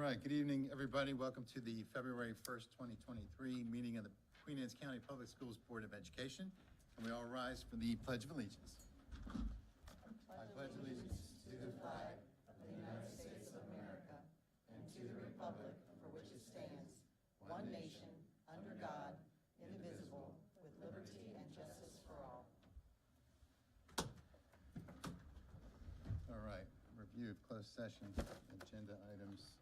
right, good evening, everybody. Welcome to the February 1st, 2023 meeting of the Queen Anne's County Public Schools Board of Education. Can we all rise for the Pledge of Allegiance? I pledge allegiance to the flag of the United States of America and to the republic for which it stands, one nation, under God, indivisible, with liberty and justice for all. All right, review of closed session agenda items.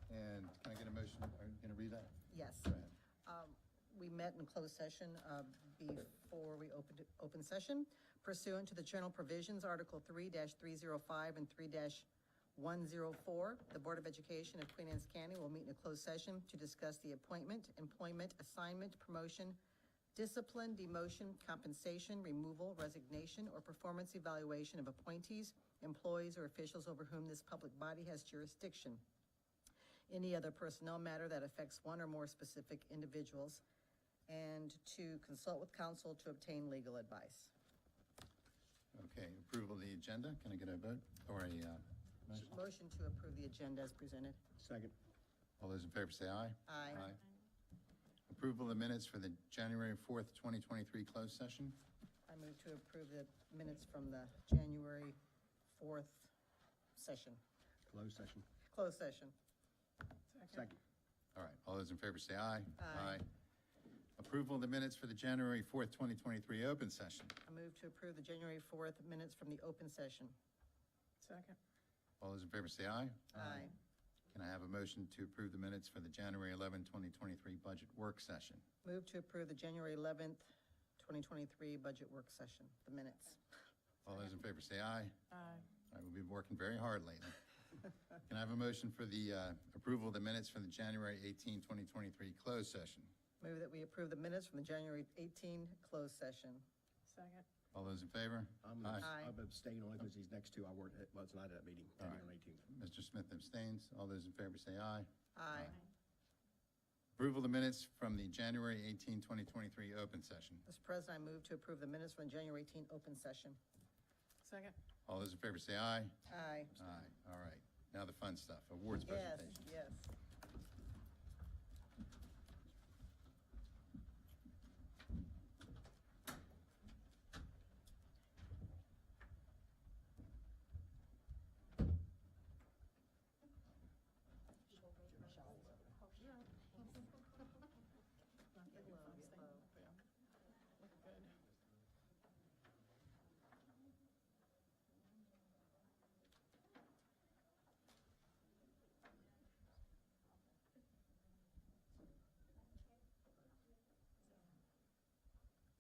And can I get a motion? Are you going to read that? Yes. Go ahead. We met in closed session before we opened open session. Pursuant to the general provisions, Article 3-305 and 3-104, the Board of Education of Queen Anne's County will meet in a closed session to discuss the appointment, employment, assignment, promotion, discipline, demotion, compensation, removal, resignation, or performance evaluation of appointees, employees, or officials over whom this public body has jurisdiction. Any other personnel matter that affects one or more specific individuals, and to consult with counsel to obtain legal advice. Okay, approval of the agenda. Can I get a vote or a motion? Motion to approve the agenda as presented. Second. All those in favor say aye. Aye. Approval of the minutes for the January 4th, 2023 closed session. I move to approve the minutes from the January 4th session, Closed session. closed session. Second. All right, all those in favor say aye. Aye. Approval of the minutes for the January 4th, 2023 open session. I move to approve the January 4th minutes from the open session. Second. All those in favor say aye. Aye. Can I have a motion to approve the minutes for the January 11, 2023 budget work session? Move to approve the January 11th, 2023 budget work session, the minutes. All those in favor say aye. Aye. All right, we've been working very hard lately. Can I have a motion for the approval of the minutes for the January 18, 2023 closed session? Move that we approve the minutes from the January 18 closed session. Second. All those in favor? Aye. I'm abstaining only because he's next to, I was not at that meeting, All meeting right. on 18th. Mr. Smith abstains. All those in favor say aye. Aye. Approval of the minutes from the January 18, 2023 open session. Mr. President, I move to approve the minutes from the January 18 open session. Second. All those in favor say aye. Aye. Aye. All right. Now the fun stuff, awards Yes, presentation. yes. Get low. Yeah. Look good.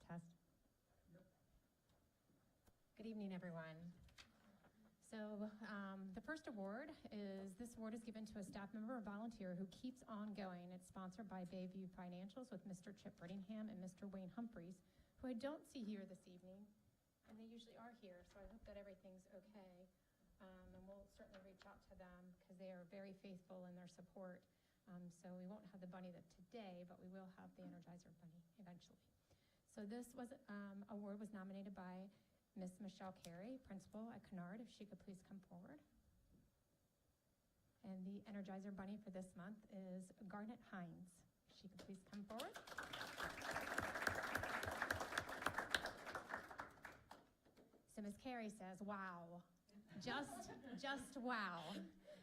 Test. Good evening, everyone. So the first award is, this award is given to a staff member or volunteer who keeps on going. It's sponsored by Bayview Financials with Mr. Chip Brittingham and Mr. Wayne Humphreys, who I don't see here this evening, and they usually are here, so I hope that everything's okay. And we'll certainly reach out to them because they are very faithful in their support. So we won't have the bunny today, but we will have the Energizer bunny eventually. So this award was nominated by Miss Michelle Carey, principal at Kennard, if she could please come forward. And the Energizer bunny for this month is Garnet Hines. If she could please come forward. So Miss Carey says, wow, just wow.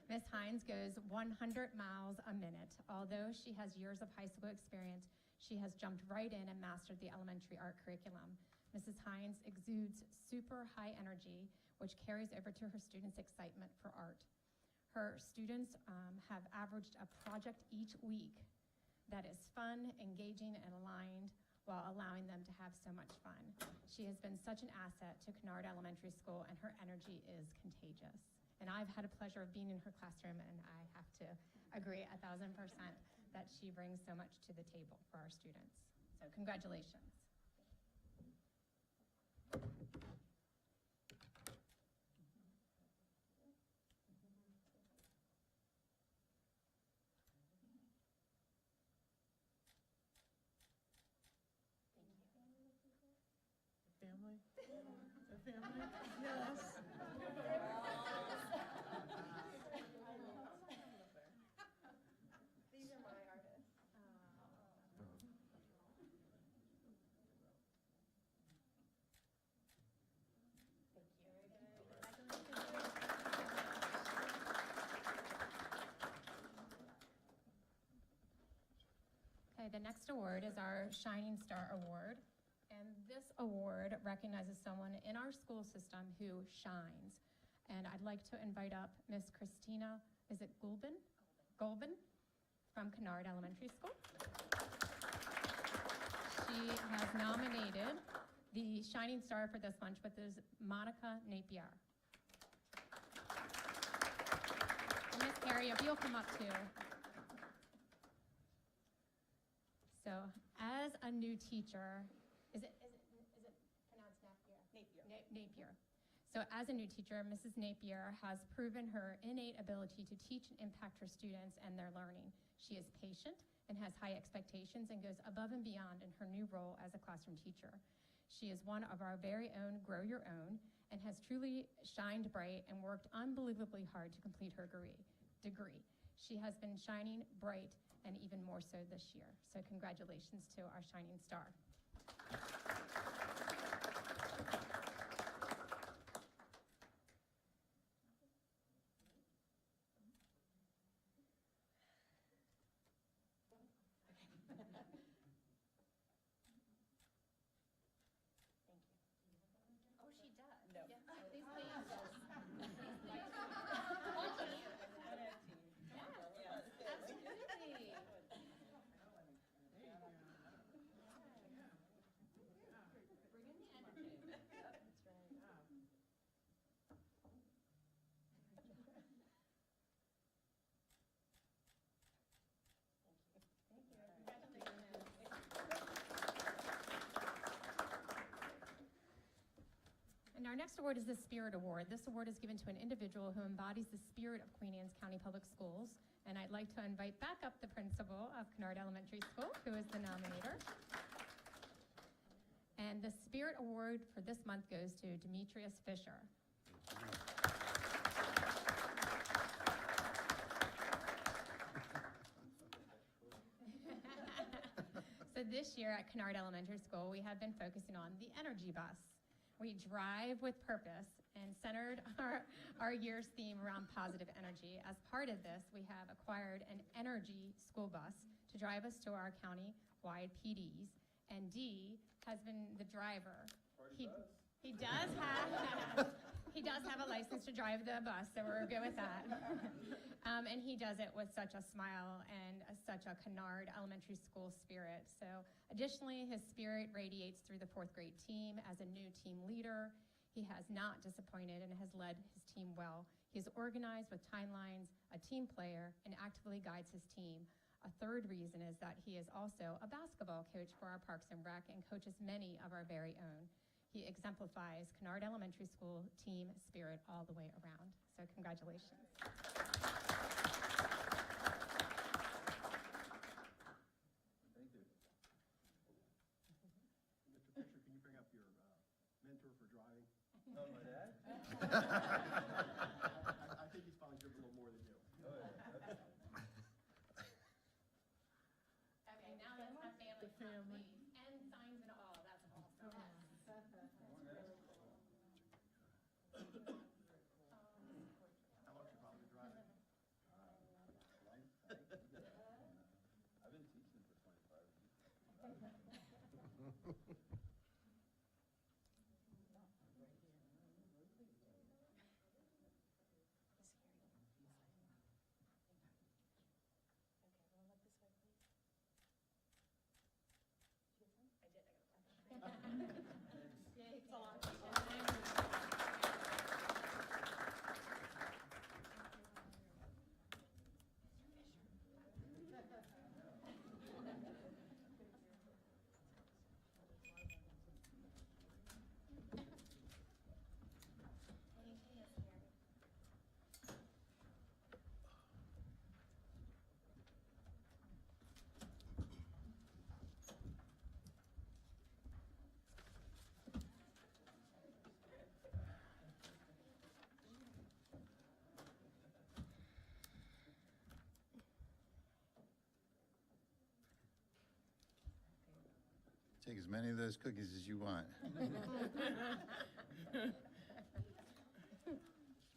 Miss Hines goes 100 miles a minute. Although she has years of high school experience, she has jumped right in and mastered the elementary art curriculum. Mrs. Hines exudes super high energy, which carries over to her students' excitement for art. Her students have averaged a project each week that is fun, engaging, and aligned while allowing them to have so much fun. She has been such an asset to Kennard Elementary School, and her energy is contagious. And I've had a pleasure of being in her classroom, and I have to agree 1,000% that she brings so much to the table for our students. So congratulations. Family? The family? Yes. Okay, the next award is our Shining Star Award. And this award recognizes someone in our school system who shines. And I'd like to invite up Miss Christina, is it Gulbin? Gulbin from Kennard Elementary School. She has nominated the Shining Star for this month, which is Monica Napier. And Miss Carey, if you'll come up too. So, as a new teacher, is it pronounced Napier? Napier. So, as a new teacher, Mrs. Napier has proven her innate ability to teach and impact her students and their learning. She is patient and has high expectations and goes above and beyond in her new role as a classroom teacher. She is one of our very own Grow Your Own and has truly shined bright and worked unbelievably hard to complete her degree. She has been shining bright and even more so this year. So congratulations to our Shining Star. Oh, she does. No. Yes. Please, please. Absolutely. Bring in the energy. Thank you. Congratulations. And our next award is the Spirit Award. This award is given to an individual who embodies the spirit of Queen Anne's County Public Schools. And I'd like to invite back up the principal of Kennard Elementary School, who is the nominator. And the Spirit Award for this month goes to Demetrius Fisher. So this year at Kennard Elementary School, we have been focusing on the energy bus. We drive with purpose and centered our year's theme around positive energy. As part of this, we have acquired an energy school bus to drive us to our county-wide PDs, and Dee has been the driver. He does have a license to drive the bus, so we're good with that. And he does it with such a smile and such a Kennard Elementary School spirit. So additionally, his spirit radiates through the fourth grade team as a new team leader. He has not disappointed and has led his team well. He is organized with timelines, a team player, and actively guides his team. A third reason is that he is also a basketball coach for our Parks and Rec and coaches many of our very own. He exemplifies Kennard Elementary School team spirit all the way around. So congratulations. Thank you. Mr. Fisher, can you bring up your mentor for driving? Oh, my dad? I think he's probably driven a little more than you. Okay, now let's have family come, please. And signs and all, that's awesome. How long you probably driving? I've been teaching for 25 years. It's a lot. Take as many of those cookies as you want.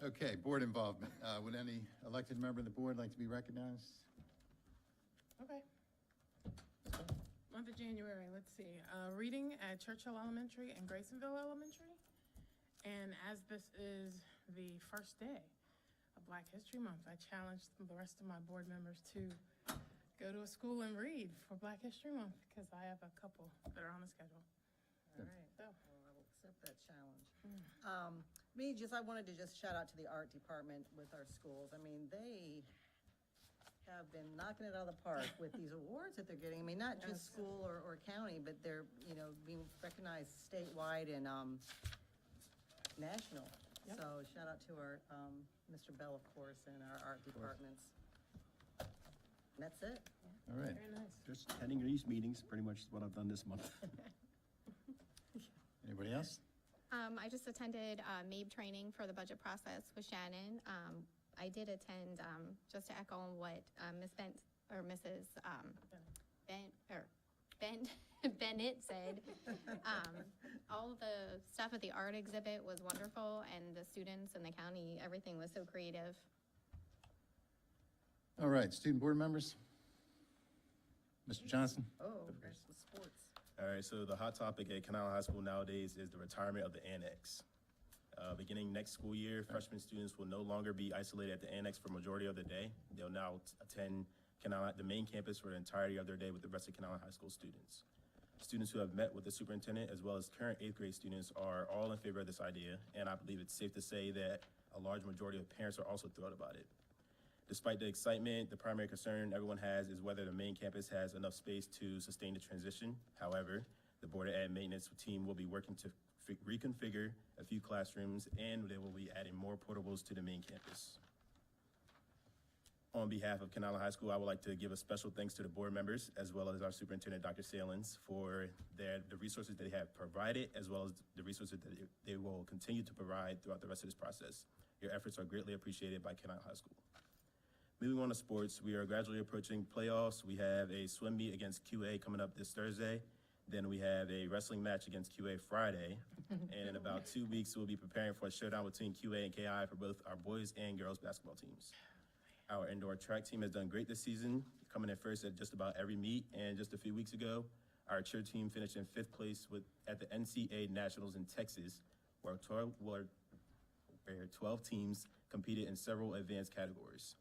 Okay, board involvement. Would any elected member of the board like to be recognized? Okay. Okay. month of January, let's see, reading at Churchill Elementary and Graysonville Elementary. And as this is the first day of Black History Month, I challenged the rest of my board members to go to a school and read for Black History Month, because I have a couple that are on the schedule. All right, So, well, I will accept that challenge. I wanted to just shout out to the art department with our schools. I mean, they have been knocking it out of the park with these awards that they're getting. I mean, not just Yes. school or county, but they're, being recognized statewide and, national. Yep. So shout out to our, Mr. Bell, of course, and our art departments. And that's it. All right. very nice. Just attending these meetings, pretty much what I've done this month. Anybody else? I just attended MABE training for the budget process with Shannon. I did attend, just to echo what Ms. Mrs. Bennett said. All the stuff at the art exhibit was wonderful, and the students and the county, everything was so creative. All right, student board members? Mr. Johnson? Oh, there's some sports. All right, so the hot topic at Canal High School nowadays is the retirement of the annex. Beginning next school year, freshman students will no longer be isolated at the annex for majority of the day. They'll now attend the main campus for the entirety of their day with the rest of Canal High School students. Students who have met with the superintendent, as well as current 8th grade students, are all in favor of this idea, and I believe it's safe to say that a large majority of parents are also thrilled about it. Despite the excitement, the primary concern everyone has is whether the main campus has enough space to sustain the transition. However, the Board of Ed maintenance team will be working to reconfigure a few classrooms, and they will be adding more portables to the main campus. On behalf of Canal High School, I would like to give a special thanks to the board members, as well as our superintendent, Dr. Salins, for the resources that they have provided, as well as the resources that they will continue to provide throughout the rest of this process. Your efforts are greatly appreciated by Canal High School. Moving on to sports, we are gradually approaching playoffs. We have a swim meet against QA coming up this Thursday. Then we have a wrestling match against QA Friday. And in about 2 weeks, we'll be preparing for a showdown between QA and KI for both our boys and girls basketball teams. Our indoor track team has done great this season, coming in first at just about every meet. And just a few weeks ago, our cheer team finished in 5th place at the NCAA Nationals in Texas, where 12 teams competed in several advanced categories.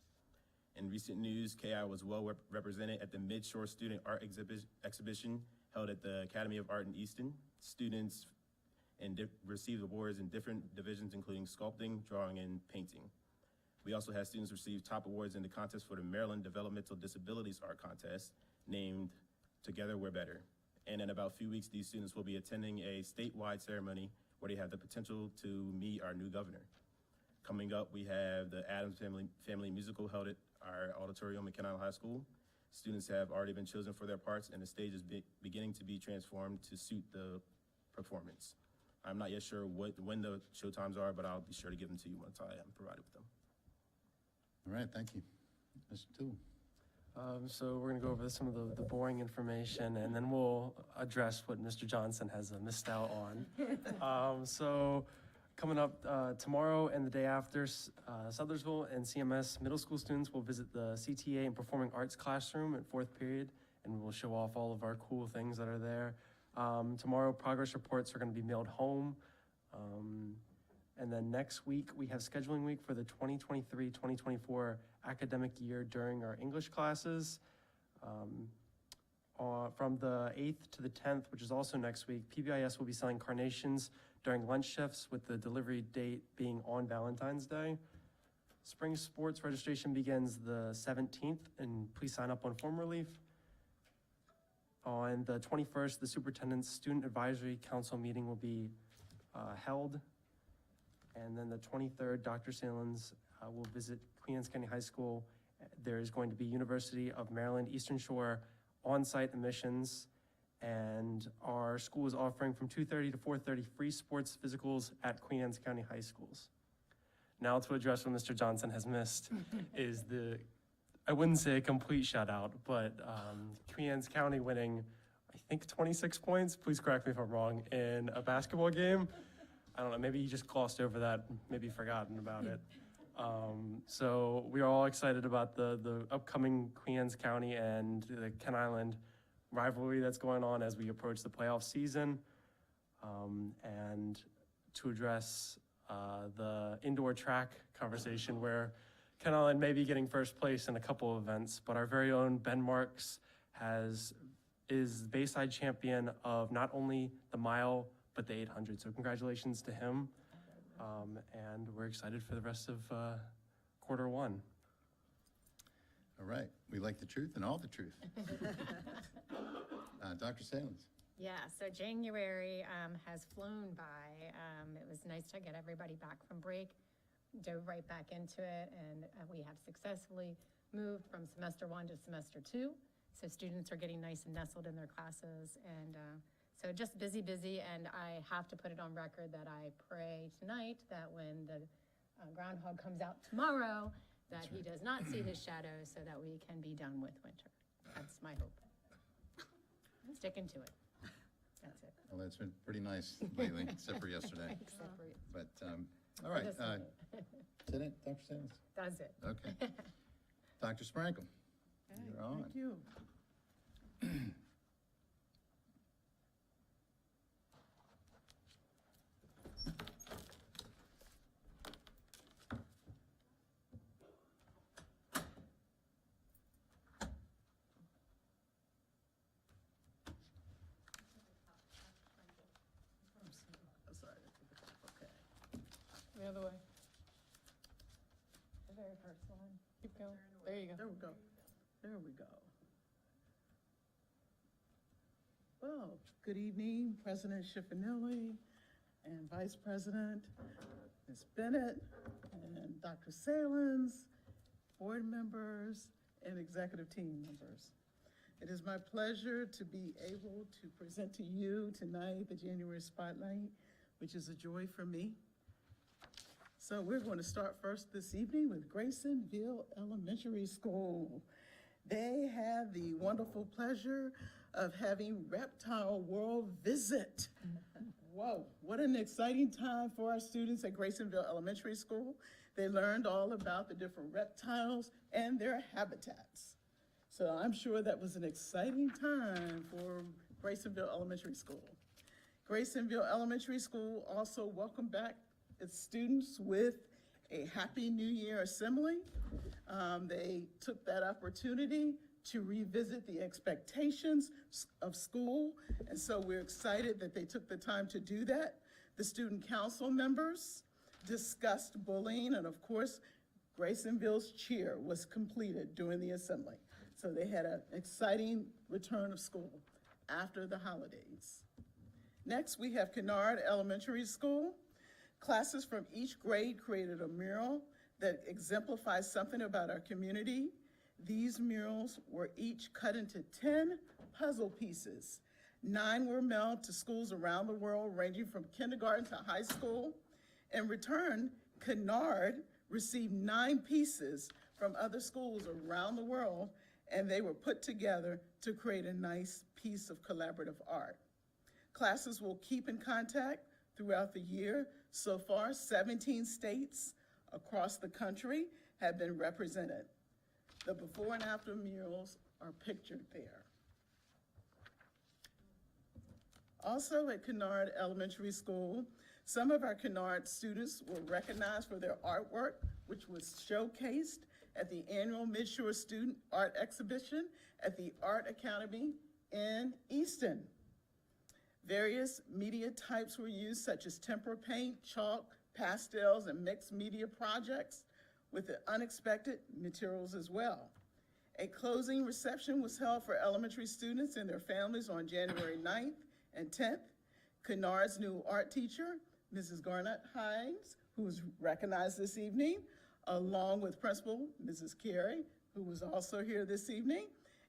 In recent news, KI was well represented at the Mid-Shore Student Art Exhibition held at the Academy of Art in Easton. Students received awards in different divisions, including sculpting, drawing, and painting. We also had students receive top awards in the contest for the Maryland Developmental Disabilities Art Contest, named Together We're Better. And in about a few weeks, these students will be attending a statewide ceremony where they have the potential to meet our new governor. Coming up, we have the Addams Family Musical held at our auditorium at Canal High School. Students have already been chosen for their parts, and the stage is beginning to be transformed to suit the performance. I'm not yet sure when the show times are, but I'll be sure to give them to you once I am provided with them. All right, thank you. Mr. Toole? So we're going to go over some of the boring information, and then we'll address what Mr. Johnson has missed out on. So coming up tomorrow and the day after, Sothersville and CMS middle school students will visit the CTA and Performing Arts classroom at 4th period, and we'll show off all of our cool things that are there. Tomorrow, progress reports are going to be mailed home. And then next week, we have scheduling week for the 2023-2024 academic year during our English classes. From the 8th to the 10th, which is also next week, PBIS will be selling carnations during lunch shifts, with the delivery date being on Valentine's Day. Spring sports registration begins the 17th, and please sign up on Form Relief. On the 21st, the Superintendent's Student Advisory Council meeting will be held. And then the 23rd, Dr. Salins will visit Queen Anne's County High School. There is going to be University of Maryland Eastern Shore on-site admissions, and our school is offering from 2:30 to 4:30 free sports physicals at Queen Anne's County High Schools. Now to address what Mr. Johnson has missed is I wouldn't say a complete shutout, but Queen Anne's County winning, I think 26 points, please correct me if I'm wrong, in a basketball game. I don't know, maybe he just glossed over that, maybe forgotten about it. So we are all excited about the upcoming Queen Anne's County and the Ken Island rivalry that's going on as we approach the playoff season, and to address the indoor track conversation where Ken Island may be getting first place in a couple of events, but our very own Ben Marks is Bayside champion of not only the mile, but the 800. So congratulations to him. And we're excited for the rest of quarter one. All right, we like the truth and all the truth. Dr. Salins. Yeah, so January has flown by. It was nice to get everybody back from break, dove right back into it, and we have successfully moved from semester 1 to semester 2. So students are getting nice and nestled in their classes, and so just busy, and I have to put it on record that I pray tonight that when the groundhog comes out tomorrow, that he does not see his shadow so that we can be done with winter. That's my hope. I'm sticking to it. That's it. Well, that's been pretty nice lately, except for yesterday. Except for you. But, all right, Just Sunday. is that it, Dr. Salins? That's it. Okay. Dr. Sprankle, you're on. Thank you. Sorry, okay. The other way. The very first one. Keep going. There you go. There we go. There we go. Well, good evening, President Schiffinelli and Vice President Ms. Bennett and Dr. Salins, board members, and executive team members. It is my pleasure to be able to present to you tonight the January Spotlight, which is a joy for me. So we're going to start first this evening with Graysonville Elementary School. They have the wonderful pleasure of having Reptile World Visit. Whoa, what an exciting time for our students at Graysonville Elementary School. They learned all about the different reptiles and their habitats. So I'm sure that was an exciting time for Graysonville Elementary School. Graysonville Elementary School also welcomed back its students with a Happy New Year assembly. They took that opportunity to revisit the expectations of school, and so we're excited that they took the time to do that. The student council members discussed bullying, and of course, Graysonville's cheer was completed during the assembly. So they had an exciting return of school after the holidays. Next, we have Kennard Elementary School. Classes from each grade created a mural that exemplifies something about our community. These murals were each cut into 10 puzzle pieces. 9 were mailed to schools around the world, ranging from kindergarten to high school. In return, Kennard received 9 pieces from other schools around the world, and they were put together to create a nice piece of collaborative art. Classes will keep in contact throughout the year. So far, 17 states across the country have been represented. The before and after murals are pictured there. Also at Kennard Elementary School, some of our Kennard students were recognized for their artwork, which was showcased at the annual Midshore Student Art Exhibition at the Art Academy in Easton. Various media types were used, such as tempera paint, chalk, pastels, and mixed media projects with the unexpected materials as well. A closing reception was held for elementary students and their families on January 9th and 10th. Kennard's new art teacher, Mrs. Garnett Hines, who was recognized this evening, along with Principal Mrs. Carey, who was also here this evening,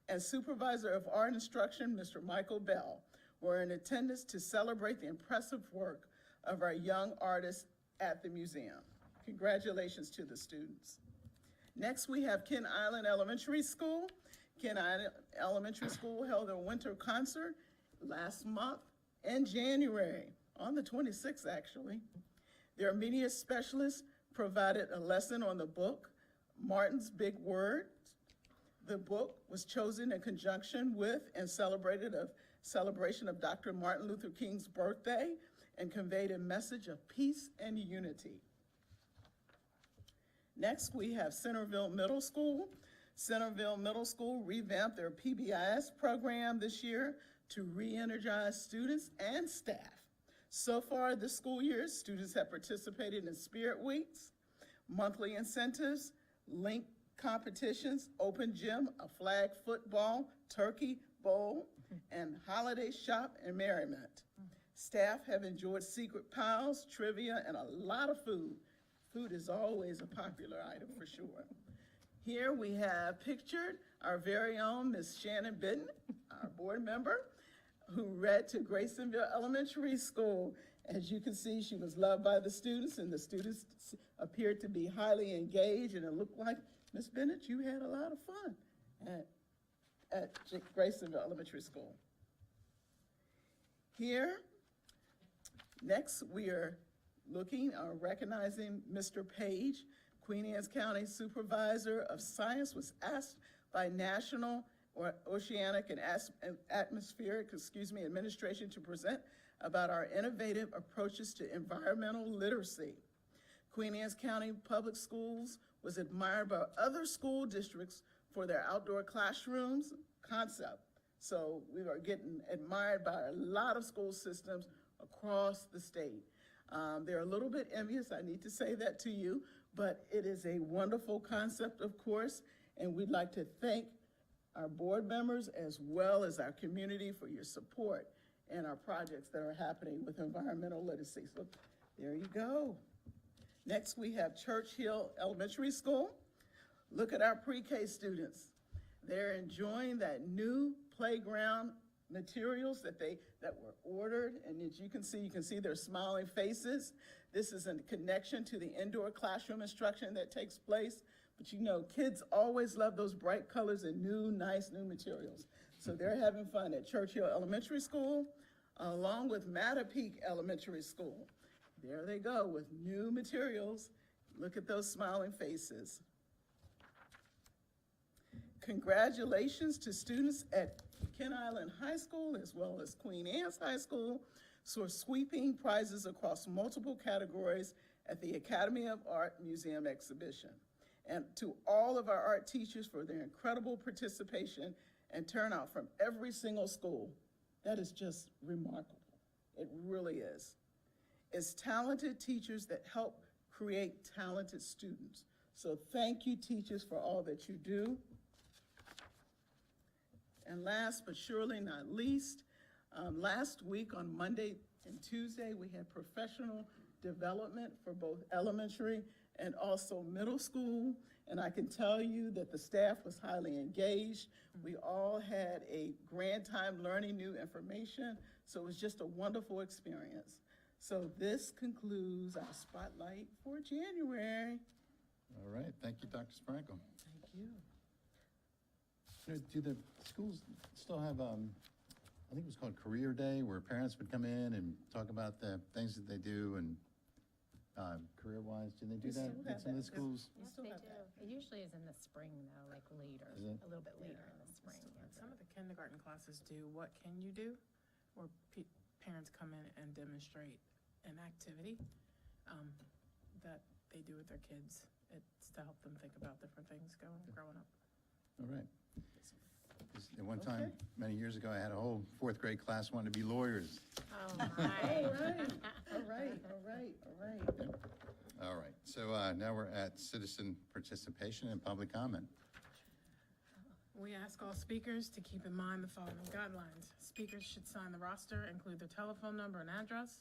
and Supervisor of Art Instruction, Mr. Michael Bell, were in attendance to celebrate the impressive work of our young artists at the museum. Congratulations to the students. Next, we have Ken Island Elementary School. Ken Island Elementary School held their winter concert last month in January, on the 26th, actually. Their media specialist provided a lesson on the book, Martin's Big Words. The book was chosen in conjunction with and celebration of Dr. Martin Luther King's birthday and conveyed a message of peace and unity. Next, we have Centerville Middle School. Centerville Middle School revamped their PBIS program this year to re-energize students and staff. So far this school year, students have participated in Spirit Weeks, monthly incentives, link competitions, open gym, a flag football, turkey bowl, and holiday shop and merriment. Staff have enjoyed secret piles, trivia, and a lot of food. Food is always a popular item for sure. Here we have pictured our very own Miss Shannon Bitten, our board member, who read to Graysonville Elementary School. As you can see, she was loved by the students, and the students appeared to be highly engaged, and it looked like, Miss Bennett, you had a lot of fun at Graysonville Elementary School. Here, next we are recognizing Mr. Page, Queen Anne's County Supervisor of Science, was asked by National Oceanic and Atmospheric Administration to present about our innovative approaches to environmental literacy. Queen Anne's County Public Schools was admired by other school districts for their outdoor classrooms concept. So we are getting admired by a lot of school systems across the state. They're a little bit envious, I need to say that to you, but it is a wonderful concept, of course, and we'd like to thank our board members as well as our community for your support and our projects that are happening with environmental literacy. So there you go. Next, we have Church Hill Elementary School. Look at our pre-K students. They're enjoying that new playground materials that were ordered, and as you can see their smiling faces. This is a connection to the indoor classroom instruction that takes place. But you know, kids always love those bright colors and nice new materials. So they're having fun at Church Hill Elementary School, along with Mattapeake Elementary School. There they go with new materials. Look at those smiling faces. Congratulations to students at Kent Island High School as well as Queen Anne's High School for sweeping prizes across multiple categories at the Academy of Art Museum exhibition. And to all of our art teachers for their incredible participation and turnout from every single school. That is just remarkable. It really is. It's talented teachers that help create talented students. So thank you, teachers, for all that you do. And last but surely not least, last week on Monday and Tuesday, we had professional development for both elementary and also middle school. And I can tell you that the staff was highly engaged. We all had a grand time learning new information. So it was just a wonderful experience. So this concludes our spotlight for January. All right, thank you, Dr. Sprankle. Thank you. Do the schools still have, I think it was called Career Day, where parents would come in and talk about the things that they do and career-wise? Do they do that at some of the schools? Yes, they do. It usually is in the spring, though, like later, Is it? a little bit later in the spring. Some of the kindergarten classes do What Can You Do? Where parents come in and demonstrate an activity that they do with their kids. It's to help them think about different things growing up. All right. At one time, many years ago, I had a whole fourth grade class wanting to be lawyers. Oh, my. All right. All right, so now we're at citizen participation and public comment. We ask all speakers to keep in mind the following guidelines. Speakers should sign the roster, include their telephone number and address.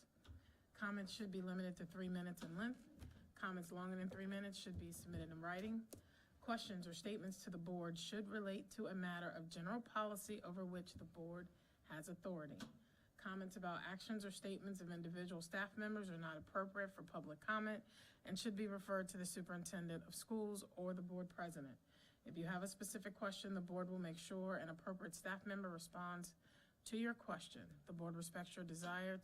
Comments should be limited to 3 minutes in length. Comments longer than 3 minutes should be submitted in writing. Questions or statements to the board should relate to a matter of general policy over which the board has authority. Comments about actions or statements of individual staff members are not appropriate for public comment and should be referred to the superintendent of schools or the board president. If you have a specific question, the board will make sure an appropriate staff member responds to your question. The board respects your desire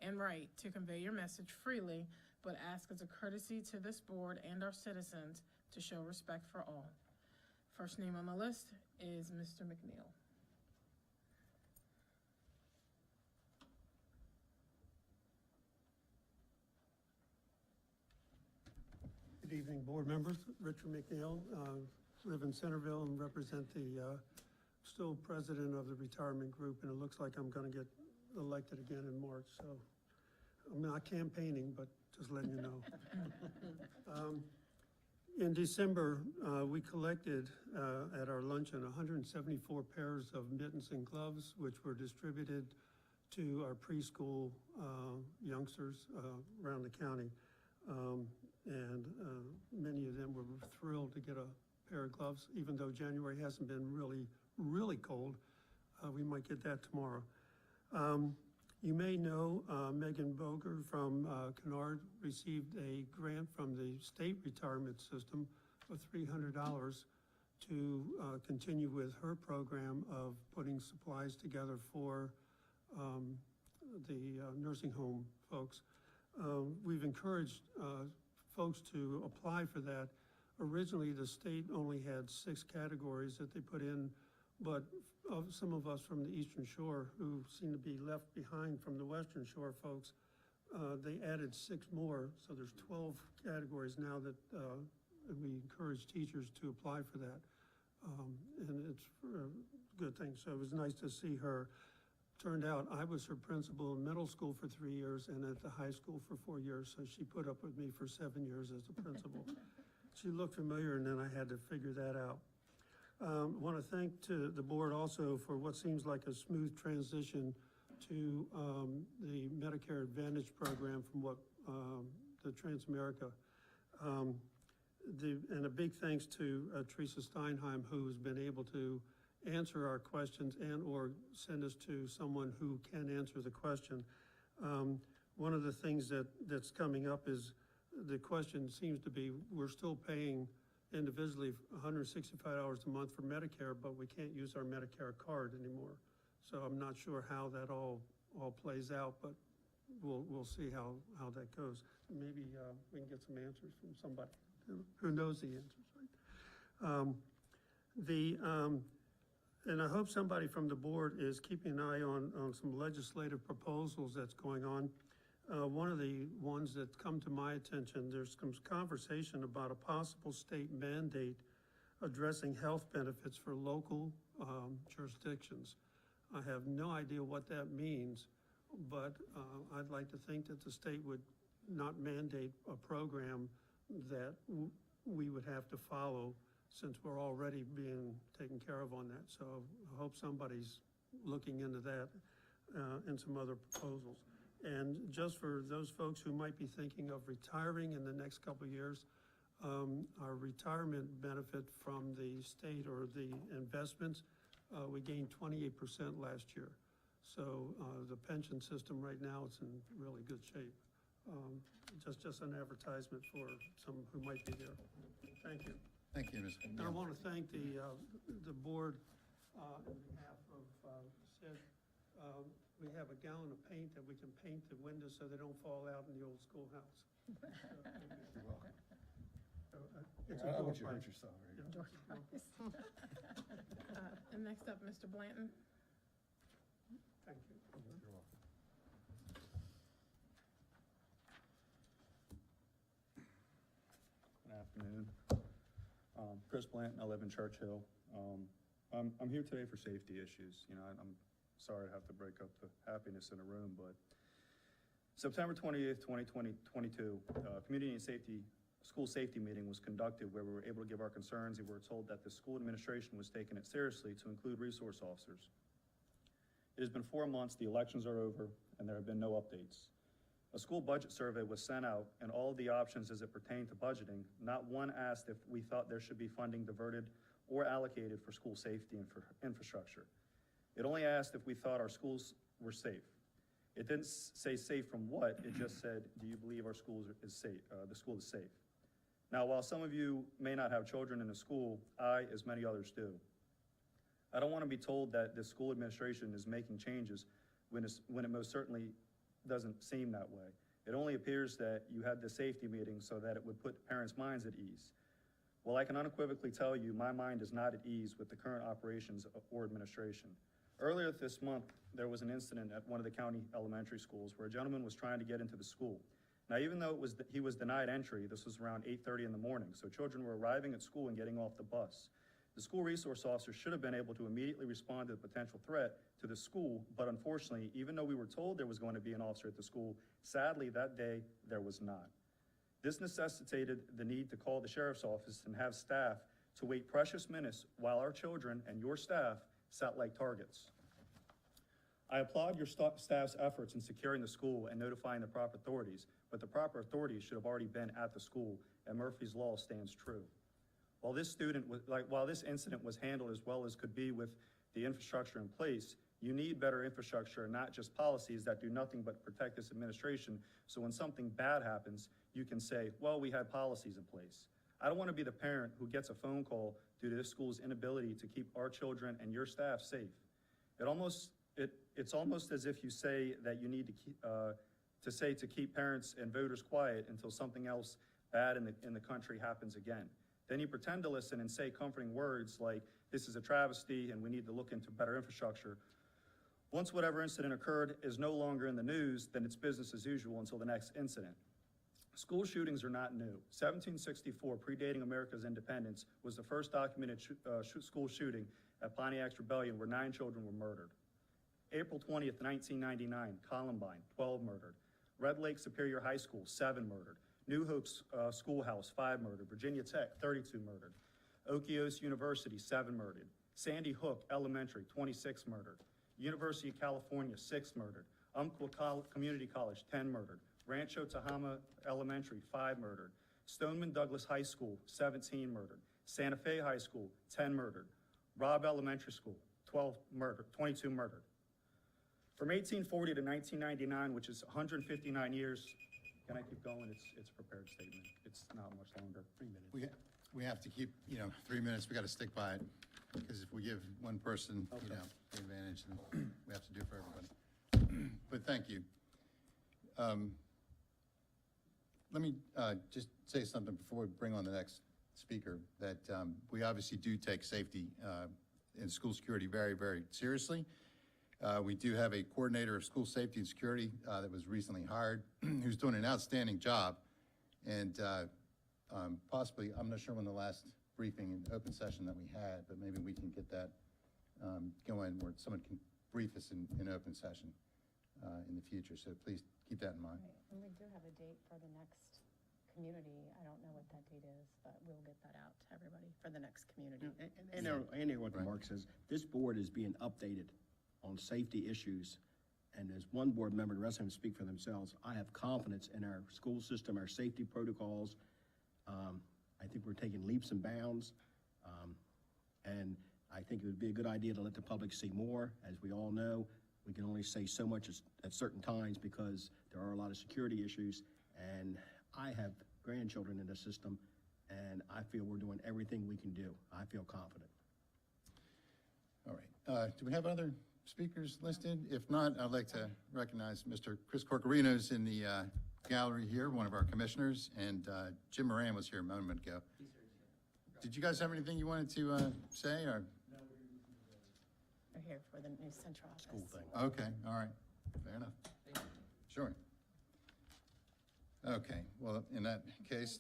and right to convey your message freely, but ask as a courtesy to this board and our citizens to show respect for all. First name on the list is Mr. McNeil. Good evening, board members. Richard McNeil, live in Centerville and represent the, still president of the retirement group, and it looks like I'm gonna get elected again in March, so I'm not campaigning, but just letting you know. In December, we collected at our luncheon 174 pairs of mittens and gloves, which were distributed to our preschool youngsters around the county. And many of them were thrilled to get a pair of gloves, even though January hasn't been really cold. We might get that tomorrow. You may know Megan Boger from Kennard received a grant from the state retirement system of $300 to continue with her program of putting supplies together for the nursing home folks. We've encouraged folks to apply for that. Originally, the state only had 6 categories that they put in, but some of us from the Eastern Shore who seem to be left behind from the Western Shore folks, they added 6 more, so there's 12 categories now that we encourage teachers to apply for that. And it's a good thing, so it was nice to see her. Turned out I was her principal in middle school for 3 years and at the high school for 4 years, so she put up with me for 7 years as the principal. She looked familiar, and then I had to figure that out. Want to thank to the board also for what seems like a smooth transition to the Medicare Advantage program from what the Transamerica. And a big thanks to Teresa Steinheim, who has been able to answer our questions and or send us to someone who can answer the question. One of the things that's coming up is the question seems to be, we're still paying individually $165 a month for Medicare, but we can't use our Medicare card anymore. So I'm not sure how that all plays out, but we'll see how that goes. Maybe we can get some answers from somebody who knows the answers, right? And I hope somebody from the board is keeping an eye on some legislative proposals that's going on. One of the ones that come to my attention, there's some conversation about a possible state mandate addressing health benefits for local jurisdictions. I have no idea what that means, but I'd like to think that the state would not mandate a program that we would have to follow, since we're already being taken care of on that. So I hope somebody's looking into that and some other proposals. And just for those folks who might be thinking of retiring in the next couple of years, our retirement benefit from the state or the investments, we gained 28% last year. So the pension system right now is in really good shape. Just an advertisement for some who might be there. Thank you. Thank you, Mr. And I want to thank the board on behalf of Sid. We have a gallon of paint that we can paint the windows so they don't fall out in the old schoolhouse. You're welcome. It's I a want door you to hurt prize. yourself. And next up, Mr. Blanton. Thank you. You're welcome. Good afternoon. Chris Blanton, I live in Churchill. I'm here today for safety issues. You know, I'm sorry to have to break up the happiness in a room, but September 28th, 2022, community and school safety meeting was conducted where we were able to give our concerns, and we were told that the school administration was taking it seriously to include resource officers. It has been 4 months, the elections are over, and there have been no updates. A school budget survey was sent out, and all of the options as it pertained to budgeting, not one asked if we thought there should be funding diverted or allocated for school safety and for infrastructure. It only asked if we thought our schools were safe. It didn't say safe from what, it just said, do you believe our schools is safe, the school is safe? Now, while some of you may not have children in the school, I, as many others, do. I don't want to be told that the school administration is making changes when it most certainly doesn't seem that way. It only appears that you had the safety meeting so that it would put parents' minds at ease. Well, I can unequivocally tell you, my mind is not at ease with the current operations or administration. Earlier this month, there was an incident at one of the county elementary schools where a gentleman was trying to get into the school. Now, even though he was denied entry, this was around 8:30 in the morning, so children were arriving at school and getting off the bus. The school resource officer should have been able to immediately respond to the potential threat to the school, but unfortunately, even though we were told there was going to be an officer at the school, sadly, that day, there was not. This necessitated the need to call the sheriff's office and have staff to wait precious minutes while our children and your staff sat like targets. I applaud your staff's efforts in securing the school and notifying the proper authorities, but the proper authorities should have already been at the school, and Murphy's Law stands true. While this incident was handled as well as could be with the infrastructure in place, you need better infrastructure and not just policies that do nothing but protect this administration, so when something bad happens, you can say, well, we had policies in place. I don't want to be the parent who gets a phone call due to this school's inability to keep our children and your staff safe. It's almost as if you say that you need to keep parents and voters quiet until something else bad in the country happens again. Then you pretend to listen and say comforting words like, this is a travesty and we need to look into better infrastructure. Once whatever incident occurred is no longer in the news, then it's business as usual until the next incident. School shootings are not new. 1764, predating America's independence, was the first documented school shooting at Pontiac's Rebellion where 9 children were murdered. April 20th, 1999, Columbine, 12 murdered. Red Lake Superior High School, 7 murdered. New Hope's Schoolhouse, 5 murdered. Virginia Tech, 32 murdered. Okios University, 7 murdered. Sandy Hook Elementary, 26 murdered. University of California, 6 murdered. Umpqua Community College, 10 murdered. Rancho Tehama Elementary, 5 murdered. Stoneman Douglas High School, 17 murdered. Santa Fe High School, 10 murdered. Robb Elementary School, 22 murdered. From 1840 to 1999, which is 159 years, can I keep going? It's a prepared statement. It's not much longer. 3 minutes. We have to keep, 3 minutes, we gotta stick by it, because if we give one person, the advantage, then we have to do it for everybody. But thank you. Let me just say something before we bring on the next speaker, that we obviously do take safety and school security very, very seriously. We do have a coordinator of school safety and security that was recently hired, who's doing an outstanding job. And possibly, I'm not sure when the last briefing and open session that we had, but maybe we can get that going where someone can brief us in open session in the future. So please keep that in mind. Right, and we do have a date for the next community. I don't know what that date is, but we'll get that out to everybody for the next community. And what Mark says, this board is being updated on safety issues. And as one board member, the rest of them speak for themselves, I have confidence in our school system, our safety protocols. I think we're taking leaps and bounds. And I think it would be a good idea to let the public see more. As we all know, we can only say so much at certain times because there are a lot of security issues. And I have grandchildren in the system, and I feel we're doing everything we can do. I feel confident. All right. Do we have other speakers listed? If not, I'd like to recognize Mr. Chris Corcorinos in the gallery here, one of our commissioners, and Jim Moran was here a moment ago. Did you guys have anything you wanted to say, or? We're here for the new central office. School thing. Okay, all right, fair enough. Sure. Okay, well, in that case,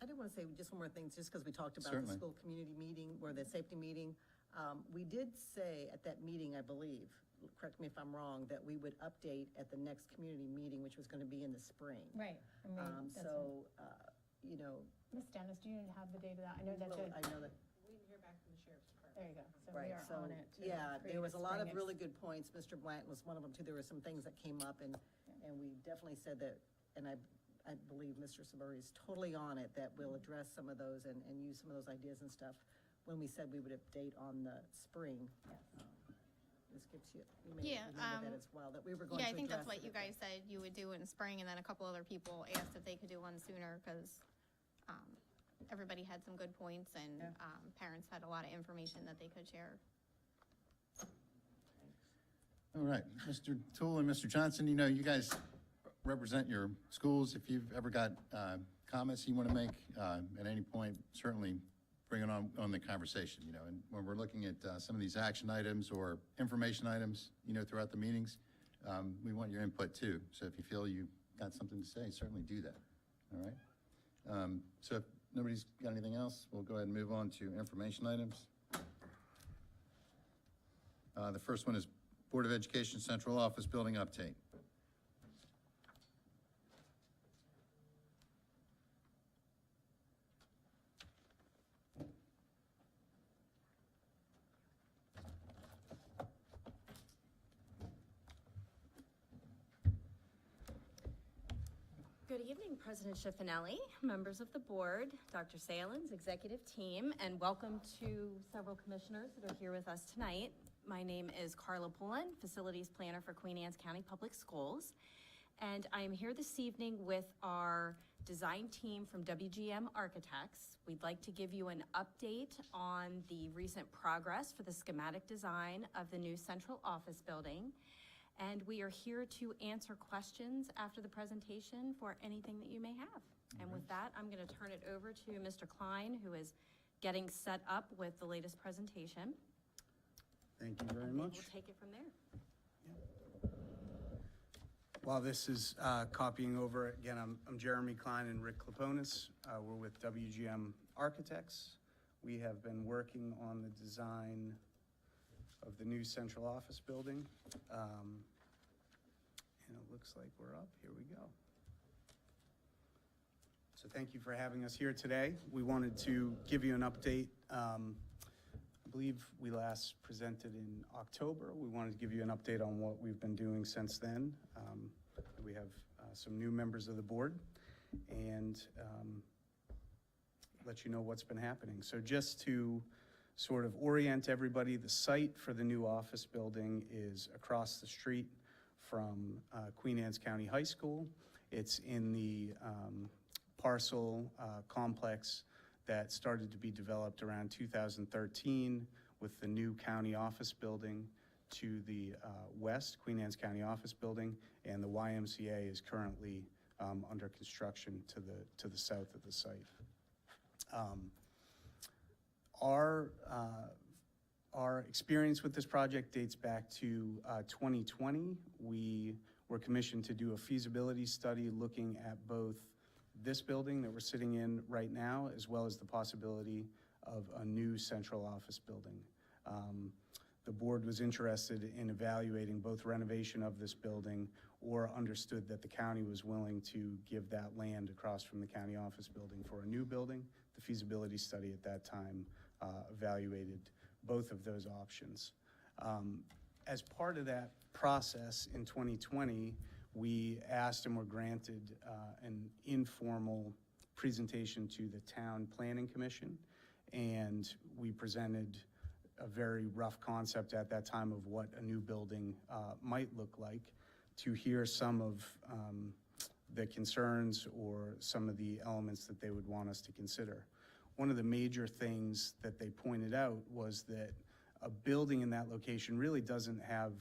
I did want to say just one more thing, just because we talked about Certainly. the school community meeting, or the safety meeting. We did say at that meeting, I believe, correct me if I'm wrong, that we would update at the next community meeting, which was going to be in the spring. Right. And that's So, Ms. Dennis, do you have the date of that? I know that I know that. we didn't hear back from the sheriff's department. There you go. So Right, we are so, on it. to yeah, create there was a lot of spring really good points. Mr. Blanton was one of them too. There were some things that came up, and we definitely said that, and I believe Mr. Saburi is totally on it, that we'll address some of those and use some of those ideas and stuff when we said we would update on the spring. Ms. Gibbs, you may remember that as well, that we were going to Yeah, I think address that's what it you at guys said you would do in spring, and then a couple other people asked if they could do one sooner, because everybody had some good points, and parents had a lot of information that they could share. all right, Mr. Toole and Mr. Johnson, you guys represent your schools. If you've ever got comments you want to make at any point, certainly bring it on the conversation, you know, and when we're looking at some of these action items or information items, you know, throughout the meetings, we want your input too. So if you feel you've got something to say, certainly do that, all right? So if nobody's got anything else, we'll go ahead and move on to information items. The first one is Board of Education Central Office Building Update. Good evening, President Schiffinelli, members of the board, Dr. Salins, executive team, and welcome to several commissioners that are here with us tonight. My name is Carla Pullen, Facilities Planner for Queen Anne's County Public Schools, and I am here this evening with our design team from WGM Architects. We'd like to give you an update on the recent progress for the schematic design of the new central office building. And we are here to answer questions after the presentation for anything that you may have. And with that, I'm going to turn it over to Mr. Klein, who is getting set up with the latest presentation. Thank you very much. We'll take it from there. While this is copying over, again, I'm Jeremy Klein and Rick Klaponis. We're with WGM Architects. We have been working on the design of the new central office building. And it looks like we're up. Here we go. So thank you for having us here today. We wanted to give you an update. I believe we last presented in October. We wanted to give you an update on what we've been doing since then. We have some new members of the board and let you know what's been happening. So just to sort of orient everybody, the site for the new office building is across the street from Queen Anne's County High School. It's in the parcel complex that started to be developed around 2013 with the new county office building to the west, Queen Anne's County office building, and the YMCA is currently under construction to the south of the site. Our experience with this project dates back to 2020. We were commissioned to do a feasibility study looking at both this building that we're sitting in right now, as well as the possibility of a new central office building. The board was interested in evaluating both renovation of this building or understood that the county was willing to give that land across from the county office building for a new building. The feasibility study at that time evaluated both of those options. As part of that process in 2020, we asked and were granted an informal presentation to the Town Planning Commission, and we presented a very rough concept at that time of what a new building might look like, to hear some of the concerns or some of the elements that they would want us to consider. One of the major things that they pointed out was that a building in that location really doesn't have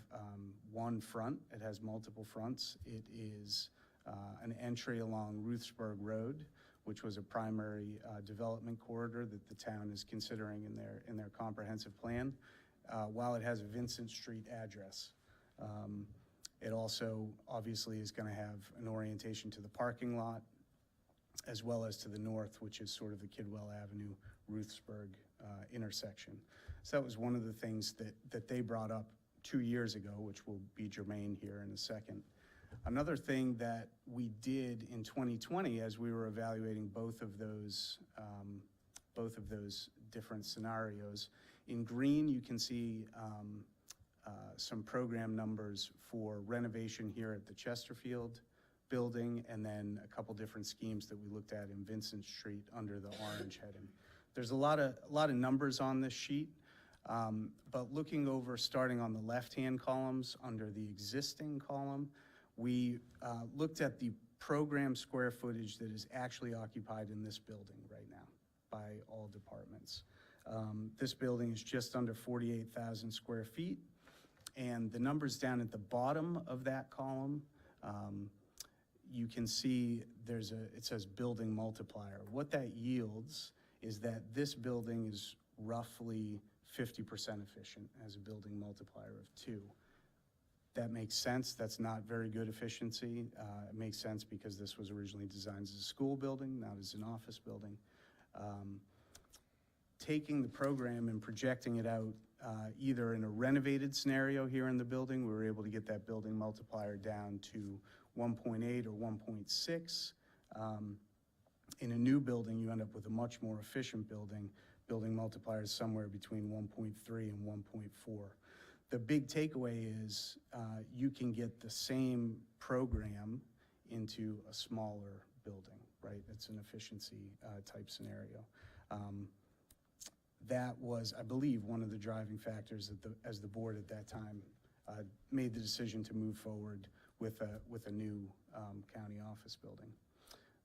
one front. It has multiple fronts. It is an entry along Ruthsburg Road, which was a primary development corridor that the town is considering in their comprehensive plan, while it has a Vincent Street address. It also obviously is going to have an orientation to the parking lot, as well as to the north, which is sort of the Kidwell Avenue, Ruthsburg intersection. So that was one of the things that they brought up 2 years ago, which will be germane here in a second. Another thing that we did in 2020, as we were evaluating both of those different scenarios, in green you can see some program numbers for renovation here at the Chesterfield building, and then a couple different schemes that we looked at in Vincent Street under the orange heading. There's a lot of numbers on this sheet, but looking over, starting on the left-hand columns under the existing column, we looked at the program square footage that is actually occupied in this building right now by all departments. This building is just under 48,000 square feet, and the numbers down at the bottom of that column, you can see it says building multiplier. What that yields is that this building is roughly 50% efficient as a building multiplier of 2. That makes sense. That's not very good efficiency. It makes sense because this was originally designed as a school building, not as an office building. Taking the program and projecting it out either in a renovated scenario here in the building, we were able to get that building multiplier down to 1.8 or 1.6. In a new building, you end up with a much more efficient building. Building multiplier is somewhere between 1.3 and 1.4. The big takeaway is you can get the same program into a smaller building, right? It's an efficiency type scenario. That was, I believe, one of the driving factors as the board at that time made the decision to move forward with a new county office building.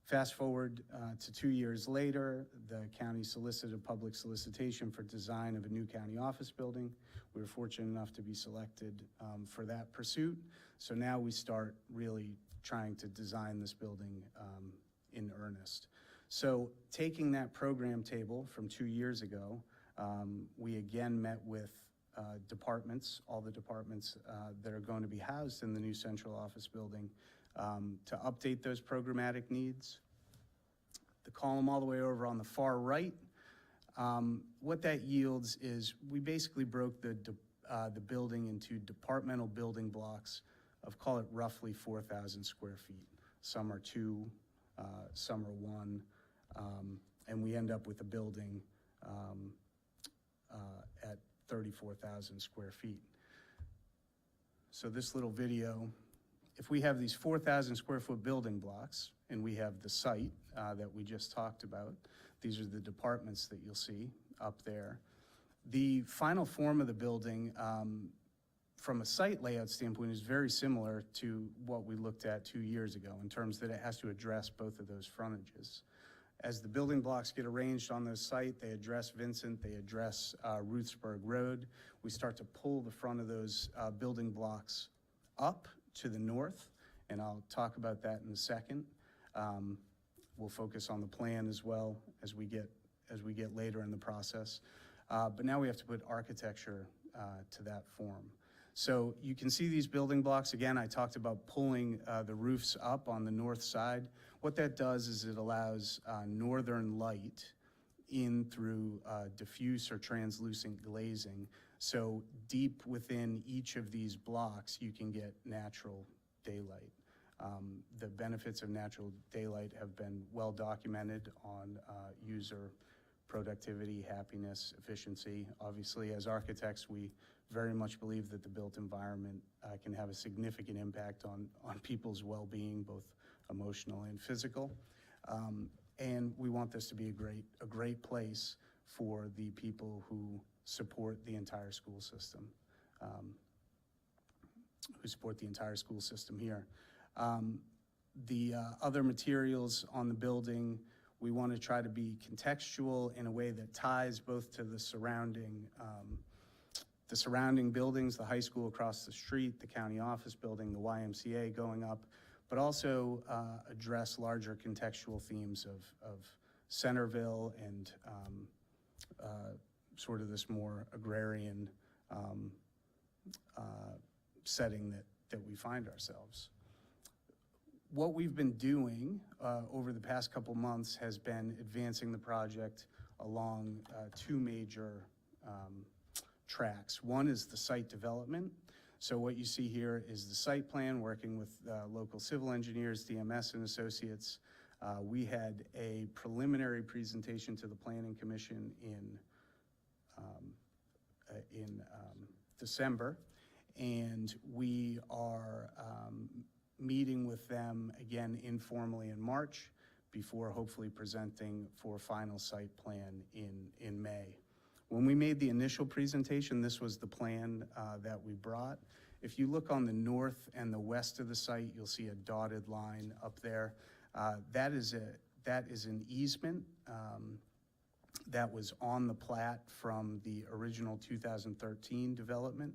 Fast forward to 2 years later, the county solicited a public solicitation for design of a new county office building. We were fortunate enough to be selected for that pursuit. So now we start really trying to design this building in earnest. So taking that program table from 2 years ago, we again met with departments, all the departments that are going to be housed in the new central office building, to update those programmatic needs. The column all the way over on the far right, what that yields is we basically broke the building into departmental building blocks of, call it roughly 4,000 square feet. Some are 2, some are 1, and we end up with a building at 34,000 square feet. So this little video, if we have these 4,000 square foot building blocks, and we have the site that we just talked about, these are the departments that you'll see up there. The final form of the building, from a site layout standpoint, is very similar to what we looked at 2 years ago in terms that it has to address both of those frontages. As the building blocks get arranged on the site, they address Vincent, they address Ruthsburg Road. We start to pull the front of those building blocks up to the north, and I'll talk about that in a second. We'll focus on the plan as well as we get later in the process. But now we have to put architecture to that form. So you can see these building blocks. Again, I talked about pulling the roofs up on the north side. What that does is it allows northern light in through diffuse or translucent glazing. So deep within each of these blocks, you can get natural daylight. The benefits of natural daylight have been well documented on user productivity, happiness, efficiency. Obviously, as architects, we very much believe that the built environment can have a significant impact on people's well-being, both emotional and physical. And we want this to be a great place for the people who support the entire school system, here. The other materials on the building, we want to try to be contextual in a way that ties both to the surrounding buildings, the high school across the street, the county office building, the YMCA going up, but also address larger contextual themes of Centerville and sort of this more agrarian setting that we find ourselves. What we've been doing over the past couple months has been advancing the project along 2 major tracks. One is the site development. So what you see here is the site plan, working with local civil engineers, DMS and Associates. We had a preliminary presentation to the Planning Commission in December, and we are meeting with them again informally in March before hopefully presenting for final site plan in May. When we made the initial presentation, this was the plan that we brought. If you look on the north and the west of the site, you'll see a dotted line up there. That is an easement that was on the plat from the original 2013 development.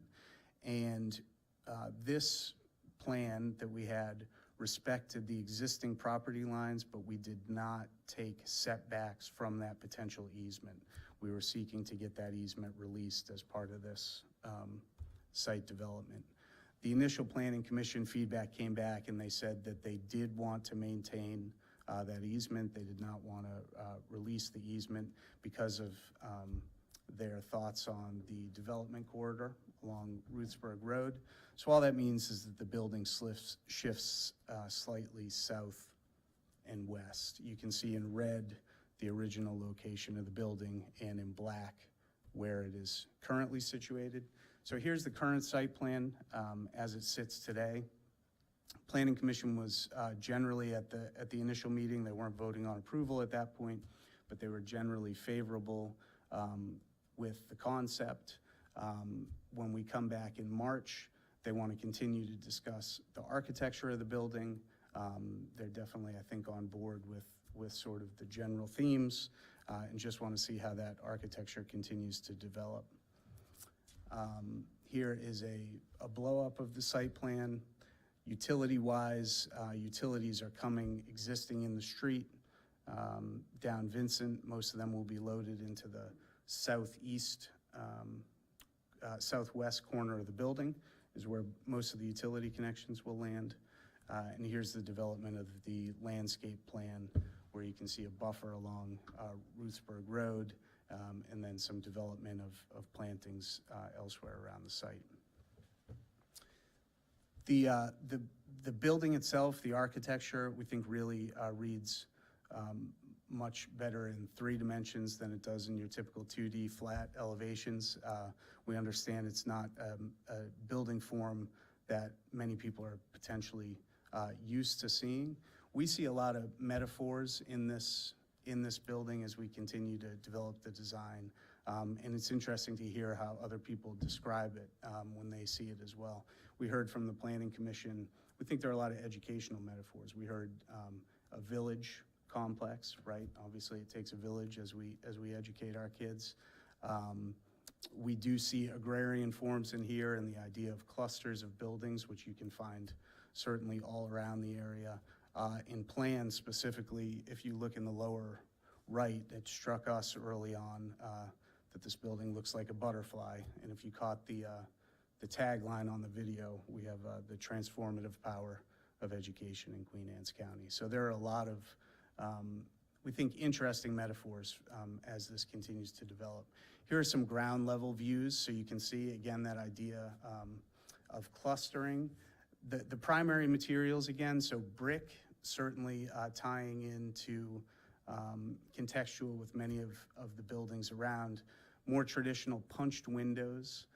And this plan that we had respected the existing property lines, but we did not take setbacks from that potential easement. We were seeking to get that easement released as part of this site development. The initial planning commission feedback came back and they said that they did want to maintain that easement. They did not want to release the easement because of their thoughts on the development corridor along Ruthsburg Road. So all that means is that the building shifts slightly south and west. You can see in red the original location of the building and in black where it is currently situated. So here's the current site plan as it sits today. Planning Commission was generally at the initial meeting. They weren't voting on approval at that point, but they were generally favorable with the concept. When we come back in March, they want to continue to discuss the architecture of the building. They're definitely, I think, on board with sort of the general themes and just want to see how that architecture continues to develop. Here is a blow-up of the site plan. Utility-wise, utilities are existing in the street down Vincent. Most of them will be loaded into the southwest corner of the building is where most of the utility connections will land. And here's the development of the landscape plan where you can see a buffer along Ruthsburg Road and then some development of plantings elsewhere around the site. The building itself, the architecture, we think really reads much better in 3 dimensions than it does in your typical 2D flat elevations. We understand it's not a building form that many people are potentially used to seeing. We see a lot of metaphors in this building as we continue to develop the design. And it's interesting to hear how other people describe it when they see it as well. We heard from the Planning Commission, we think there are a lot of educational metaphors. We heard a village complex, right? Obviously it takes a village as we educate our kids. We do see agrarian forms in here and the idea of clusters of buildings, which you can find certainly all around the area. In plans specifically, if you look in the lower right, it struck us early on that this building looks like a butterfly. And if you caught the tagline on the video, we have the transformative power of education in Queen Anne's County. So there are a lot of, we think, interesting metaphors as this continues to develop. Here are some ground level views, so you can see, again, that idea of clustering. The primary materials, again, so brick, certainly tying into contextual with many of the buildings around, more traditional punched windows,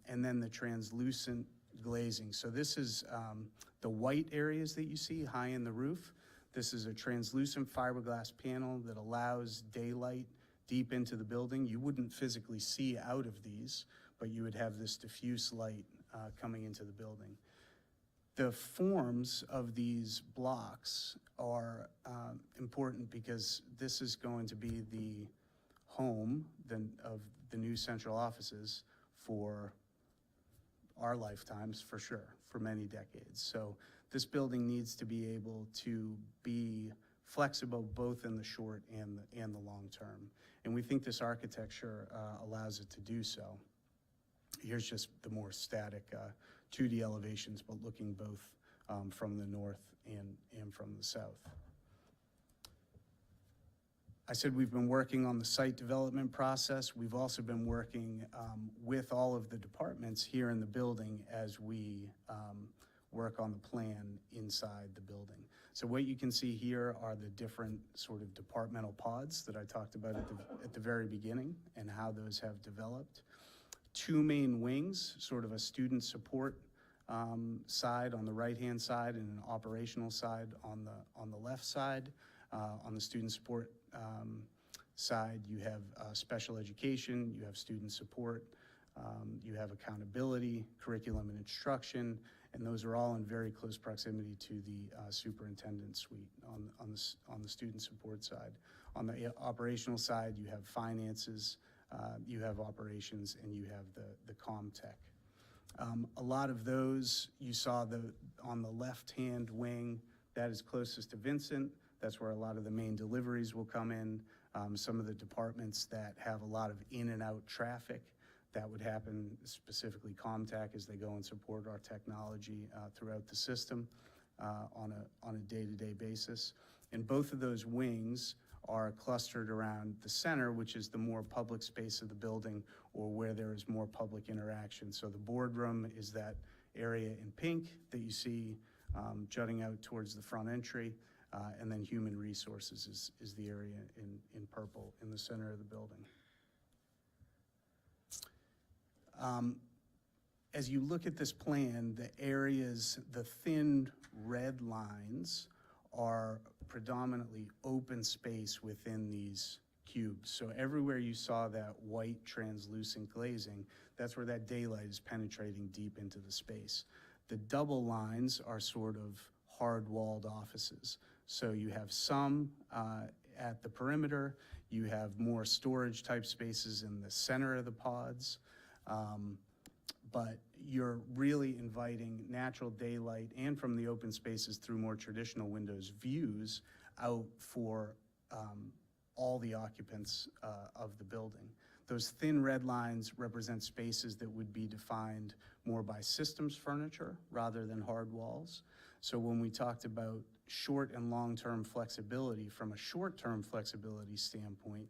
and then the translucent glazing. So this is the white areas that you see high in the roof. This is a translucent fiberglass panel that allows daylight deep into the building. You wouldn't physically see out of these, but you would have this diffuse light coming into the building. The forms of these blocks are important because this is going to be the home of the new central offices for our lifetimes, for sure, for many decades. So this building needs to be able to be flexible both in the short and the long term. And we think this architecture allows it to do so. Here's just the more static 2D elevations, but looking both from the north and from the south. I said we've been working on the site development process. We've also been working with all of the departments here in the building as we work on the plan inside the building. So what you can see here are the different sort of departmental pods that I talked about at the very beginning and how those have developed. 2 main wings, sort of a student support side on the right-hand side and an operational side on the left side. On the student support side, you have special education, you have student support, you have accountability, curriculum and instruction, and those are all in very close proximity to the superintendent suite on the student support side. On the operational side, you have finances, you have operations, and you have the comm tech. A lot of those, you saw on the left-hand wing, that is closest to Vincent. That's where a lot of the main deliveries will come in. Some of the departments that have a lot of in and out traffic, that would happen, specifically Comtech, as they go and support our technology throughout the system on a day-to-day basis. And both of those wings are clustered around the center, which is the more public space of the building, or where there is more public interaction. So the boardroom is that area in pink that you see jutting out towards the front entry, and then human resources is the area in purple in the center of the building. As you look at this plan, the areas, the thin red lines are predominantly open space within these cubes. So everywhere you saw that white translucent glazing, that's where that daylight is penetrating deep into the space. The double lines are sort of hard-walled offices. So you have some at the perimeter, you have more storage type spaces in the center of the pods, but you're really inviting natural daylight and from the open spaces through more traditional windows views out for all the occupants of the building. Those thin red lines represent spaces that would be defined more by systems furniture rather than hard walls. So when we talked about short and long-term flexibility, from a short-term flexibility standpoint,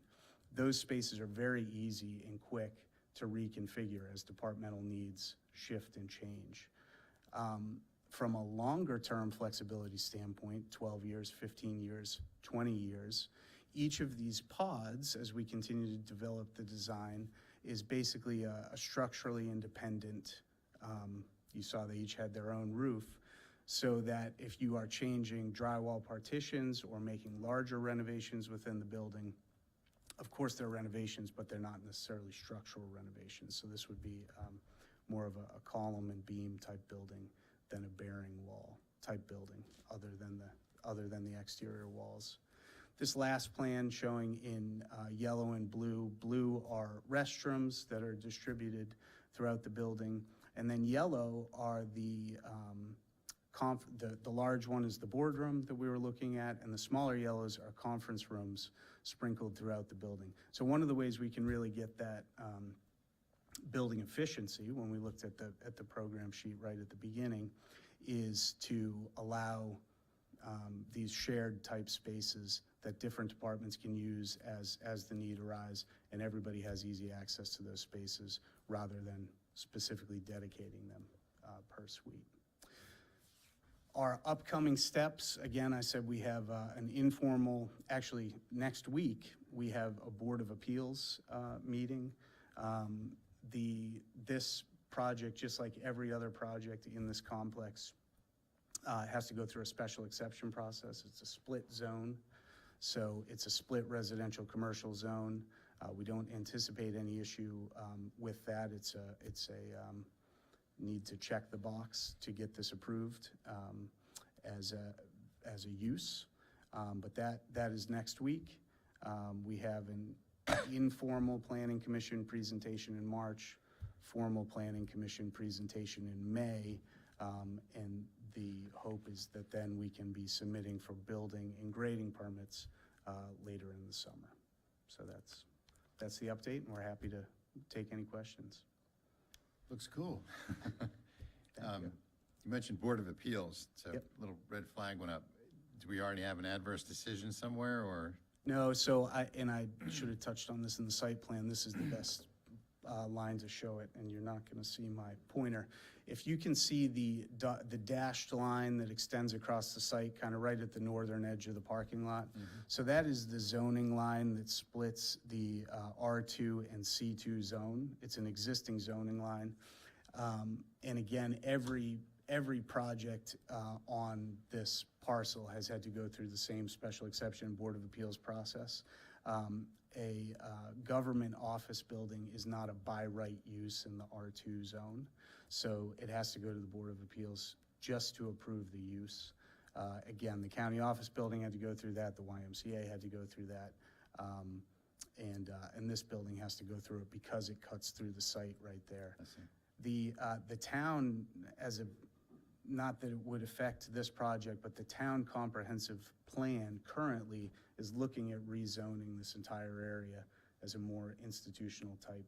those spaces are very easy and quick to reconfigure as departmental needs shift and change. From a longer-term flexibility standpoint, 12 years, 15 years, 20 years, each of these pods, as we continue to develop the design, is basically a structurally independent, you saw they each had their own roof, so that if you are changing drywall partitions or making larger renovations within the building, of course they're renovations, but they're not necessarily structural renovations. So this would be more of a column and beam type building than a bearing wall type building, other than the exterior walls. This last plan showing in yellow and blue. Blue are restrooms that are distributed throughout the building, and then yellow are the large one is the boardroom that we were looking at, and the smaller yellows are conference rooms sprinkled throughout the building. So one of the ways we can really get that building efficiency, when we looked at the program sheet right at the beginning, is to allow these shared type spaces that different departments can use as the need arise, and everybody has easy access to those spaces rather than specifically dedicating them per suite. Our upcoming steps, again, I said we have an informal, actually next week, we have a Board of Appeals meeting. This project, just like every other project in this complex, has to go through a special exception process. It's a split zone, so it's a split residential commercial zone. We don't anticipate any issue with that. It's a need to check the box to get this approved as a use, but that is next week. We have an informal planning commission presentation in March, formal planning commission presentation in May, and the hope is that then we can be submitting for building and grading permits later in the summer. So that's the update, and we're happy to take any questions. Looks cool. Thank you. You mentioned Board of Appeals, so Yep. a little red flag went up. Do we already have an adverse decision somewhere, or? No, so I should have touched on this in the site plan. This is the best line to show it, and you're not going to see my pointer. If you can see the dashed line that extends across the site, kind of right at the northern edge of the parking lot, so that is the zoning line that splits the R2 and C2 zone. It's an existing zoning line. And again, every project on this parcel has had to go through the same special exception Board of Appeals process. A government office building is not a by right use in the R2 zone, so it has to go to the Board of Appeals just to approve the use. Again, the county office building had to go through that, the YMCA had to go through that, and this building has to go through it because it cuts through the site right there. I see. The town, not that it would affect this project, but the town comprehensive plan currently is looking at rezoning this entire area as a more institutional type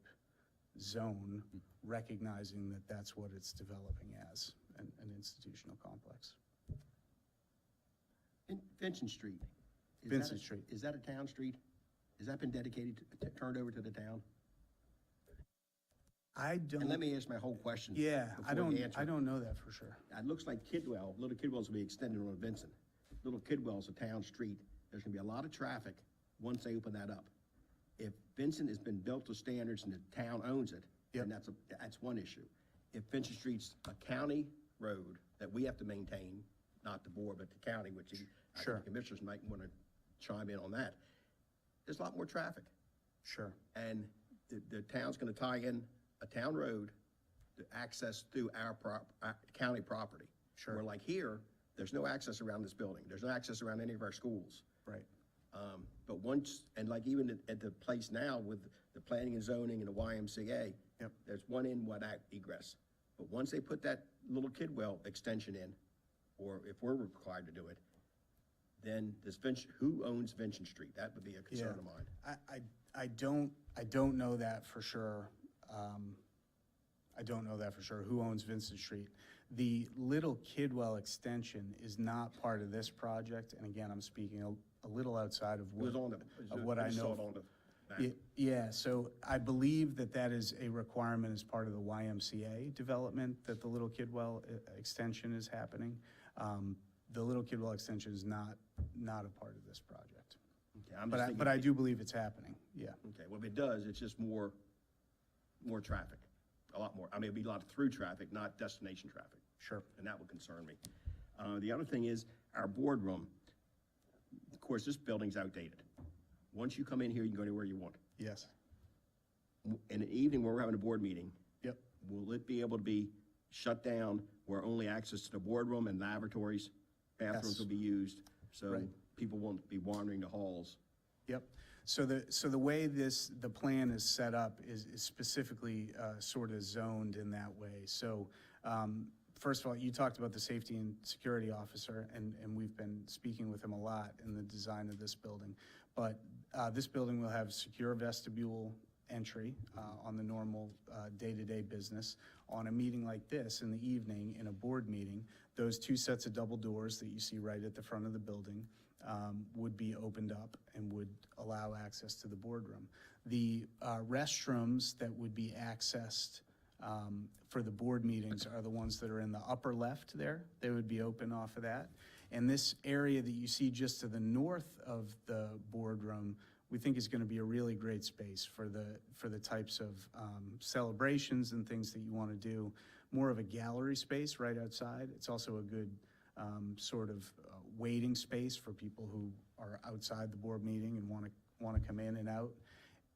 zone, recognizing that that's what it's developing as, an institutional complex. In Vincent Street. Vincent Street. Is that a town street? Has that been dedicated, turned over to the town? I don't. And let me ask my whole question. Yeah, I before you don't, answer. I don't know that for sure. It looks like Kidwell, Little Kidwell's will be extended on Vincent. Little Kidwell's a town street. There's gonna be a lot of traffic once they open that up. If Vincent has been built to standards and the town owns it, then that's one issue. If Vincent Street's a county road that we have to maintain, not the board, but the county, which I think the commissioners might wanna chime in on that, there's a lot more traffic. Sure. And the town's gonna tie in a town road to access through our county property. Sure. Where like here, there's no access around this building. There's no access around any of our schools. Right. But once, and like even at the place now with the planning and zoning and the YMCA, there's one in, one out egress. But once they put that Little Kidwell extension in, or if we're required to do it, then who owns Vincent Street? That would be a concern of mine. I don't know that for sure. I don't know that for sure, who owns Vincent Street. The Little Kidwell extension is not part of this project, and again, I'm speaking a little outside of what I know. Yeah, so I believe that is a requirement as part of the YMCA development, that the Little Kidwell extension is happening. The Little Kidwell extension is not a part of this project. Okay, but I do believe it's happening, yeah. Okay, well, if it does, it's just more traffic, a lot more. I mean, it'd be a lot of through traffic, not destination traffic. Sure. And that would concern me. The other thing is our boardroom. Of course, this building's outdated. Once you come in here, you can go anywhere you want. Yes. In the evening where we're having a board meeting. Yep. Will it be able to be shut down where only access to the boardroom and lavatories, bathrooms will be used? So people won't be wandering the halls. Yep. So the way the plan is set up is specifically sort of zoned in that way. So first of all, you talked about the safety and security officer, and we've been speaking with him a lot in the design of this building. But this building will have secure vestibule entry on the normal day-to-day business. On a meeting like this in the evening, in a board meeting, those two sets of double doors that you see right at the front of the building would be opened up and would allow access to the boardroom. The restrooms that would be accessed for the board meetings are the ones that are in the upper left there. They would be open off of that. And this area that you see just to the north of the boardroom, we think is going to be a really great space for the types of celebrations and things that you want to do. More of a gallery space right outside. It's also a good sort of waiting space for people who are outside the board meeting and want to come in and out.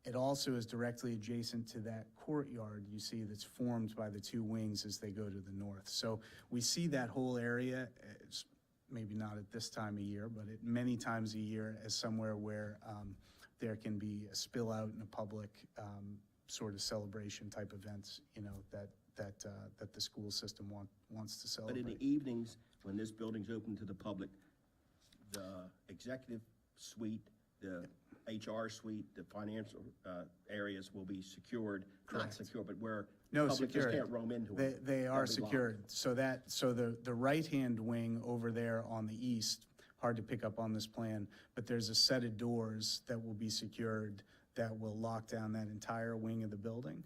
It also is directly adjacent to that courtyard you see that's formed by the two wings as they go to the north. So we see that whole area, maybe not at this time of year, but many times a year as somewhere where there can be a spill out in a public sort of celebration type events, that the school system wants to celebrate. But in the evenings, when this building's open to the public, the executive suite, the HR suite, the financial areas will be secured. Correct. Not secure, but where No, public just secured. can't roam into it. They are That'll be secured. locked. So the right-hand wing over there on the east, hard to pick up on this plan, but there's a set of doors that will be secured that will lock down that entire wing of the building.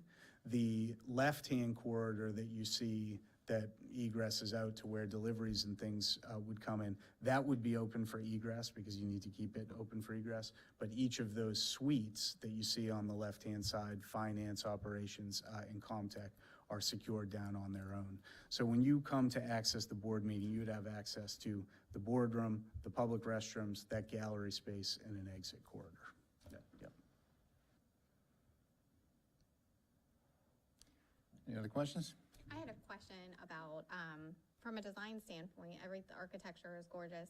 The left-hand corridor that you see that egresses out to where deliveries and things would come in, that would be open for egress because you need to keep it open for egress. But each of those suites that you see on the left-hand side, finance, operations, and Comtech, are secured down on their own. So when you come to access the board meeting, you would have access to the boardroom, the public restrooms, that gallery space, and an exit corridor. Yep. Any other questions? I had a question about, from a design standpoint, the architecture is gorgeous.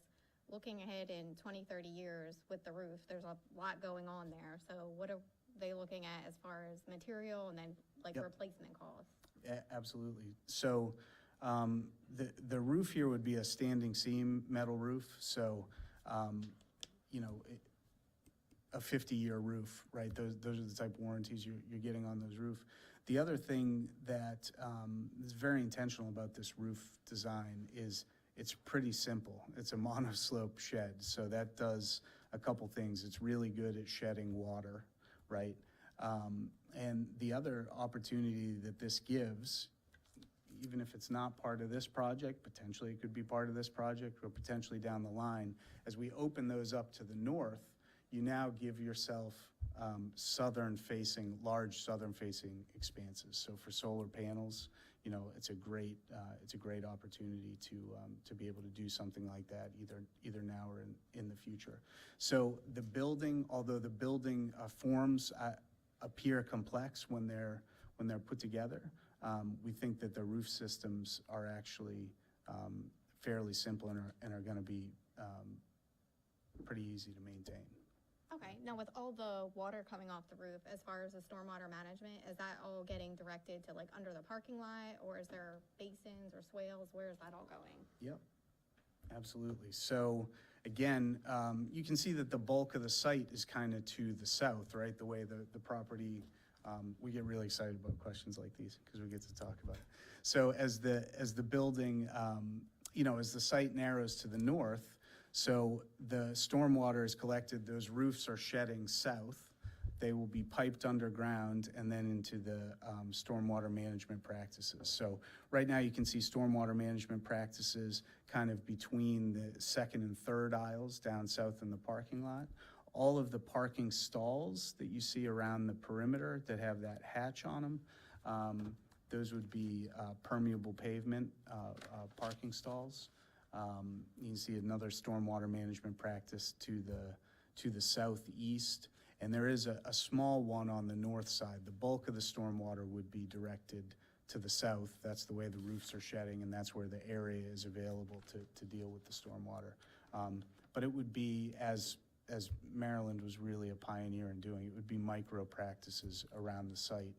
Looking ahead in 20, 30 years with the roof, there's a lot going on there. So what are they looking at as far as material and then replacement costs? Absolutely. So the roof here would be a standing seam metal roof, so, you know, a 50-year roof, right? Those are the type of warranties you're getting on those roof. The other thing that is very intentional about this roof design is it's pretty simple. It's a monoslope shed, so that does a couple things. It's really good at shedding water, right? And the other opportunity that this gives, even if it's not part of this project, potentially it could be part of this project, or potentially down the line, as we open those up to the north, you now give yourself large southern-facing expanses. So for solar panels, you know, it's a great opportunity to be able to do something like that either now or in the future. So the building, although the building forms appear complex when they're put together, we think that the roof systems are actually fairly simple and are going to be pretty easy to maintain. Okay, now with all the water coming off the roof, as far as the stormwater management, is that all getting directed to like under the parking lot, or is there basins or swales? Where is that all going? Yep, absolutely. So again, you can see that the bulk of the site is kind of to the south, right? The way the property, we get really excited about questions like these because we get to talk about it. So as the building, you know, as the site narrows to the north, so the stormwater is collected, those roofs are shedding south. They will be piped underground and then into the stormwater management practices. So right now you can see stormwater management practices kind of between the second and third aisles down south in the parking lot. All of the parking stalls that you see around the perimeter that have that hatch on them, those would be permeable pavement parking stalls. You can see another stormwater management practice to the southeast, and there is a small one on the north side. The bulk of the stormwater would be directed to the south. That's the way the roofs are shedding, and that's where the area is available to deal with the stormwater. But it would be, as Maryland was really a pioneer in doing, it would be micro practices around the site.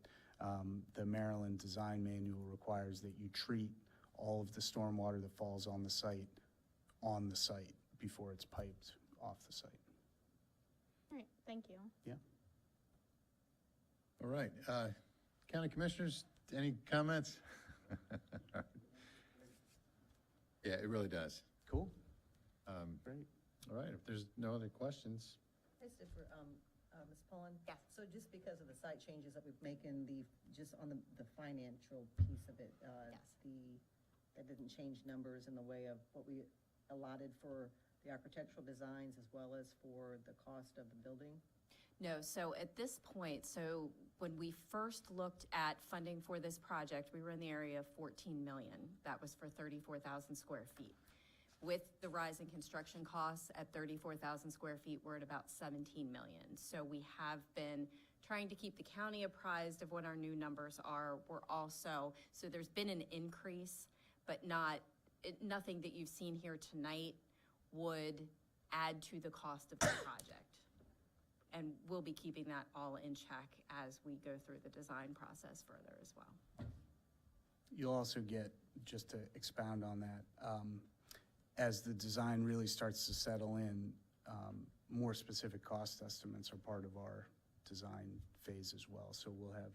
The Maryland Design Manual requires that you treat all of the stormwater that falls on the site before it's piped off the site. All right, thank you. Yeah. All right, County Commissioners, any comments? Yeah, it really does. Cool. Great. All right, if there's no other questions. Yes, for, Ms. Pullen? Yes. So just because of the site changes that we've making, just on the financial piece of it, Yes. That didn't change numbers in the way of what we allotted for the architectural designs as well as for the cost of the building? No, so at this point, so when we first looked at funding for this project, we were in the area of 14 million. That was for 34,000 square feet. With the rise in construction costs at 34,000 square feet, we're at about 17 million. So we have been trying to keep the county apprised of what our new numbers are. We're also, so there's been an increase, but nothing that you've seen here tonight would add to the cost of the project. And we'll be keeping that all in check as we go through the design process further as well. You'll also get, just to expound on that, as the design really starts to settle in, more specific cost estimates are part of our design phase as well. So we'll have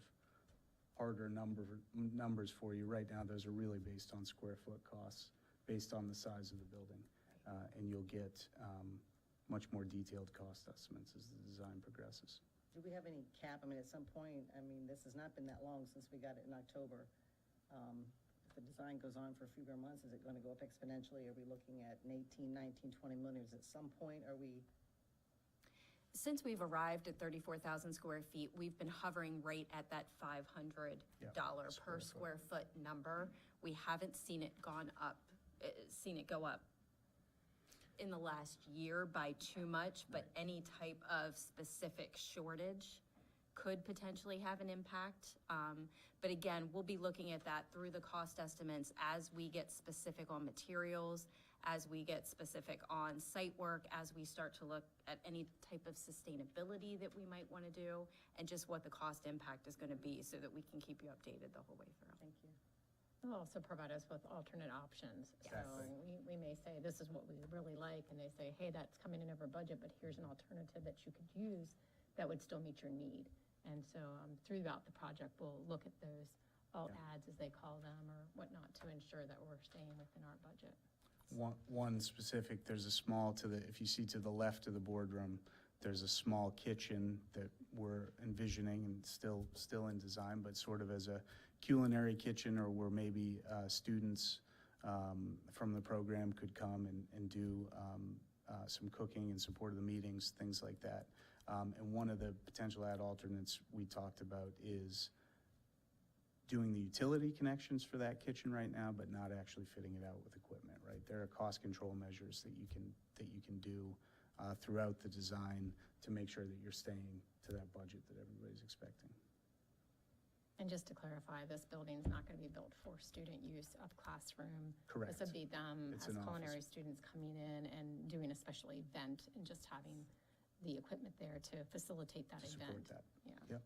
harder numbers for you. Right now, those are really based on square foot costs, based on the size of the building. And you'll get much more detailed cost estimates as the design progresses. Do we have any cap? I mean, at some point, I mean, this has not been that long since we got it in October. If the design goes on for a few more months, is it going to go up exponentially? Are we looking at an 18, 19, 20 million? At some point, are we? Since we've arrived at 34,000 square feet, we've been hovering right at that $500 per square foot number. We haven't seen it go up in the last year by too much, but any type of specific shortage could potentially have an impact. But again, we'll be looking at that through the cost estimates as we get specific on materials, as we get specific on site work, as we start to look at any type of sustainability that we might want to do, and just what the cost impact is going to be so that we can keep you updated the whole way through. Thank you. It'll also provide us with alternate options. Exactly. So we may say, this is what we really like, and they say, hey, that's coming in over budget, but here's an alternative that you could use that would still meet your need. And so throughout the project, we'll look at those alt ads, as they call them, or whatnot, to ensure that we're staying within our budget. One specific, there's a small if you see to the left of the boardroom, there's a small kitchen that we're envisioning and still in design, but sort of as a culinary kitchen, or where maybe students from the program could come and do some cooking in support of the meetings, things like that. And one of the potential ad alternates we talked about is doing the utility connections for that kitchen right now, but not actually fitting it out with equipment, right? There are cost control measures that you can do throughout the design to make sure that you're staying to that budget that everybody's expecting. And just to clarify, this building's not going to be built for student use of classroom. Correct. This would be them It's as an office. culinary students coming in and doing a special event and just having the equipment there to facilitate that To event. support that. Yeah. Yep,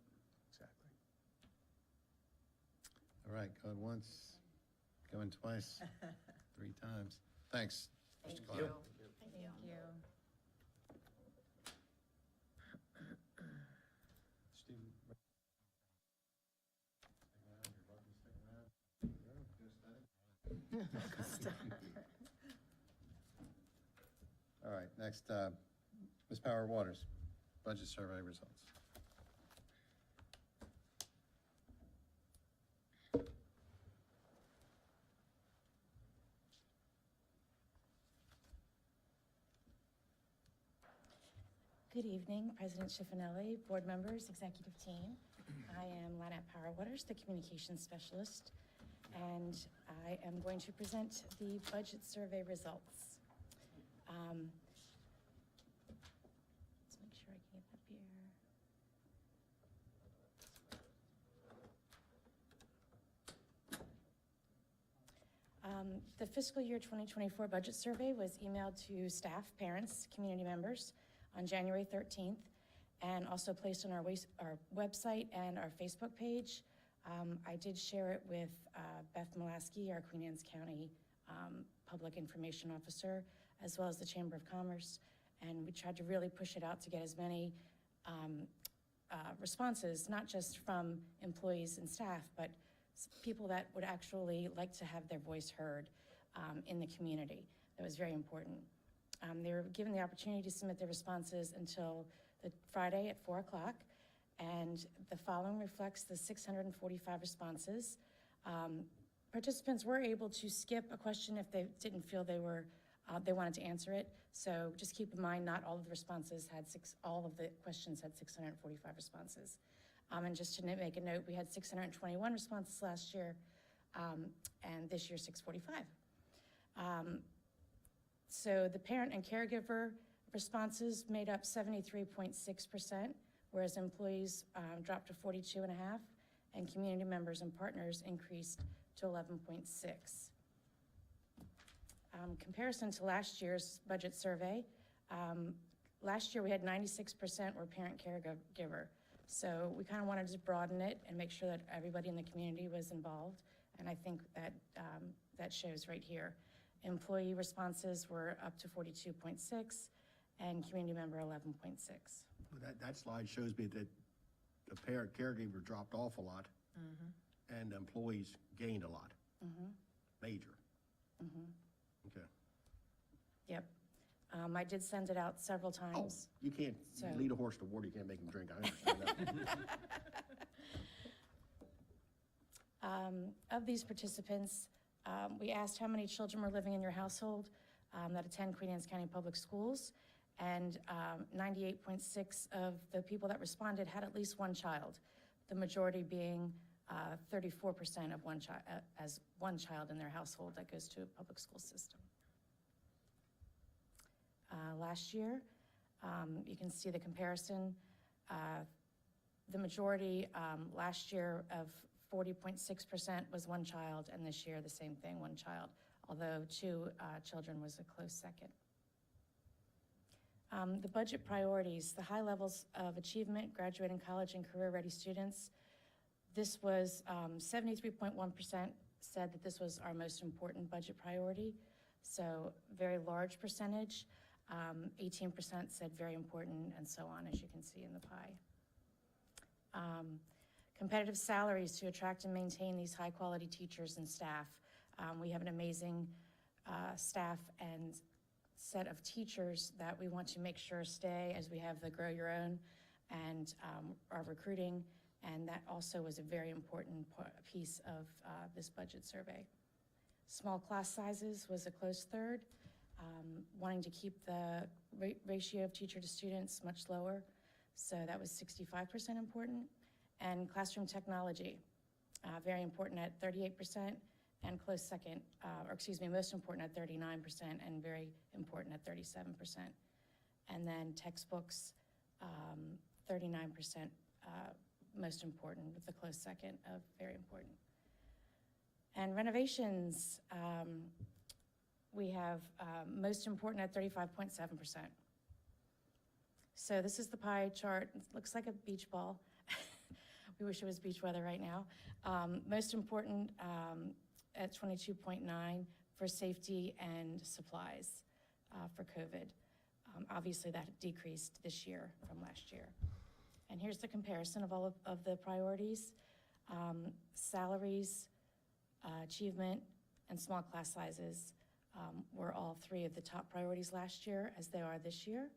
exactly. All right, going once, going twice, 3 times. Thanks, Mr. Thank Clark. you. Thank you. All right, next, Ms. Power Waters, budget survey results. Good evening, President Schiffinelli, board members, executive team. I am Lynette Power Waters, the communications specialist, and I am going to present the budget survey results. Let's make sure I can get up here. The fiscal year 2024 budget survey was emailed to staff, parents, community members on January 13th, and also placed on our website and our Facebook page. I did share it with Beth Molaski, our Queen Anne's County Public Information Officer, as well as the Chamber of Commerce, and we tried to really push it out to get as many responses, not just from employees and staff, but people that would actually like to have their voice heard in the community. That was very important. They were given the opportunity to submit their responses until the Friday at 4 o'clock, and the following reflects the 645 responses. Participants were able to skip a question if they didn't feel they wanted to answer it. So just keep in mind, not all of the responses had all of the questions had 645 responses. And just to make a note, we had 621 responses last year, and this year 645. So the parent and caregiver responses made up 73.6%, whereas employees dropped to 42.5%, and community members and partners increased to 11.6%. Comparison to last year's budget survey, last year we had 96% were parent caregiver. So we kind of wanted to broaden it and make sure that everybody in the community was involved, and I think that that shows right here. Employee responses were up to 42.6%, and community member 11.6%. That slide shows me that the parent caregiver dropped off a lot, and employees gained a lot. Major. Okay. Yep. I did send it out several times. You can't lead a horse to water, you can't make him drink, I understand that. Of these participants, we asked how many children were living in your household that attend Queen Anne's County Public Schools, and 98.6% of the people that responded had at least one child, the majority being 34% of as one child in their household that goes to a public school system. Last year, you can see the comparison. The majority last year of 40.6% was one child, and this year the same thing, one child. although two children was a close second. The budget priorities, the high levels of achievement, graduating college and career-ready students. This was 73.1% said that this was our most important budget priority. So very large percentage. 18% said very important, and so on, as you can see in the pie. Competitive salaries to attract and maintain these high-quality teachers and staff. We have an amazing staff and set of teachers that we want to make sure stay as we have the Grow Your Own and our recruiting, and that also was a very important piece of this budget survey. Small class sizes was a close third, wanting to keep the ratio of teacher to students much lower, so that was 65% important. And classroom technology, very important at 38%, and close second, most important at 39%, and very important at 37%. And then textbooks, 39%, most important, with the close second of very important. And renovations, we have most important at 35.7%. So this is the pie chart. It looks like a beach ball. We wish it was beach weather right now. Most important at 22.9 for safety and supplies for COVID. Obviously that decreased this year from last year. And here's the comparison of all of the priorities. Salaries, achievement, and small class sizes were all three of the top priorities last year, as they are this year.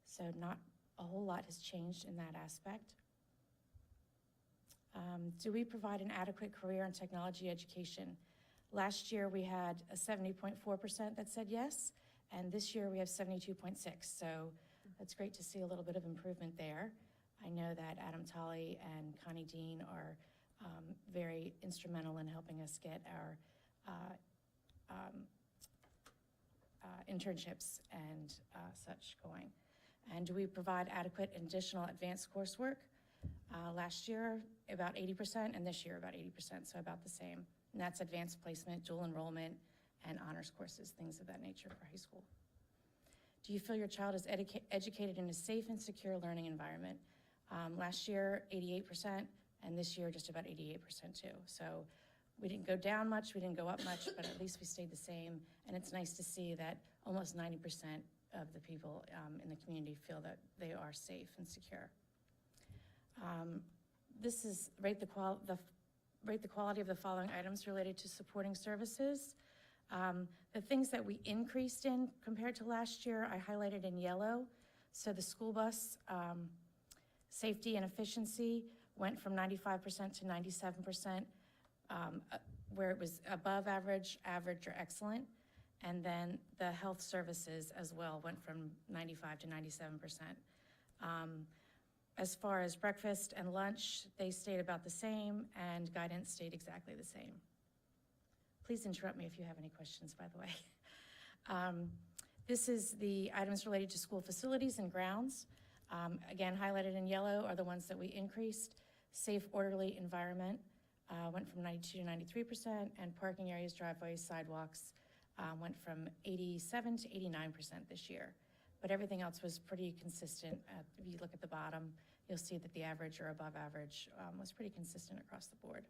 So not a whole lot has changed in that aspect. Do we provide an adequate career and technology education? Last year we had a 70.4% that said yes, and this year we have 72.6%. So that's great to see a little bit of improvement there. I know that Adam Tolley and Connie Dean are very instrumental in helping us get our internships and such going. And do we provide adequate additional advanced coursework? Last year, about 80%, and this year, about 80%, so about the same. And that's advanced placement, dual enrollment, and honors courses, things of that nature for high school. Do you feel your child is educated in a safe and secure learning environment? Last year, 88%, and this year, just about 88% too. So we didn't go down much, we didn't go up much, but at least we stayed the same. And it's nice to see that almost 90% of the people in the community feel that they are safe and secure. This is rate the quality of the following items related to supporting services. The things that we increased in compared to last year, I highlighted in yellow. So the school bus safety and efficiency went from 95% to 97%, where it was above average, average, or excellent. And then the health services as well went from 95 to 97%. As far as breakfast and lunch, they stayed about the same, and guidance stayed exactly the same. Please interrupt me if you have any questions, by the way. This is the items related to school facilities and grounds. Again, highlighted in yellow are the ones that we increased. Safe, orderly environment went from 92 to 93%, and parking areas, driveways, sidewalks went from 87 to 89% this year. But everything else was pretty consistent. If you look at the bottom, you'll see that the average or above average was pretty consistent across the board.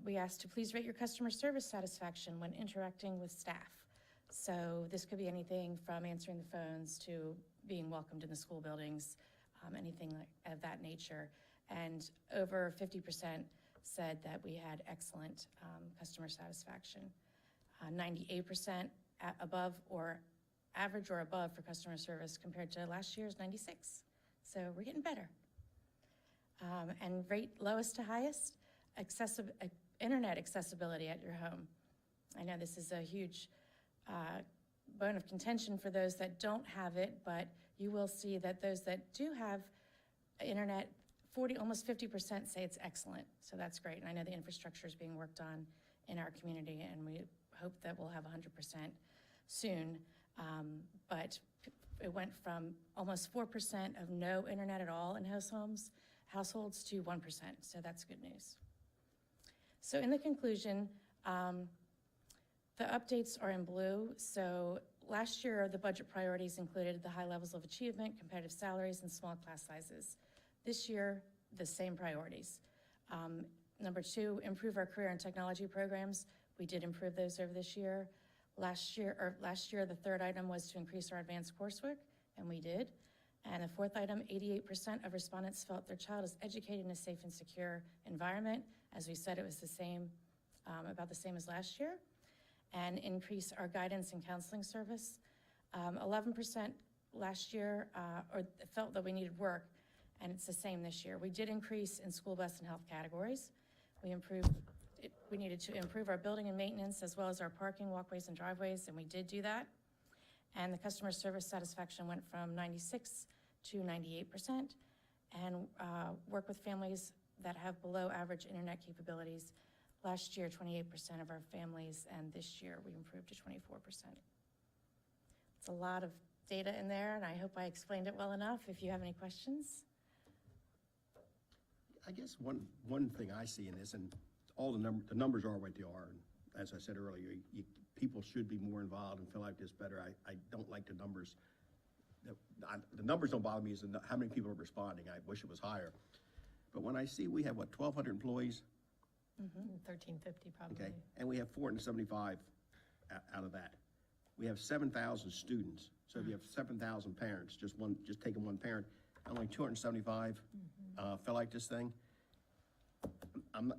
We asked to please rate your customer service satisfaction when interacting with staff. So this could be anything from answering the phones to being welcomed in the school buildings, anything of that nature. And over 50% said that we had excellent customer satisfaction. 98% above or average or above for customer service compared to last year's 96. So we're getting better. And rate lowest to highest, internet accessibility at your home. I know this is a huge bone of contention for those that don't have it, but you will see that those that do have internet, almost 50% say it's excellent. So that's great. And I know the infrastructure is being worked on in our community, and we hope that we'll have 100% soon. But it went from almost 4% of no internet at all in households to 1%. So that's good news. So in the conclusion, the updates are in blue. So last year, the budget priorities included the high levels of achievement, competitive salaries, and small class sizes. This year, the same priorities. Number 2, improve our career and technology programs. We did improve those over this year. Last year, the third item was to increase our advanced coursework, and we did. And the fourth item, 88% of respondents felt their child is educated in a safe and secure environment. As we said, it was the same, about the same as last year. And increase our guidance and counseling service. 11% last year or felt that we needed work, and it's the same this year. We did increase in school bus and health categories. We needed to improve our building and maintenance as well as our parking, walkways, and driveways, and we did do that. And the customer service satisfaction went from 96 to 98%. And work with families that have below average internet capabilities. Last year, 28% of our families, and this year we improved to 24%. It's a lot of data in there, and I hope I explained it well enough. If you have any questions. I guess one thing I see in this, and all the numbers are what they are, and as I said earlier, people should be more involved and fill out this better. I don't like the numbers. The numbers don't bother me as how many people are responding. I wish it was higher. But when I see we have, what, 1,200 employees? 1350 probably. Okay, and we have 475 out of that. We have 7,000 students. So if you have 7,000 parents, just taking one parent, only 275 fill out this thing.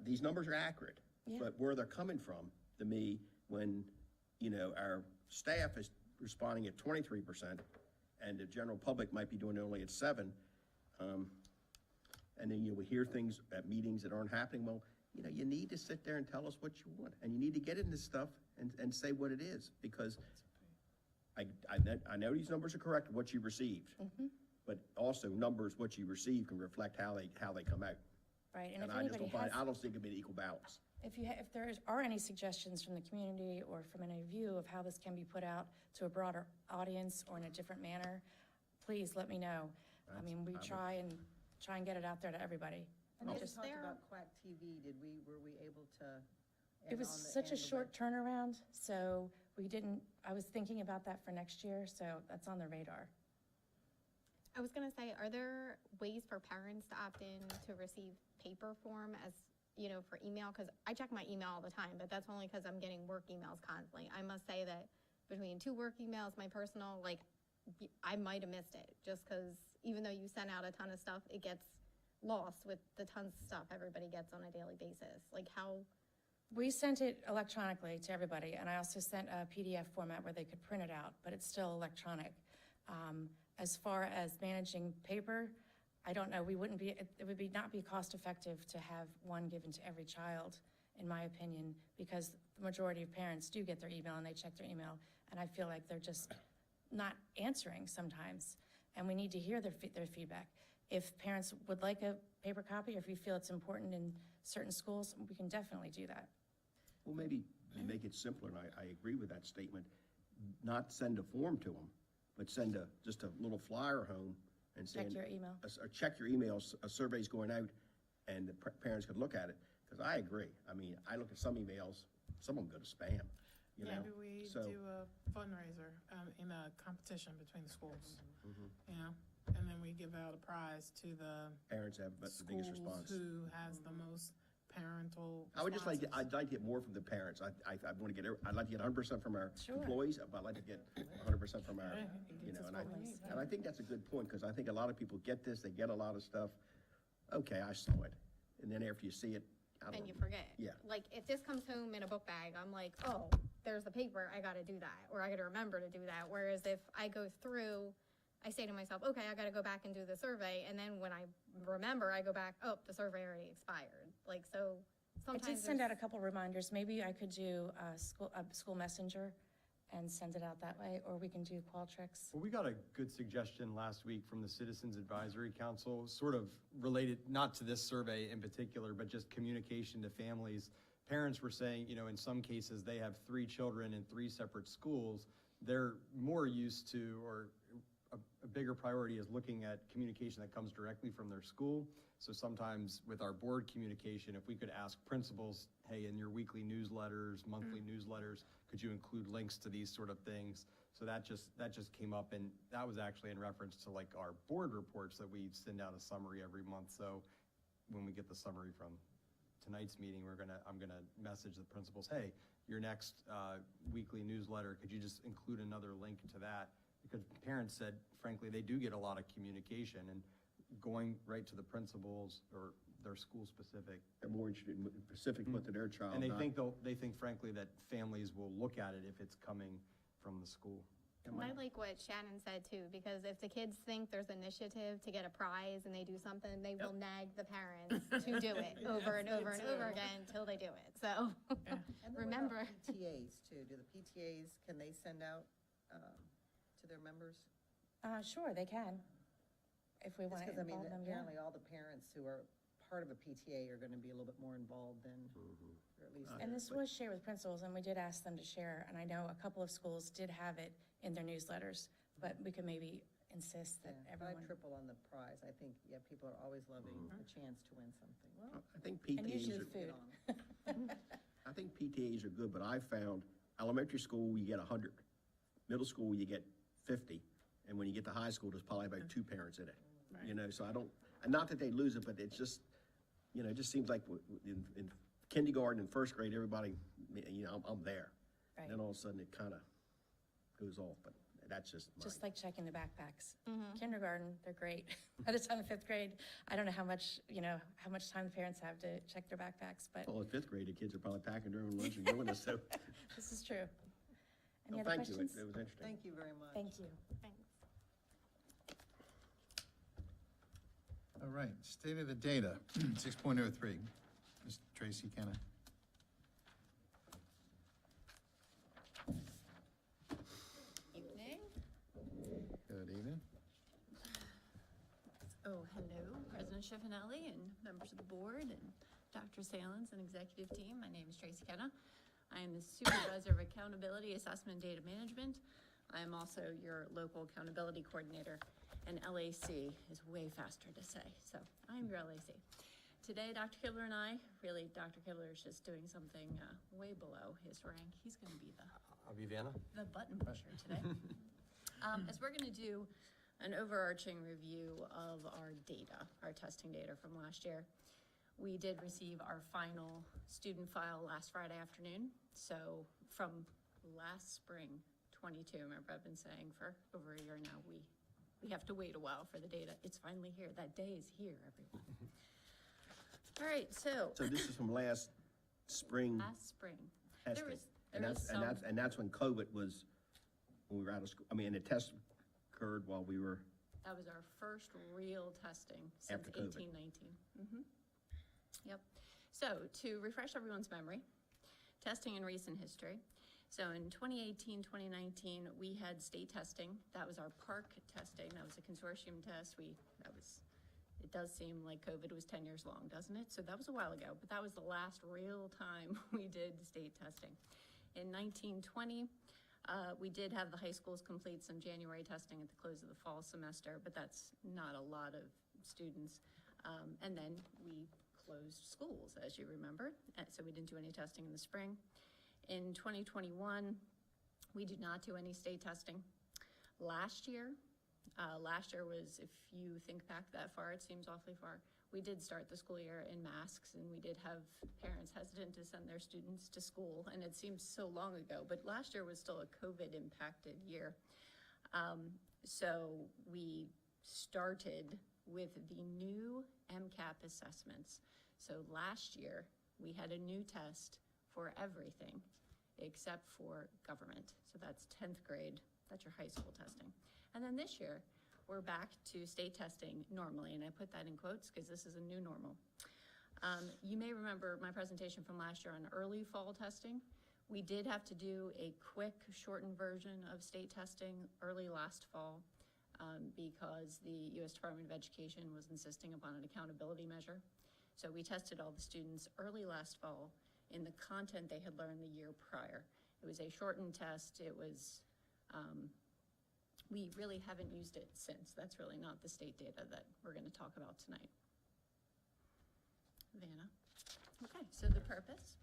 These numbers are accurate, but where they're coming from, to me, when, our staff is responding at 23%, and the general public might be doing it only at 7%, and then we hear things at meetings that aren't happening. Well, you need to sit there and tell us what you want, and you need to get into stuff and say what it is, because I know these numbers are correct, what you received, but also numbers, what you receive can reflect how they come out. Right, and And if I just anybody don't has, I don't think it'd be an equal balance. if there are any suggestions from the community or from any of you of how this can be put out to a broader audience or in a different manner, please let me know. I mean, we try and get it out there to everybody. And I you just- talked about QACTV, were we able to? It was such a short turnaround, so I was thinking about that for next year, so that's on the radar. I was gonna say, are there ways for parents to opt in to receive paper form as, for email? Because I check my email all the time, but that's only because I'm getting work emails constantly. I must say that between 2 work emails, my personal, I might have missed it, just because even though you send out a ton of stuff, it gets lost with the tons of stuff everybody gets on a daily basis. We sent it electronically to everybody, and I also sent a PDF format where they could print it out, but it's still electronic. As far as managing paper, I don't know, it would not be cost effective to have one given to every child, in my opinion, because the majority of parents do get their email and they check their email, and I feel like they're just not answering sometimes, and we need to hear their feedback. If parents would like a paper copy, or if you feel it's important in certain schools, we can definitely do that. Well, maybe make it simpler, and I agree with that statement, not send a form to them, but send just a little flyer home and saying. Check your email. Or check your emails, a survey's going out, and the parents could look at it, because I agree. I mean, I look at some emails, some of them go to spam, you know? Maybe we So- do a fundraiser in a competition between the schools, and then we give out a prize to the Parents have the biggest schools response. who has the most parental I would just like, responses. I'd like to get more from the parents. I'd like to get 100% from our Sure. employees, but I'd like to get 100% from our, It you gets know, us and what we need. I think that's a good point, because I think a lot of people get this, they get a lot of stuff. Okay, I saw it. And then after you see it, I don't And you know. forget. Yeah. If this comes home in a book bag, I'm like, oh, there's the paper, I gotta do that, or I gotta remember to do that. Whereas if I go through, I say to myself, okay, I gotta go back and do the survey, and then when I remember, I go back, oh, the survey already expired. So I sometimes did send out a couple reminders. Maybe I could do a school messenger and send it out that way, or we can do Qualtrics. Well, we got a good suggestion last week from the Citizens Advisory Council, sort of related, not to this survey in particular, but just communication to families. Parents were saying, in some cases, they have 3 children in 3 separate schools. They're more used to, or a bigger priority is looking at communication that comes directly from their school. So sometimes with our board communication, if we could ask principals, hey, in your weekly newsletters, monthly newsletters, could you include links to these sort of things? So that just came up, and that was actually in reference to like our board reports that we send out a summary every month. So when we get the summary from tonight's meeting, I'm gonna message the principals, hey, your next weekly newsletter, could you just include another link to that? Because parents said, frankly, they do get a lot of communication, and going right to the principals or their school specific. They're more interested in specific what to their child. And they not- think frankly that families will look at it if it's coming from the school. And I like what Shannon said too, because if the kids think there's initiative to get a prize and they do something, they will nag the parents to do it over and over and over again until they do it. So And then what remember. about PTAs too, do the PTAs, can they send out to their members? Sure, they can, if we want to Because I mean, involve them, yeah. apparently all the parents who are part of a PTA are gonna be a little bit more involved than, or at least. And this was shared with principals, and we did ask them to share, and I know a couple of schools did have it in their newsletters, but we could maybe insist that Yeah, but I'd everyone. triple on the prize, I think, yeah, people are always loving a chance to win something. Well, I think And PTAs usually are, food. I think PTAs are good, but I found elementary school, you get 100. Middle school, you get 50. And when you get to high school, there's probably about 2 parents in it. You know, so I don't, and not that they lose it, but it's just, you know, it just seems like in kindergarten and first grade, everybody, you know, I'm there. Right. Then all of a sudden it kind of goes off, but that's just mine. Just like checking the backpacks. Kindergarten, they're great. By the time of 5th grade, I don't know how much time the parents have to check their backpacks, but Well, in 5th grade, the kids are probably packing their own lunch and doing this, so. this is true. Any No, other thank you, questions? it was interesting. thank you very much. Thank you. Thanks. All right, state of the data, 6.03. Ms. Tracy Kenna. Evening. Good evening. Oh, hello, President Schiafinelli and members of the board and Dr. Salins and executive team. My name is Tracy Kenna. I am the Supervisor of Accountability, Assessment, and Data Management. I am also your local accountability coordinator, and LAC is way faster to say, so I'm your LAC. Today, Dr. Kibler and I, really, Dr. Kibler is just doing something way below his rank. He's going to be I'll be Vanna. the button pusher today. As we're going to do an overarching review of our data, our testing data from last year. We did receive our final student file last Friday afternoon. So from last spring, 22, remember I've been saying for over a year now, we have to wait a while for the data. It's finally here. That day is here, everyone. All right, so. So this is from last spring Last spring. testing. There was some. And that's when COVID was, when we were out of school, I mean, and the test occurred while we were, That was our first real testing since After COVID. 1819. Yep. So to refresh everyone's memory, testing in recent history. So in 2018, 2019, we had state testing. That was our park testing. That was a consortium test. It does seem like COVID was 10 years long, doesn't it? So that was a while ago, but that was the last real time we did state testing. In 1920, we did have the high schools complete some January testing at the close of the fall semester, but that's not a lot of students. And then we closed schools, as you remember, so we didn't do any testing in the spring. In 2021, we did not do any state testing. Last year was, if you think back that far, it seems awfully far, we did start the school year in masks, and we did have parents hesitant to send their students to school, and it seems so long ago, but last year was still a COVID-impacted year. So we started with the new MCAP assessments. So last year, we had a new test for everything except for government. So that's 10th grade, that's your high school testing. And then this year, we're back to state testing normally, and I put that in quotes because this is a new normal. You may remember my presentation from last year on early fall testing. We did have to do a quick shortened version of state testing early last fall because the U.S. Department of Education was insisting upon an accountability measure. So we tested all the students early last fall in the content they had learned the year prior. It was a shortened test. It was we really haven't used it since. That's really not the state data that we're going to talk about tonight. Vanna. Okay, so the purpose.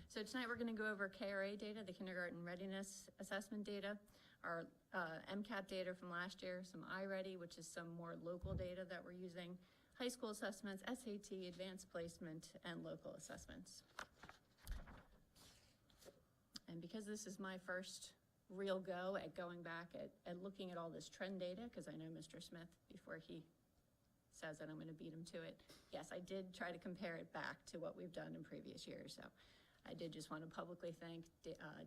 So tonight we're going to go over KRA data, the kindergarten readiness assessment data, our MCAP data from last year, some iReady, which is some more local data that we're using, high school assessments, SAT, advanced placement, and local assessments. And because this is my first real go at going back at looking at all this trend data, because I know Mr. Smith, before he says that I'm going to beat him to it, yes, I did try to compare it back to what we've done in previous years. So I did just want to publicly thank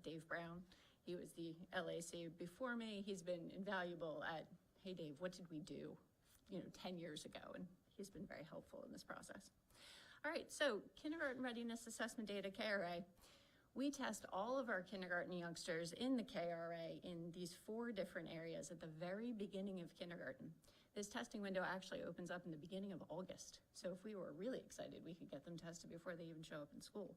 Dave Brown. He was the LAC before me. He's been invaluable at, hey, Dave, what did we do, 10 years ago? And he's been very helpful in this process. All right, so kindergarten readiness assessment data, KRA. We test all of our kindergarten youngsters in the KRA in these 4 different areas at the very beginning of kindergarten. This testing window actually opens up in the beginning of August. So if we were really excited, we could get them tested before they even show up in school.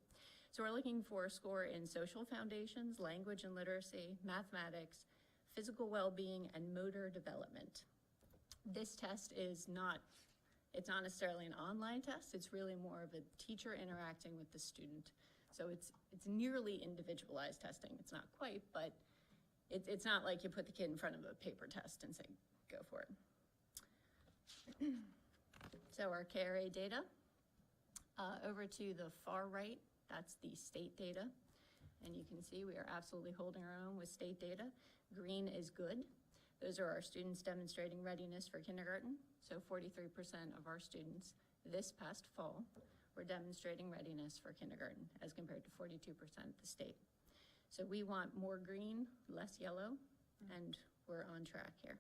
So we're looking for a score in social foundations, language and literacy, mathematics, physical well-being, and motor development. This test is not, it's not necessarily an online test. It's really more of a teacher interacting with the student. So it's nearly individualized testing. It's not quite, but it's not like you put the kid in front of a paper test and say, go for it. So our KRA data, over to the far right, that's the state data. And you can see we are absolutely holding our own with state data. Green is good. Those are our students demonstrating readiness for kindergarten. So 43% of our students this past fall were demonstrating readiness for kindergarten as compared to 42% the state. So we want more green, less yellow, and we're on track here.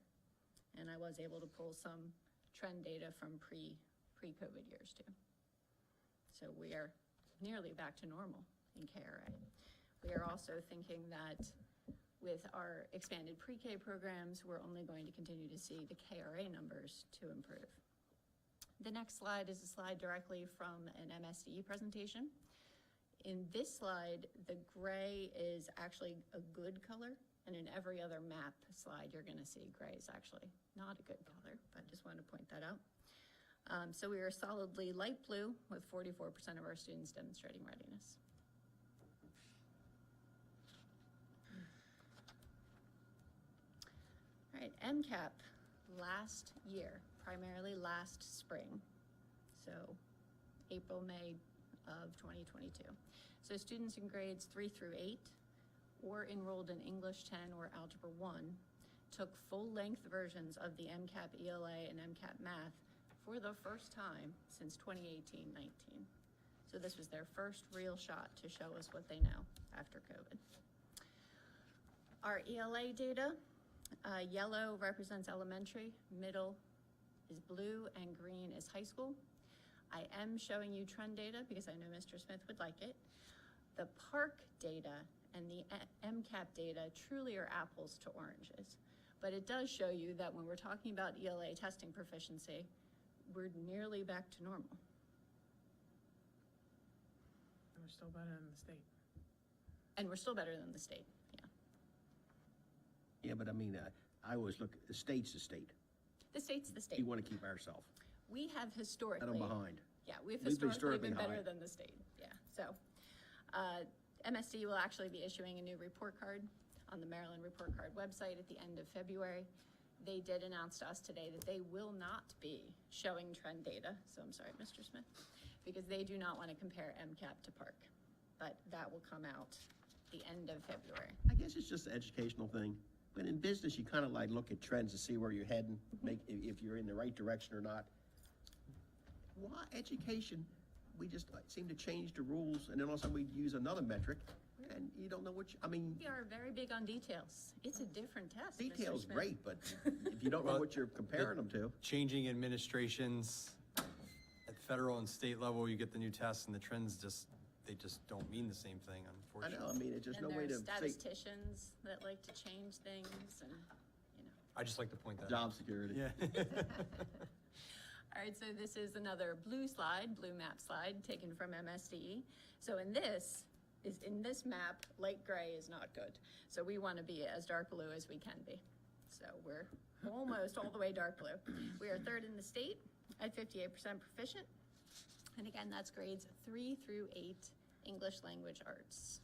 And I was able to pull some trend data from pre-COVID years too. So we are nearly back to normal in KRA. We are also thinking that with our expanded pre-K programs, we're only going to continue to see the KRA numbers to improve. The next slide is a slide directly from an MSDE presentation. In this slide, the gray is actually a good color, and in every other map slide, you're gonna see gray is actually not a good color, but I just wanted to point that out. So we are solidly light blue with 44% of our students demonstrating readiness. All right, MCAP last year, primarily last spring, so April, May of 2022. So students in grades 3 through 8 or enrolled in English 10 or Algebra 1 took full-length versions of the MCAP ELA and MCAP Math for the first time since 2018-19. So this was their first real shot to show us what they know after COVID. Our ELA data, yellow represents elementary, middle is blue, and green is high school. I am showing you trend data because I know Mr. Smith would like it. The PARC data and the MCAP data truly are apples to oranges, but it does show you that when we're talking about ELA testing proficiency, we're nearly back to normal. And we're still better than the state. And we're still better than the state, yeah. Yeah, but I mean, I always look, the state's the state. The state's the state. We want to keep ourselves. We have historically. And I'm behind. Yeah, we've We've historically been better behind. than the state, yeah. So MSD will actually be issuing a new report card on the Maryland Report Card website at the end of February. They did announce to us today that they will not be showing trend data, so I'm sorry, Mr. Smith, because they do not want to compare MCAP to PARC, but that will come out the end of February. I guess it's just an educational thing. But in business, you kind of like look at trends to see where you're heading, make if you're in the right direction or not. Why education? We just seem to change the rules, and then all of a sudden we use another metric, and you don't know what I mean. We are very big on details. It's a different test. Mr. Detail's Smith. great, but if you don't know what you're comparing them to. Changing administrations at federal and state level, you get the new tests and the trends they just don't mean the same thing, I unfortunately. know, I mean, it's just And no way to there's say statisticians that like to change things and, I just like to point that out. job security. Yeah. All right, so this is another blue map slide taken from MSDE. So in this map, light gray is not good. So we want to be as dark blue as we can be. So we're almost all the way dark blue. We are third in the state at 58% proficient. And again, that's grades 3 through 8, English language arts.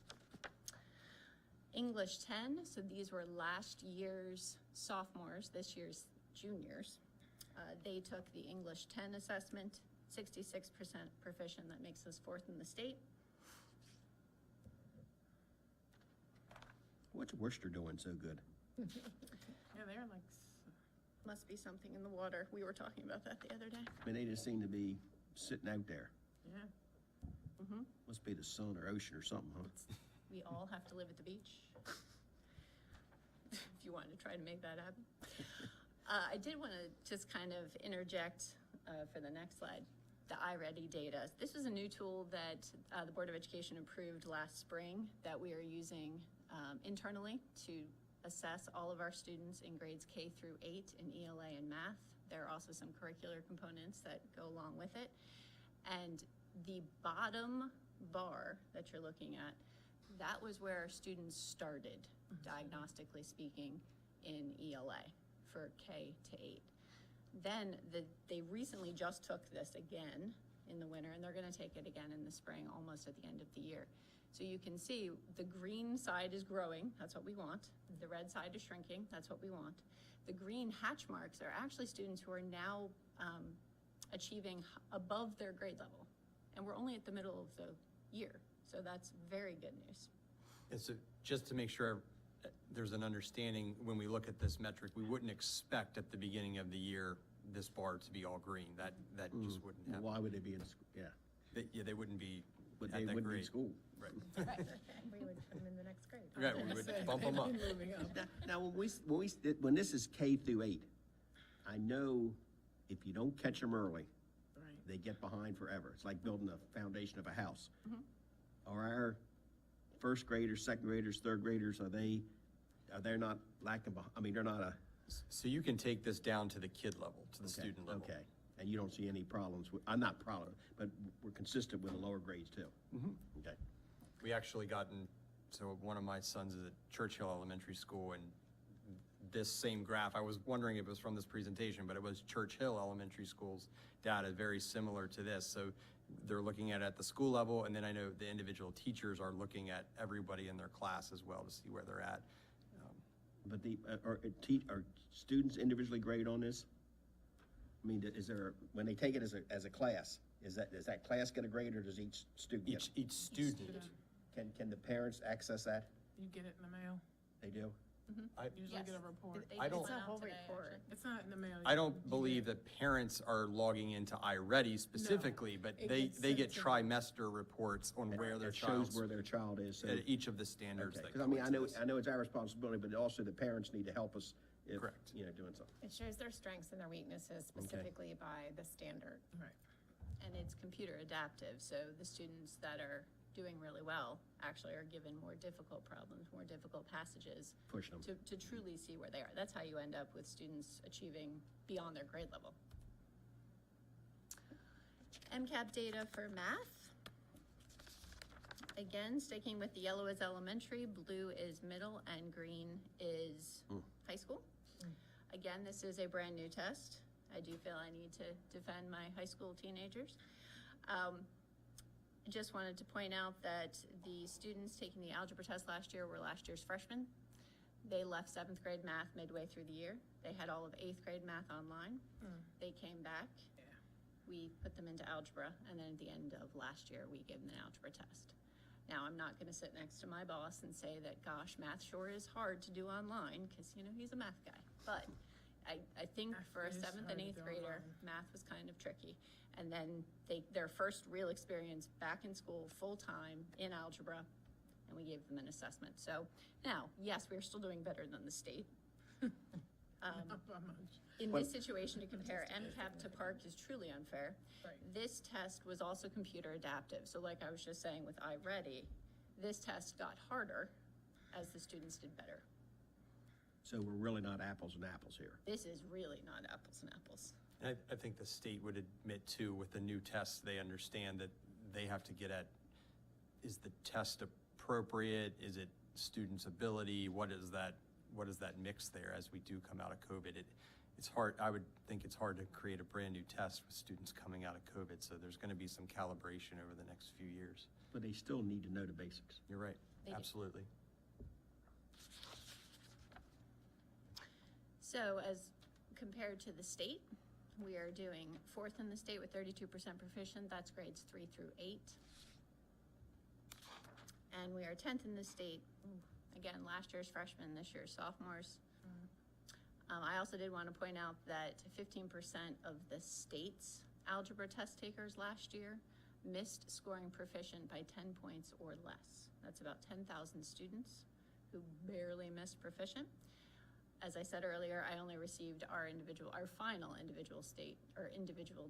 English 10, so these were last year's sophomores, this year's juniors. They took the English 10 assessment, 66% proficient. That makes us fourth in the state. What's Worcester doing so good? Yeah, they're like, Must be something in the water. We were talking about that the other day. I mean, they just seem to be sitting out there. yeah. Must be the sun or ocean or something, huh? We all have to live at the beach. If you wanted to try to make that happen. I did want to just kind of interject for the next slide, the iReady data. This is a new tool that the Board of Education approved last spring that we are using internally to assess all of our students in grades K through 8 in ELA and math. There are also some curricular components that go along with it. And the bottom bar that you're looking at, that was where our students started, diagnostically speaking, in ELA for K to 8. Then they recently just took this again in the winter, and they're going to take it again in the spring, almost at the end of the year. So you can see the green side is growing, that's what we want. The red side is shrinking, that's what we want. The green hatch marks are actually students who are now achieving above their grade level. And we're only at the middle of the year, so that's very good news. And so just to make sure there's an understanding, when we look at this metric, we wouldn't expect at the beginning of the year this bar to be all green. That just wouldn't happen. Why would they be in, yeah, They wouldn't be but at they that wouldn't be grade. in school. Right. We would put them in the next grade. Right, we would bump them up. Now, when this is K through 8, I know if you don't catch them early, they get behind forever. It's like building a foundation of a house. Are our first graders, second graders, third graders, are they not lacking behind? I mean, they're not a. So you can take this down to the kid level, to the student level. Okay, and you don't see any problems with, I'm not problem, but we're consistent with the lower grades too. Okay. We actually so one of my sons is at Churchill Elementary School, and this same graph, I was wondering if it was from this presentation, but it was Churchill Elementary School's data, very similar to this. So they're looking at the school level, and then I know the individual teachers are looking at everybody in their class as well to see where they're at. But are students individually graded on this? I mean, is there, when they take it as a class, does that class get a grade, or does each student get? Each student. Can the parents access that? You get it in the mail. They do? Usually get a report. It's a whole report. It's not in the mail. I don't believe that parents are logging into iReady specifically, but it they gets get sent to them. trimester reports on where their It child shows where their child is, so. at each of the standards. Okay, that because I mean, correlates this. I know it's our responsibility, but also the parents need to help us if, Correct. doing something. It shows their strengths and their weaknesses specifically by the standard. Right. And it's computer adaptive, so the students that are doing really well actually are given more difficult problems, more difficult passages Pushing them. to truly see where they are. That's how you end up with students achieving beyond their grade level. MCAP data for math. Again, sticking with the yellow is elementary, blue is middle, and green is high school. Again, this is a brand new test. I do feel I need to defend my high school teenagers. Just wanted to point out that the students taking the algebra test last year were last year's freshmen. They left 7th grade math midway through the year. They had all of 8th grade math online. They came back. We put them into algebra, and then at the end of last year, we gave them an algebra test. Now, I'm not gonna sit next to my boss and say that, gosh, math sure is hard to do online, because, he's a math guy. But I think for a 7th and 8th grader, math was kind of tricky. And then their first real experience back in school, full-time, in algebra, and we gave them an assessment. So now, yes, we're still doing better than the state. In this situation, to compare MCAP to PARCC is truly unfair. Right. This test was also computer adaptive. So like I was just saying with iReady, this test got harder as the students did better. So we're really not apples and apples here. This is really not apples and apples. And I think the state would admit too, with the new tests, they understand that they have to get at, is the test appropriate? Is it students' ability? What is that what is that mix there as we do come out of COVID? It's hard, I would think it's hard to create a brand-new test with students coming out of COVID, so there's going to be some calibration over the next few years. But they still need to know the basics. You're right, They do. absolutely. So as compared to the state, we are doing 4th in the state with 32% proficient. That's grades 3 through 8. And we are 10th in the state. Again, last year's freshmen, this year's sophomores. I also did want to point out that 15% of the state's algebra test takers last year missed scoring proficient by 10 points or less. That's about 10,000 students who barely missed proficient. As I said earlier, I only received our final individual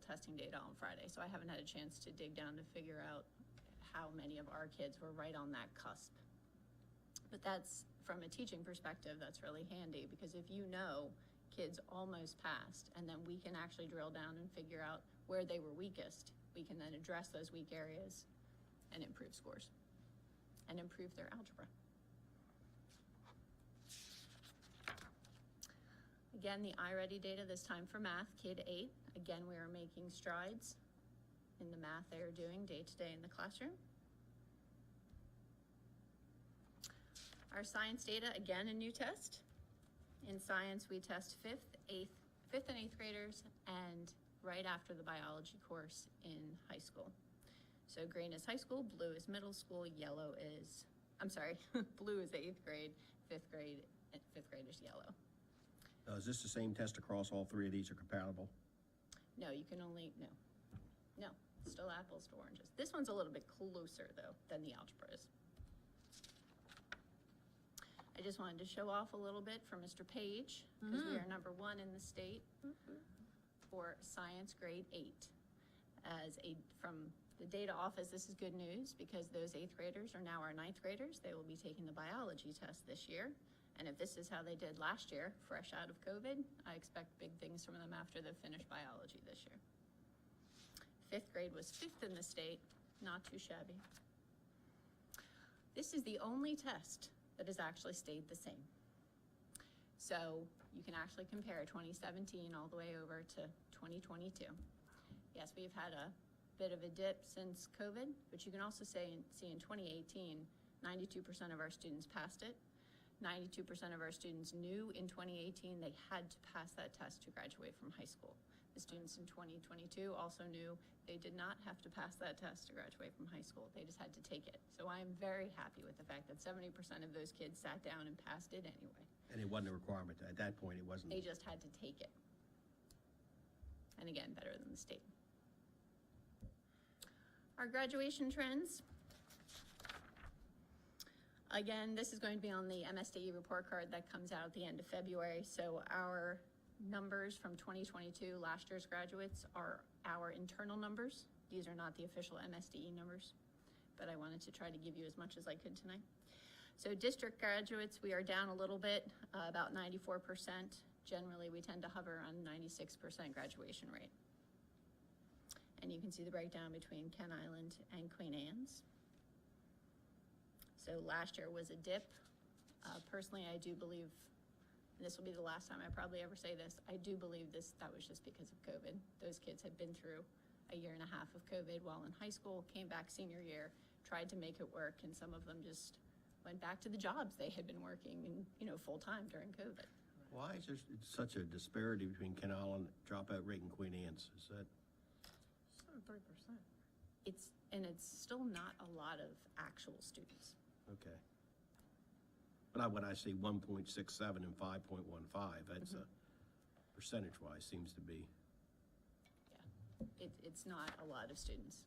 testing data on Friday, so I haven't had a chance to dig down to figure out how many of our kids were right on that cusp. But that's, from a teaching perspective, that's really handy, because if you know kids almost passed, and then we can actually drill down and figure out where they were weakest, we can then address those weak areas and improve scores and improve their algebra. Again, the iReady data, this time for math, Kid 8. Again, we are making strides in the math they are doing day to day in the classroom. Our science data, again, a new test. In science, we test 5th and 8th graders, and right after the biology course in high school. So green is high school, blue is middle school, yellow is, blue is 8th grade, 5th grade is yellow. Is this the same test across all three of these are compatible? No, you can only, no, still apples to oranges. This one's a little bit closer, though, than the algebra is. I just wanted to show off a little bit for Mr. Page, because we are number 1 in the state for science grade 8. From the data office, this is good news, because those 8th graders are now our 9th graders. They will be taking the biology test this year. And if this is how they did last year, fresh out of COVID, I expect big things from them after they finish biology this year. 5th grade was 5th in the state, not too shabby. This is the only test that has actually stayed the same. So you can actually compare 2017 all the way over to 2022. Yes, we've had a bit of a dip since COVID, but you can also see in 2018, 92% of our students passed it. 92% of our students knew in 2018 they had to pass that test to graduate from high school. The students in 2022 also knew they did not have to pass that test to graduate from high school. They just had to take it. So I'm very happy with the fact that 70% of those kids sat down and passed it anyway. And it wasn't a requirement. At that point, it wasn't. They just had to take it. And again, better than the state. Our graduation trends. Again, this is going to be on the MSDE report card that comes out at the end of February. So our numbers from 2022, last year's graduates, are our internal numbers. These are not the official MSDE numbers, but I wanted to try to give you as much as I could tonight. So district graduates, we are down a little bit, about 94%. Generally, we tend to hover on 96% graduation rate. And you can see the breakdown between Kent Island and Queen Anne's. So last year was a dip. Personally, I do believe, and this will be the last time I probably ever say this, I do believe that was just because of COVID. Those kids had been through a year and a half of COVID while in high school, came back senior year, tried to make it work, and some of them just went back to the jobs they had been working in, full-time during COVID. Why is there such a disparity between Kent Island dropout rate and Queen Anne's? Is that? 3%. It's still not a lot of actual students. Okay. But when I see 1.67 and 5.15, that's percentage-wise seems to be. Yeah, it's not a lot of students.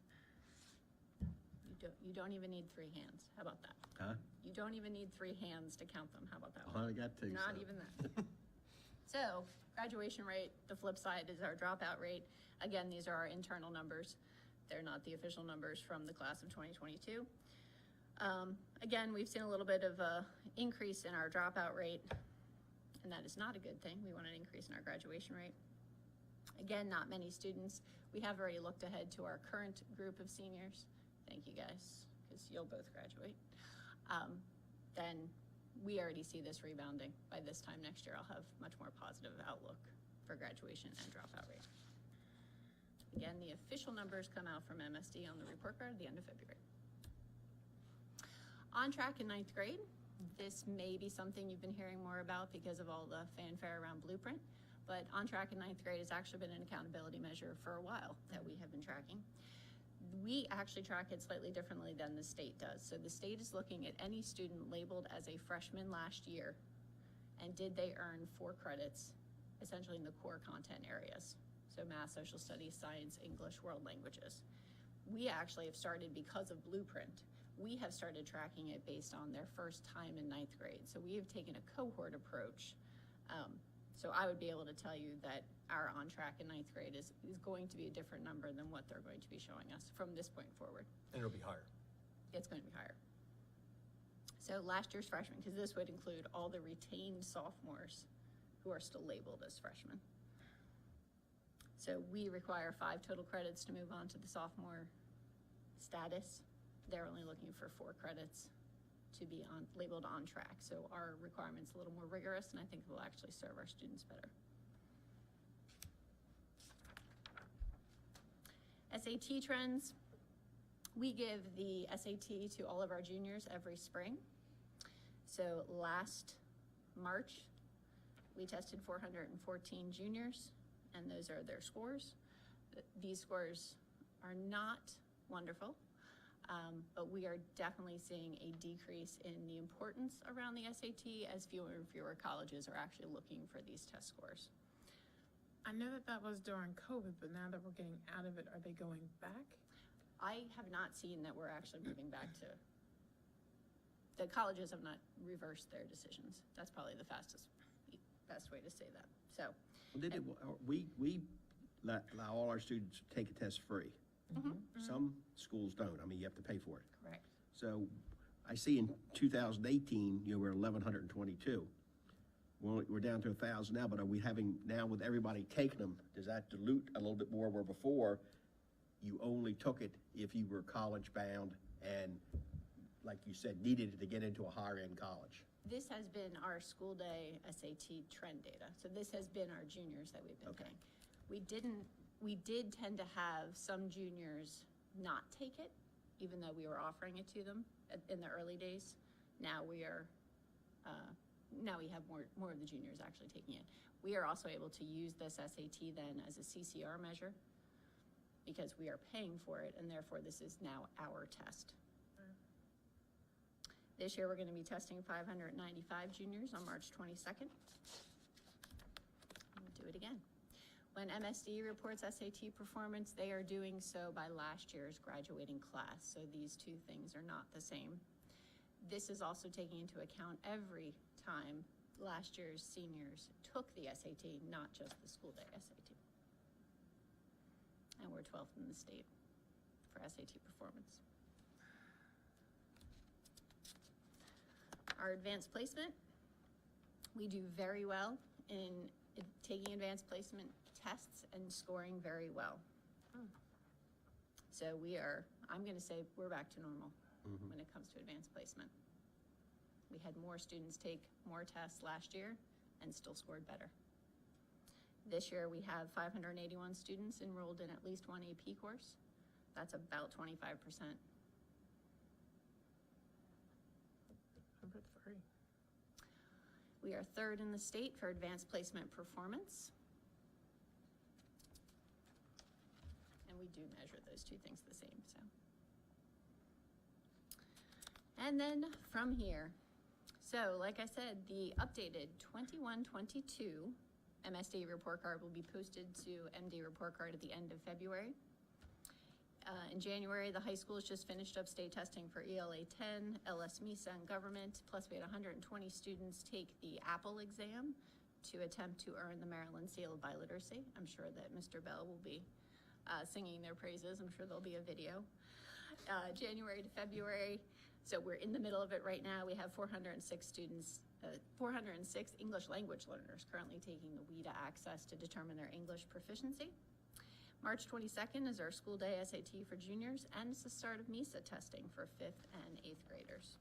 You don't even need 3 hands. How about that? Huh? You don't even need 3 hands to count them. How about that? I got to. Not even that. So graduation rate, the flip side is our dropout rate. Again, these are our internal numbers. They're not the official numbers from the class of 2022. Again, we've seen a little bit of a increase in our dropout rate, and that is not a good thing. We want an increase in our graduation rate. Again, not many students. We have already looked ahead to our current group of seniors. Thank you guys, because you'll both graduate. Then we already see this rebounding. By this time next year, I'll have much more positive outlook for graduation and dropout rate. Again, the official numbers come out from MSD on the report card at the end of February. On track in 9th grade. This may be something you've been hearing more about because of all the fanfare around Blueprint, but On Track in 9th grade has actually been an accountability measure for a while that we have been tracking. We actually track it slightly differently than the state does. So the state is looking at any student labeled as a freshman last year, and did they earn 4 credits, essentially in the core content areas. So math, social studies, science, English, world languages. We actually have started, because of Blueprint, we have started tracking it based on their first time in 9th grade. So we have taken a cohort approach. So I would be able to tell you that our On Track in 9th grade is going to be a different number than what they're going to be showing us from this point forward. And it'll be higher. It's going to be higher. So last year's freshmen, because this would include all the retained sophomores who are still labeled as freshmen. So we require 5 total credits to move on to the sophomore status. They're only looking for 4 credits to be labeled on track. So our requirement's a little more rigorous, and I think it will actually serve our students better. SAT trends. We give the SAT to all of our juniors every spring. So last March, we tested 414 juniors, and those are their scores. These scores are not wonderful. But we are definitely seeing a decrease in the importance around the SAT as fewer and fewer colleges are actually looking for these test scores. I know that was during COVID, but now that we're getting out of it, are they going back? I have not seen that we're actually moving back to, the colleges have not reversed their decisions. That's probably the best way to say that. So. We allow all our students to take a test free. Some schools don't. I mean, you have to pay for it. Correct. So I see in 2018, we're 1,122. We're down to 1,000 now, but are we having, now with everybody taking them, does that dilute a little bit more, where before you only took it if you were college bound and, like you said, needed it to get into a higher end college? This has been our school day SAT trend data. So this has been our juniors that we've been paying. We did tend to have some juniors not take it, even though we were offering it to them in the early days. Now we are, now we have more of the juniors actually taking it. We are also able to use this SAT then as a CCR measure because we are paying for it, and therefore this is now our test. This year we're going to be testing 595 juniors on March 22nd. We'll do it again. When MSD reports SAT performance, they are doing so by last year's graduating class. So these two things are not the same. This is also taking into account every time last year's seniors took the SAT, not just the school day SAT. And we're 12th in the state for SAT performance. Our advanced placement, we do very well in taking advanced placement tests and scoring very well. So I'm going to say we're back to normal when it comes to advanced placement. We had more students take more tests last year and still scored better. This year we have 581 students enrolled in at least one AP course. That's about 25%. Number 3. We are 3rd in the state for advanced placement performance. And we do measure those two things the same, so. And then from here, so like I said, the updated 21-22 MSD report card will be posted to MD report card at the end of February. In January, the high schools just finished up state testing for ELA 10, LS MISA, and government, plus we had 120 students take the Apple exam to attempt to earn the Maryland Seal of Biliteracy. I'm sure that Mr. Bell will be singing their praises. I'm sure there'll be a video. January to February, so we're in the middle of it right now. We have 406 students, 406 English language learners currently taking the WIDA access to determine their English proficiency. March 22nd is our school day SAT for juniors, and it's the start of MISA testing for 5th and 8th graders.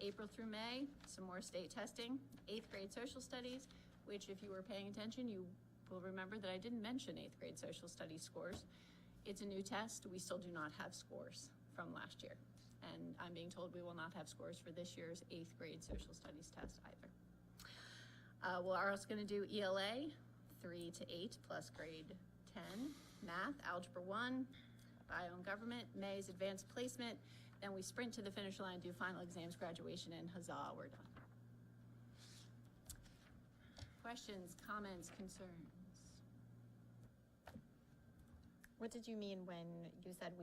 April through May, some more state testing, 8th grade social studies, which if you were paying attention, you will remember that I didn't mention 8th grade social studies scores. It's a new test. We still do not have scores from last year. And I'm being told we will not have scores for this year's 8th grade social studies test either. We're also going to do ELA, 3 to 8 plus grade 10, math, algebra 1, bio and government, May's advanced placement, then we sprint to the finish line, do final exams, graduation, and huzzah, we're done. Questions, comments, concerns? What did you mean when you said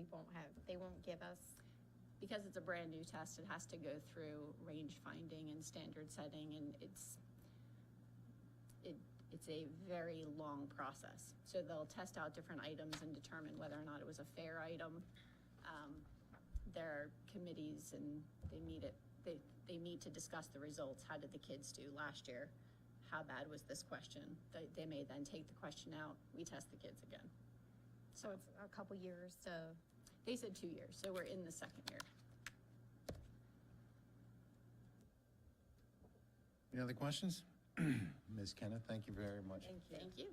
they won't give us? Because it's a brand new test, it has to go through range finding and standard setting, and it's a very long process. So they'll test out different items and determine whether or not it was a fair item. There are committees and they meet to discuss the results. How did the kids do last year? How bad was this question? They may then take the question out, we test the kids again. So it's a couple years to. They said 2 years, so we're in the second year. Any other questions? Ms. Kenna, thank you very much. Thank you. Thank you.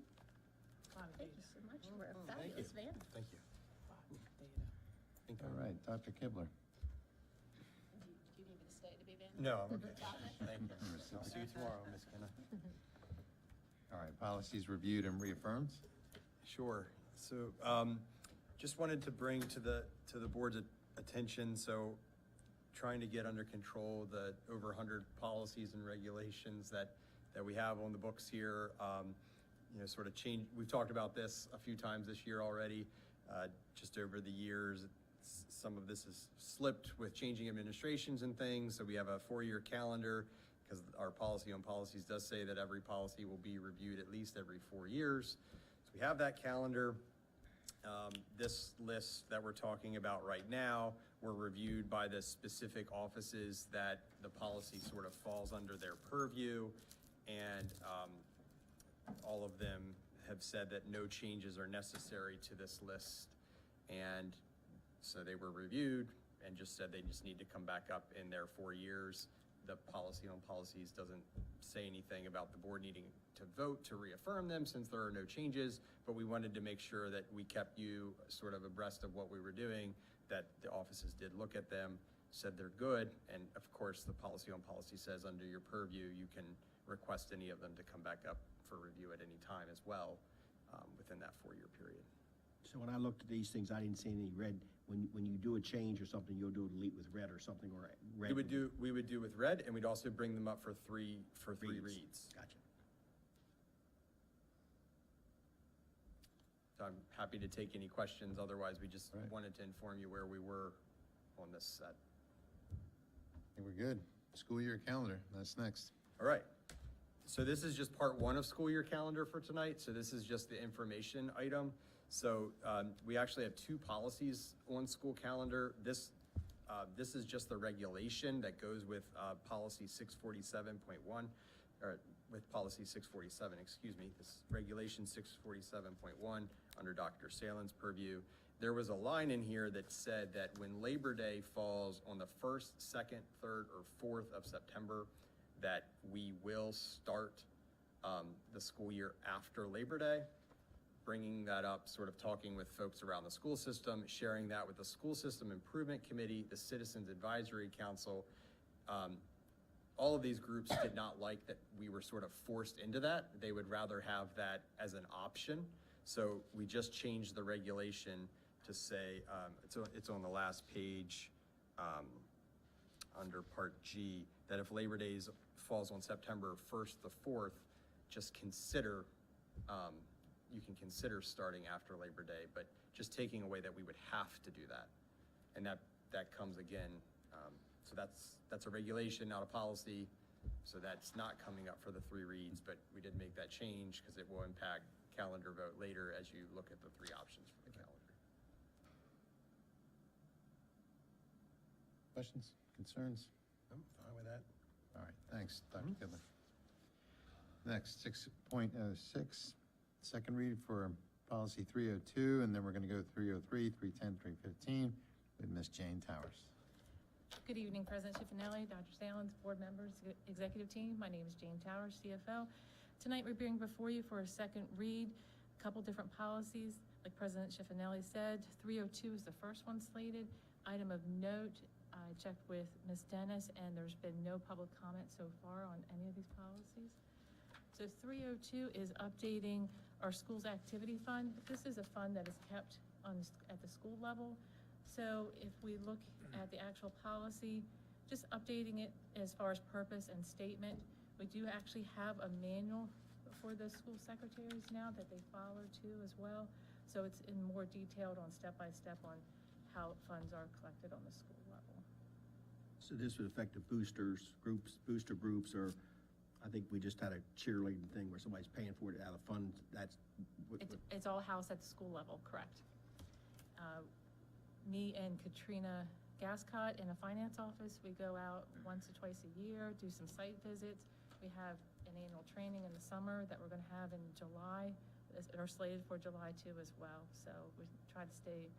A lot of Thank data. you so much. We're a Thank you. fabulous van. Thank you. A lot of data. All right, Dr. Kibler. Do you need me to stay to be van? No, I'm okay. Got it? Thank you. I'll see you tomorrow, Ms. Kenna. All right, policies reviewed and reaffirmed. Sure. So, just wanted to bring to the board's attention, so trying to get under control the over 100 policies and regulations that we have on the books here. You know, sort of change, we've talked about this a few times this year already, just over the years. Some of this has slipped with changing administrations and things, so we have a 4-year calendar, because our policy on policies does say that every policy will be reviewed at least every 4 years. So we have that calendar. This list that we're talking about right now were reviewed by the specific offices that the policy sort of falls under their purview, and all of them have said that no changes are necessary to this list. And so they were reviewed and just said they just need to come back up in their 4 years. The policy on policies doesn't say anything about the board needing to vote to reaffirm them since there are no changes, but we wanted to make sure that we kept you sort of abreast of what we were doing, that the offices did look at them, said they're good, and of course the policy on policy says under your purview you can request any of them to come back up for review at any time as well, within that 4-year period. So when I looked at these things, I didn't see any red. When you do a change or something, you'll do a delete with red or something, or red. We would do with red, and we'd also bring them up for three reads. Gotcha. So I'm happy to take any questions. Otherwise, we just Right. wanted to inform you where we were on this set. I think we're good. School year calendar, that's next. All right. So this is just part 1 of school year calendar for tonight. So this is just the information item. So we actually have 2 policies on school calendar. This is just the regulation that goes with policy 647.1, or with policy 647, excuse me. This regulation 647.1 under Dr. Salen's purview. There was a line in here that said that when Labor Day falls on the 1st, 2nd, 3rd, or 4th of September, that we will start the school year after Labor Day. Bringing that up, sort of talking with folks around the school system, sharing that with the School System Improvement Committee, the Citizens Advisory Council. All of these groups did not like that we were sort of forced into that. They would rather have that as an option. So we just changed the regulation to say, it's on the last page under Part G, that if Labor Day falls on September 1st to 4th, just consider, you can consider starting after Labor Day, but just taking away that we would have to do that. And that comes again, so that's a regulation, not a policy, so that's not coming up for the 3 reads, but we did make that change because it will impact calendar vote later as you look at the 3 options for the calendar. Questions, concerns? I'm fine with that. All right, thanks, Dr. Kibler. Next, 6.06, second read for policy 302, and then we're going to go 303, 310, 315 with Ms. Jane Towers. Good evening, President Schiffinelli, Dr. Salins, board members, executive team. My name is Jane Towers, CFO. Tonight, we're being before you for a second read, a couple different policies. Like President Schiffinelli said, 302 is the first one slated. Item of note, I checked with Ms. Dennis, and there's been no public comment so far on any of these policies. So 302 is updating our school's activity fund. This is a fund that is kept at the school level. So if we look at the actual policy, just updating it as far as purpose and statement. We do actually have a manual for the school secretaries now that they follow too as well. So it's in more detailed on step-by-step on how funds are collected on the school level. So this would affect the booster groups, or I think we just had a cheerleading thing where somebody's paying for it out of funds. It's all housed at the school level, correct. Me and Katrina Gascott in a finance office, we go out once or twice a year, do some site visits. We have an annual training in the summer that we're going to have in July, or slated for July too as well. So we try to stay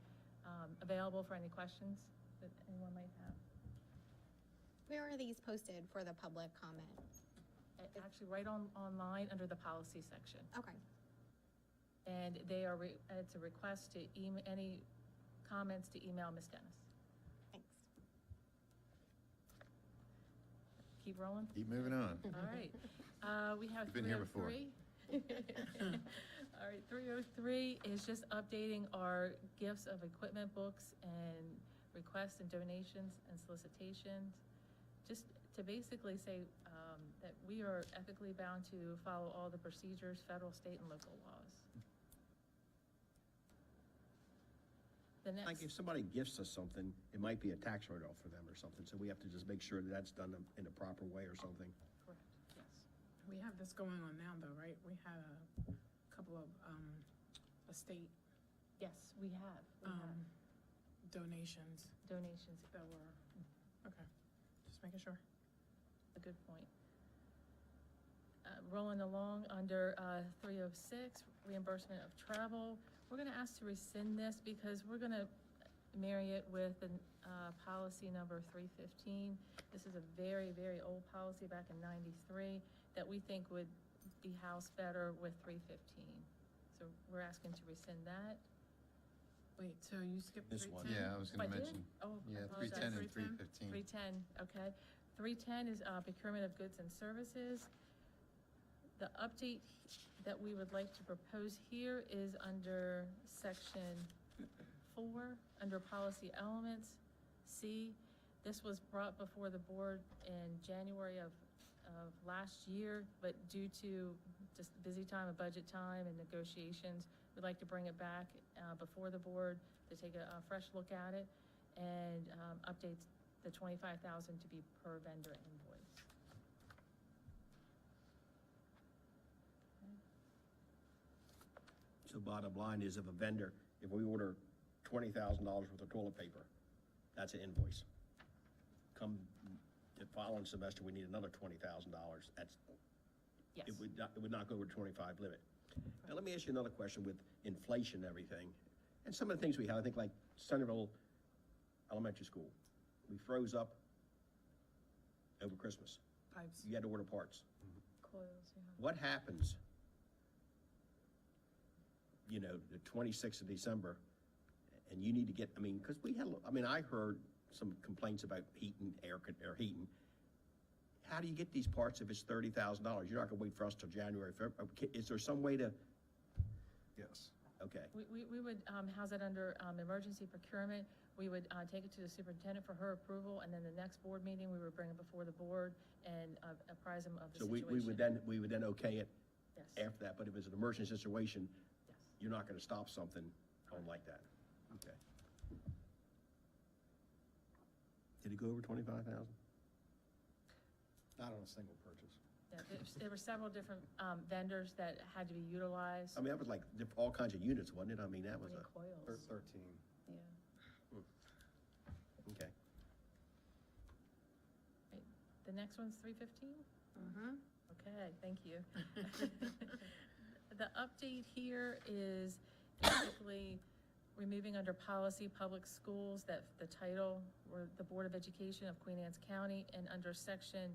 available for any questions that anyone might have. Where are these posted for the public comment? Actually, right online under the policy section. Okay. And they are, it's a request to email, any comments to email Ms. Dennis. Thanks. Keep rolling? Keep moving on. All right. We have You've been here before. 303. All right, 303 is just updating our gifts of equipment books and requests and donations and solicitations. Just to basically say that we are ethically bound to follow all the procedures, federal, state, and local laws. The next. Like if somebody gifts us something, it might be a tax write-off for them or something, so we have to just make sure that that's done in a proper way or something. Correct, yes. We have this going on now, though, right? We had a couple of estate Yes, we have. donations Donations, that were, okay, just making sure. a good point. Rolling along under 306, reimbursement of travel. We're going to ask to rescind this because we're going to marry it with policy number 315. This is a very, very old policy back in '93 that we think would be housed better with 315. So we're asking to rescind that. Wait, so you skipped This one. 310? Yeah, I was going I to did? mention. Oh, I Yeah, apologize. 310 and 315. 310, okay. 310 is procurement of goods and services. The update that we would like to propose here is under section 4, under policy elements, C. This was brought before the board in January of last year, but due to just busy time of budget time and negotiations, we'd like to bring it back before the board to take a fresh look at it and update the $25,000 to be per vendor invoice. So bottom line is if a vendor, if we order $20,000 worth of toilet paper, that's an invoice. Come the following semester, we need another $20,000. That's, Yes. it would not go over the 25 limit. Now, let me ask you another question with inflation and everything. And some of the things we have, I think like Centerville Elementary School, we froze up over Christmas. Pipes. You had to order parts. Coils, yeah. What happens, you know, the 26th of December, and you need to get, I mean, because we had, I heard some complaints about heating, air heating. How do you get these parts if it's $30,000? You're not gonna wait for us till January, February. Is there some way to? Yes. Okay. We would house it under emergency procurement. We would take it to the superintendent for her approval, and then the next board meeting, we would bring it before the board and apprise them of the So situation. we would then okay it Yes. after that, but if it's an emergency situation, Yes. you're not gonna stop something on like that. Okay. Did it go over 25,000? Not on a single purchase. Yeah, there were several different vendors that had to be utilized. I mean, that was like all kinds of units, wasn't it? I mean, that was Many a, coils. 13. Yeah. okay. Right. The next one's 315? Mm-hmm. Okay, thank you. The update here is basically, removing under policy public schools that the title were the Board of Education of Queen Anne's County, and under section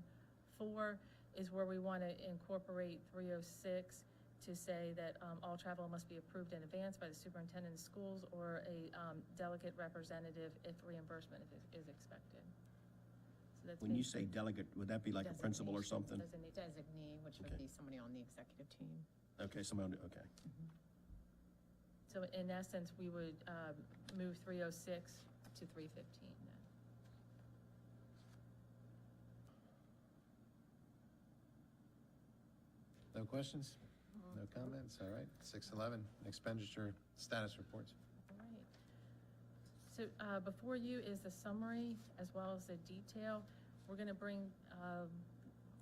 4 is where we want to incorporate 306 to say that all travel must be approved in advance by the superintendent of schools or a delegate representative if reimbursement is expected. So that's When you say delegate, would that be like a principal or something? Designee, which would Okay. be somebody on the executive team. Okay, okay. So in essence, we would move 306 to 315 then. No questions? No comments? All right. 611, expenditure status reports. All right. So before you is the summary as well as the detail. We're going to bring,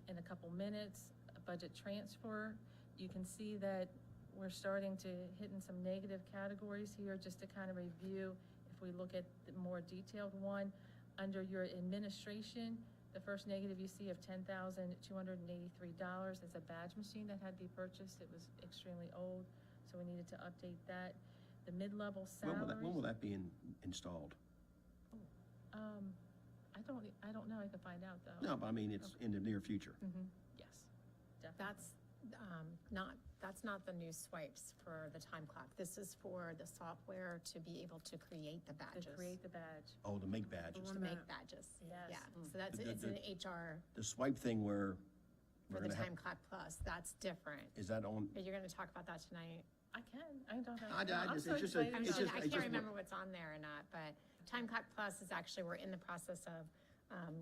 in a couple minutes, a budget transfer. You can see that we're starting to hit in some negative categories here, just to kind of review. If we look at the more detailed one, under your administration, the first negative you see of $10,283 is a badge machine that had to be purchased. It was extremely old, so we needed to update that. The mid-level salaries. When will that be installed? I don't know. I can find out though. No, but I mean, it's in the near future. Yes, definitely. That's not the new swipes for the time clock. This is for the software to be able to create the badges. To create the badge. Oh, to make badges. To make badges. Yes. Yeah, so that's, it's an HR The swipe thing where for we're the gonna have, time clock plus, that's different. is that on? But you're gonna talk about that tonight. I can talk about I it. I'm just- so it's just a- excited. it's just- I can't remember what's on there or not, but Time Clock Plus is actually, we're in the process of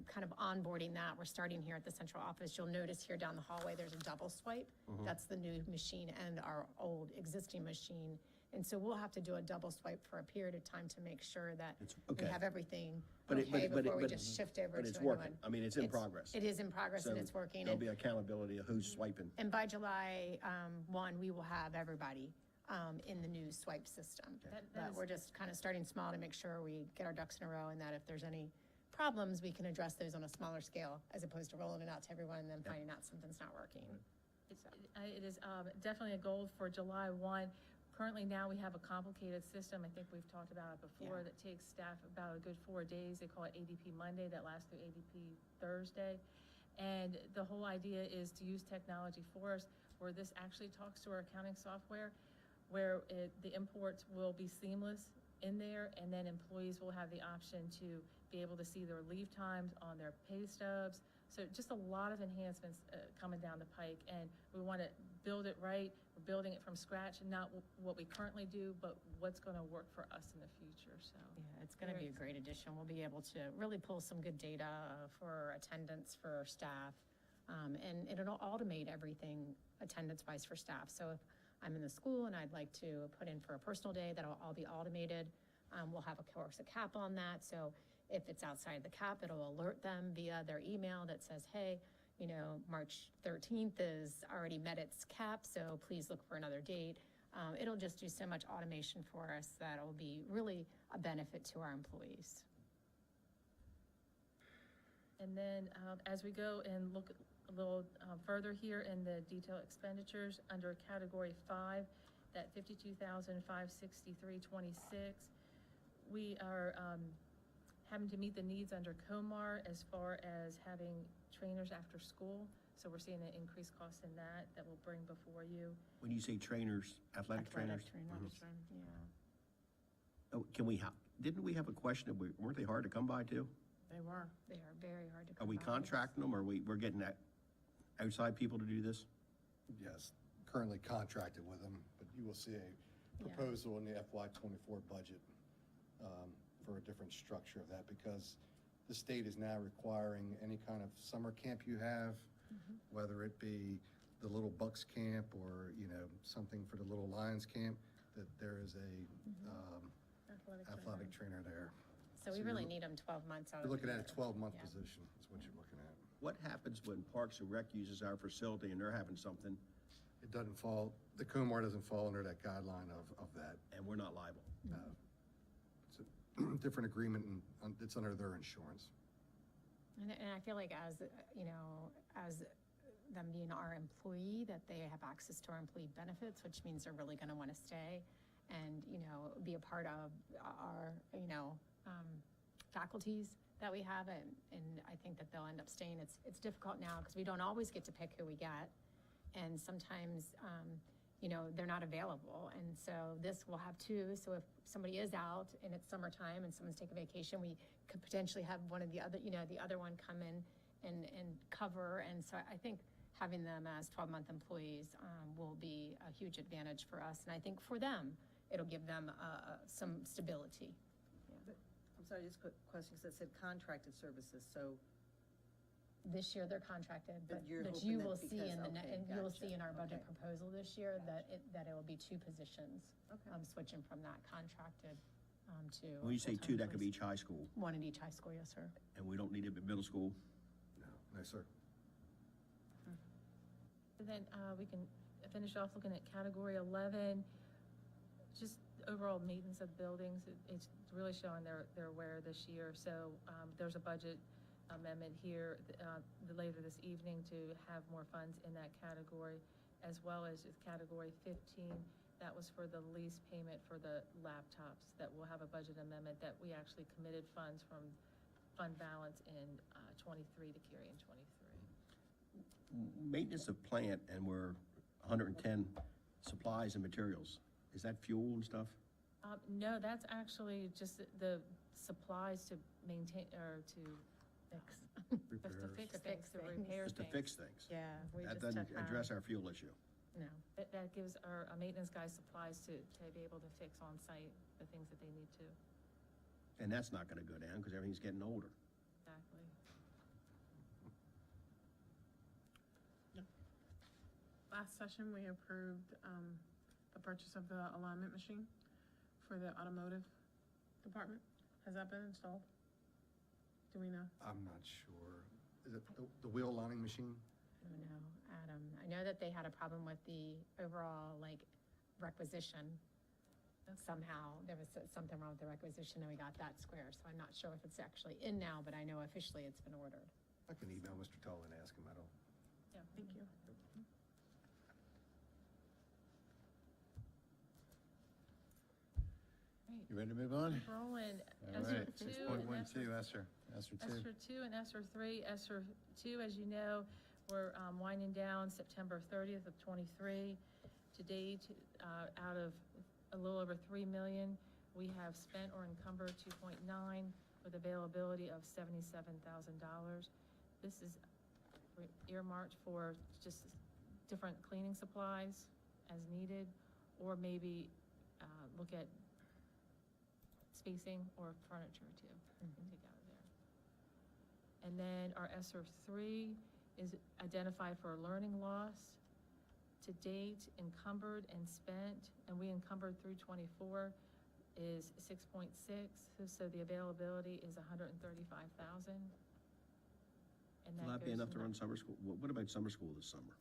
kind of onboarding that. We're starting here at the central office. You'll notice here down the hallway, there's a double swipe. That's the new machine and our old existing machine. And so we'll have to do a double swipe for a period of time to make sure that It's we okay. have everything But okay it- before we just shift over to But a it's new one. working. I mean, it's in progress. It is in progress and So it's working. There'll be accountability of who's swiping. And by July 1, we will have everybody in the new swipe system. But we're just kind of starting small to make sure we get our ducks in a row and that if there's any problems, we can address those on a smaller scale as opposed to rolling it out to everyone and then finding out something's not working. It is definitely a goal for July 1. Currently now we have a complicated system. I think we've talked about it before, that takes staff about a good 4 days. They call it ADP Monday, that lasts through ADP Thursday. And the whole idea is to use technology for us, where this actually talks to our accounting software, where the imports will be seamless in there, and then employees will have the option to be able to see their leave times on their pay stubs. So just a lot of enhancements coming down the pike, and we want to build it right. We're building it from scratch, and not what we currently do, but what's going to work for us in the future, so. Yeah, it's going to be a great addition. We'll be able to really pull some good data for attendance for staff, and it'll automate everything attendance-wise for staff. So if I'm in the school and I'd like to put in for a personal day, that'll all be automated. We'll have, of course, a cap on that, so if it's outside the cap, it'll alert them via their email that says, hey, you know, March 13th is already met its cap, so please look for another date. It'll just do so much automation for us that will be really a benefit to our employees. And then as we go and look a little further here in the detailed expenditures under category 5, that $52,563.26, we are having to meet the needs under COMAR as far as having trainers after school. So we're seeing an increased cost in that we'll bring before you. When you say trainers, athletic trainers? Yeah. Oh, didn't we have a question of, weren't they hard to come by too? They are very hard to Are come we by. contracting them, or we're getting that outside people to do this? Yes, currently contracted with them, but you will see a proposal in the FY '24 budget for a different structure of that, because the state is now requiring any kind of summer camp you have, whether it be the Little Bucks camp or, you know, something for the Little Lions camp, that there is a athletic trainer there. So we really need them 12 months out of You're the looking at year. a 12-month position is what you're looking at. What happens when Parks and Rec uses our facility and they're having something It doesn't fall, the COMAR doesn't fall under that guideline of that. and we're not liable? No. It's a different agreement, and it's under their insurance. And I feel like as, you know, as them being our employee, that they have access to our employee benefits, which means they're really going to want to stay. and, be a part of our, faculties that we have, and I think that they'll end up staying. It's difficult now because we don't always get to pick who we get, and sometimes, they're not available, and so this will have two, so if somebody is out and it's summertime and someone's taking vacation, we could potentially have one of the other, the other one come in and cover, and so I think having them as 12-month employees will be a huge advantage for us, and I think for them, it'll give them some stability. I'm sorry, just quick question, because it said contracted services, so. This year, they're contracted, But you're but hoping you that will see because- in the, okay, and you'll gotcha, see in our budget okay. proposal this year that it will be two positions. Okay. Switching from that contracted to. When you say two, full-time that could be employees. each high school, One at each high school, yes, sir. and we don't need it at middle school? No, sir. And then we can finish off looking at category 11, just overall maintenance of buildings. It's really showing they're aware this year. So there's a budget amendment here later this evening to have more funds in that category, as well as category 15. That was for the lease payment for the laptops, that we'll have a budget amendment that we actually committed funds from fund balance in 23 to carry in 23. Maintenance of plant, and we're 110 supplies and materials. Is that fuel and stuff? No, that's actually just the supplies to maintain, or to Fix. just to fix To things, fix to things. repair Just to things. fix things? Yeah, we That just doesn't took, address our fuel issue. no. That gives our maintenance guys supplies to be able to fix on site the things that they need to. And that's not gonna go down because everything's getting older. Exactly. Last session, we approved the purchase of the alignment machine for the automotive department. Has that been installed? Do we know? I'm not sure. Is it the wheel lining machine? Oh, no, Adam, I know that they had a problem with the overall, requisition. Somehow, there was something wrong with the requisition, and we got that square, so I'm not sure if it's actually in now, but I know officially it's been ordered. I can email Mr. Tully and ask him. I don't. Yeah, thank you. You ready to move on? Rolling. All ESER right, 2 6.12, and ESER 2. ESER 2 and ESER 3. ESER 2, as you know, we're winding down September 30th of '23. To date, out of a little over $3 million, we have spent or encumbered 2.9 with availability of $77,000. This is earmarked for just different cleaning supplies as needed, or maybe look at spacing or furniture too, take out of there. And then our ESER 3 is identified for learning loss. To date, encumbered and spent, and we encumbered through '24, is 6.6, so the availability is 135,000. And Will that be goes enough to from run summer school? What about summer school this summer?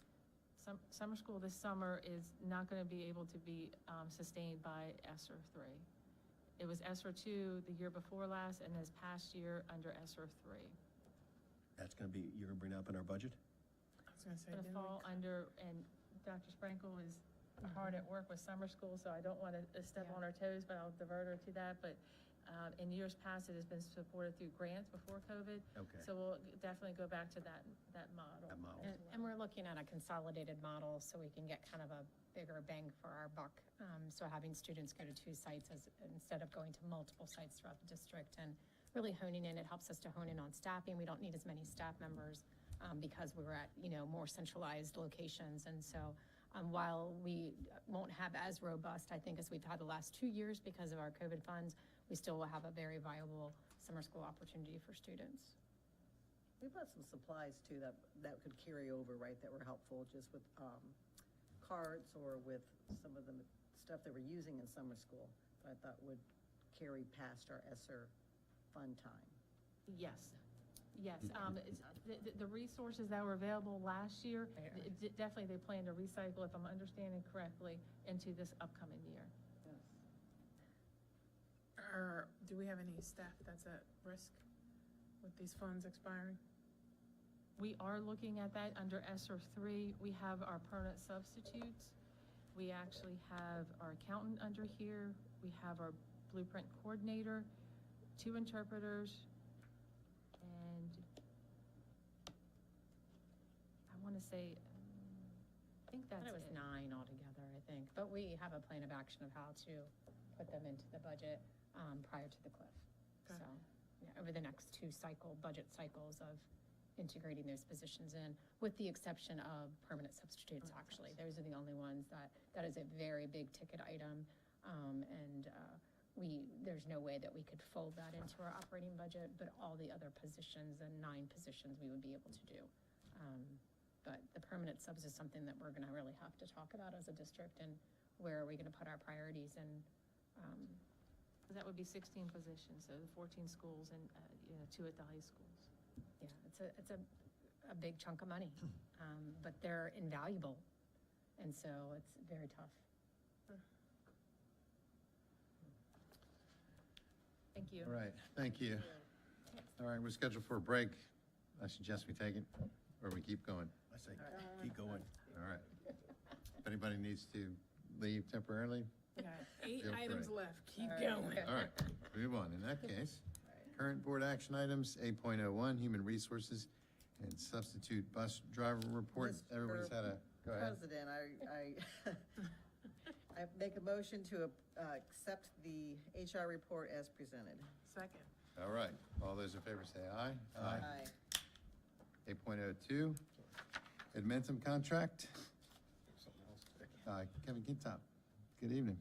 Summer school this summer is not going to be able to be sustained by ESER 3. It was ESER 2 the year before last, and this past year under ESER 3. That's gonna be, you're gonna bring that up in our budget? I was gonna say, Going to didn't we fall under, and Dr. Sprinkle is hard at work with summer school, so I don't want to step on her toes, but I'll divert her to that. But in years past, it has been supported through grants before COVID. Okay. So we'll definitely go back to that model. That model. And we're looking at a consolidated model so we can get kind of a bigger bang for our buck. So having students go to two sites instead of going to multiple sites throughout the district, and really honing in, it helps us to hone in on staffing. We don't need as many staff members because we're at, more centralized locations. And so while we won't have as robust, I think, as we've had the last 2 years because of our COVID funds, we still will have a very viable summer school opportunity for students. We bought some supplies too that could carry over, right, that were helpful just with cards or with some of the stuff that we're using in summer school that I thought would carry past our ESER fund time. Yes. The resources that were available last year, definitely they plan to recycle, if I'm understanding correctly, into this upcoming year. Yes. Do we have any staff that's at risk with these funds expiring? We are looking at that under ESER 3. We have our permanent substitutes We actually have our accountant under here. We have our blueprint coordinator, 2 interpreters, and I want to say, I think I that's thought it was it. 9 altogether, I think, but we have a plan of action of how to put them into the budget prior to the cliff. Okay. So, yeah, over the next 2 budget cycles of integrating those positions in, with the exception of permanent substitutes, actually. Those are the only ones that is a very big ticket item. And there's no way that we could fold that into our operating budget, but all the other positions, and 9 positions, we would be able to do. But the permanent subs is something that we're gonna really have to talk about as a district, and where are we gonna put our priorities, and, So that would be 16 positions, so 14 schools and, 2 at the high schools. yeah, it's a big chunk of money. But they're invaluable, and so it's very tough. Thank you. All right, thank you. All right, we're scheduled for a break. I suggest we take it, or we keep going. I say, keep going. All right. If anybody needs to leave temporarily, We got 8 Feel items free. left. Keep going. all right, move on. In that case, current board action items, 8.01, human resources and substitute bus driver report. Mr. Everybody's had a, go ahead. President, I make a motion to accept the HR report as presented. Second. All right, all those in favor say aye. Aye. 8.02, Edmentum contract. Kevin Kintop, good evening.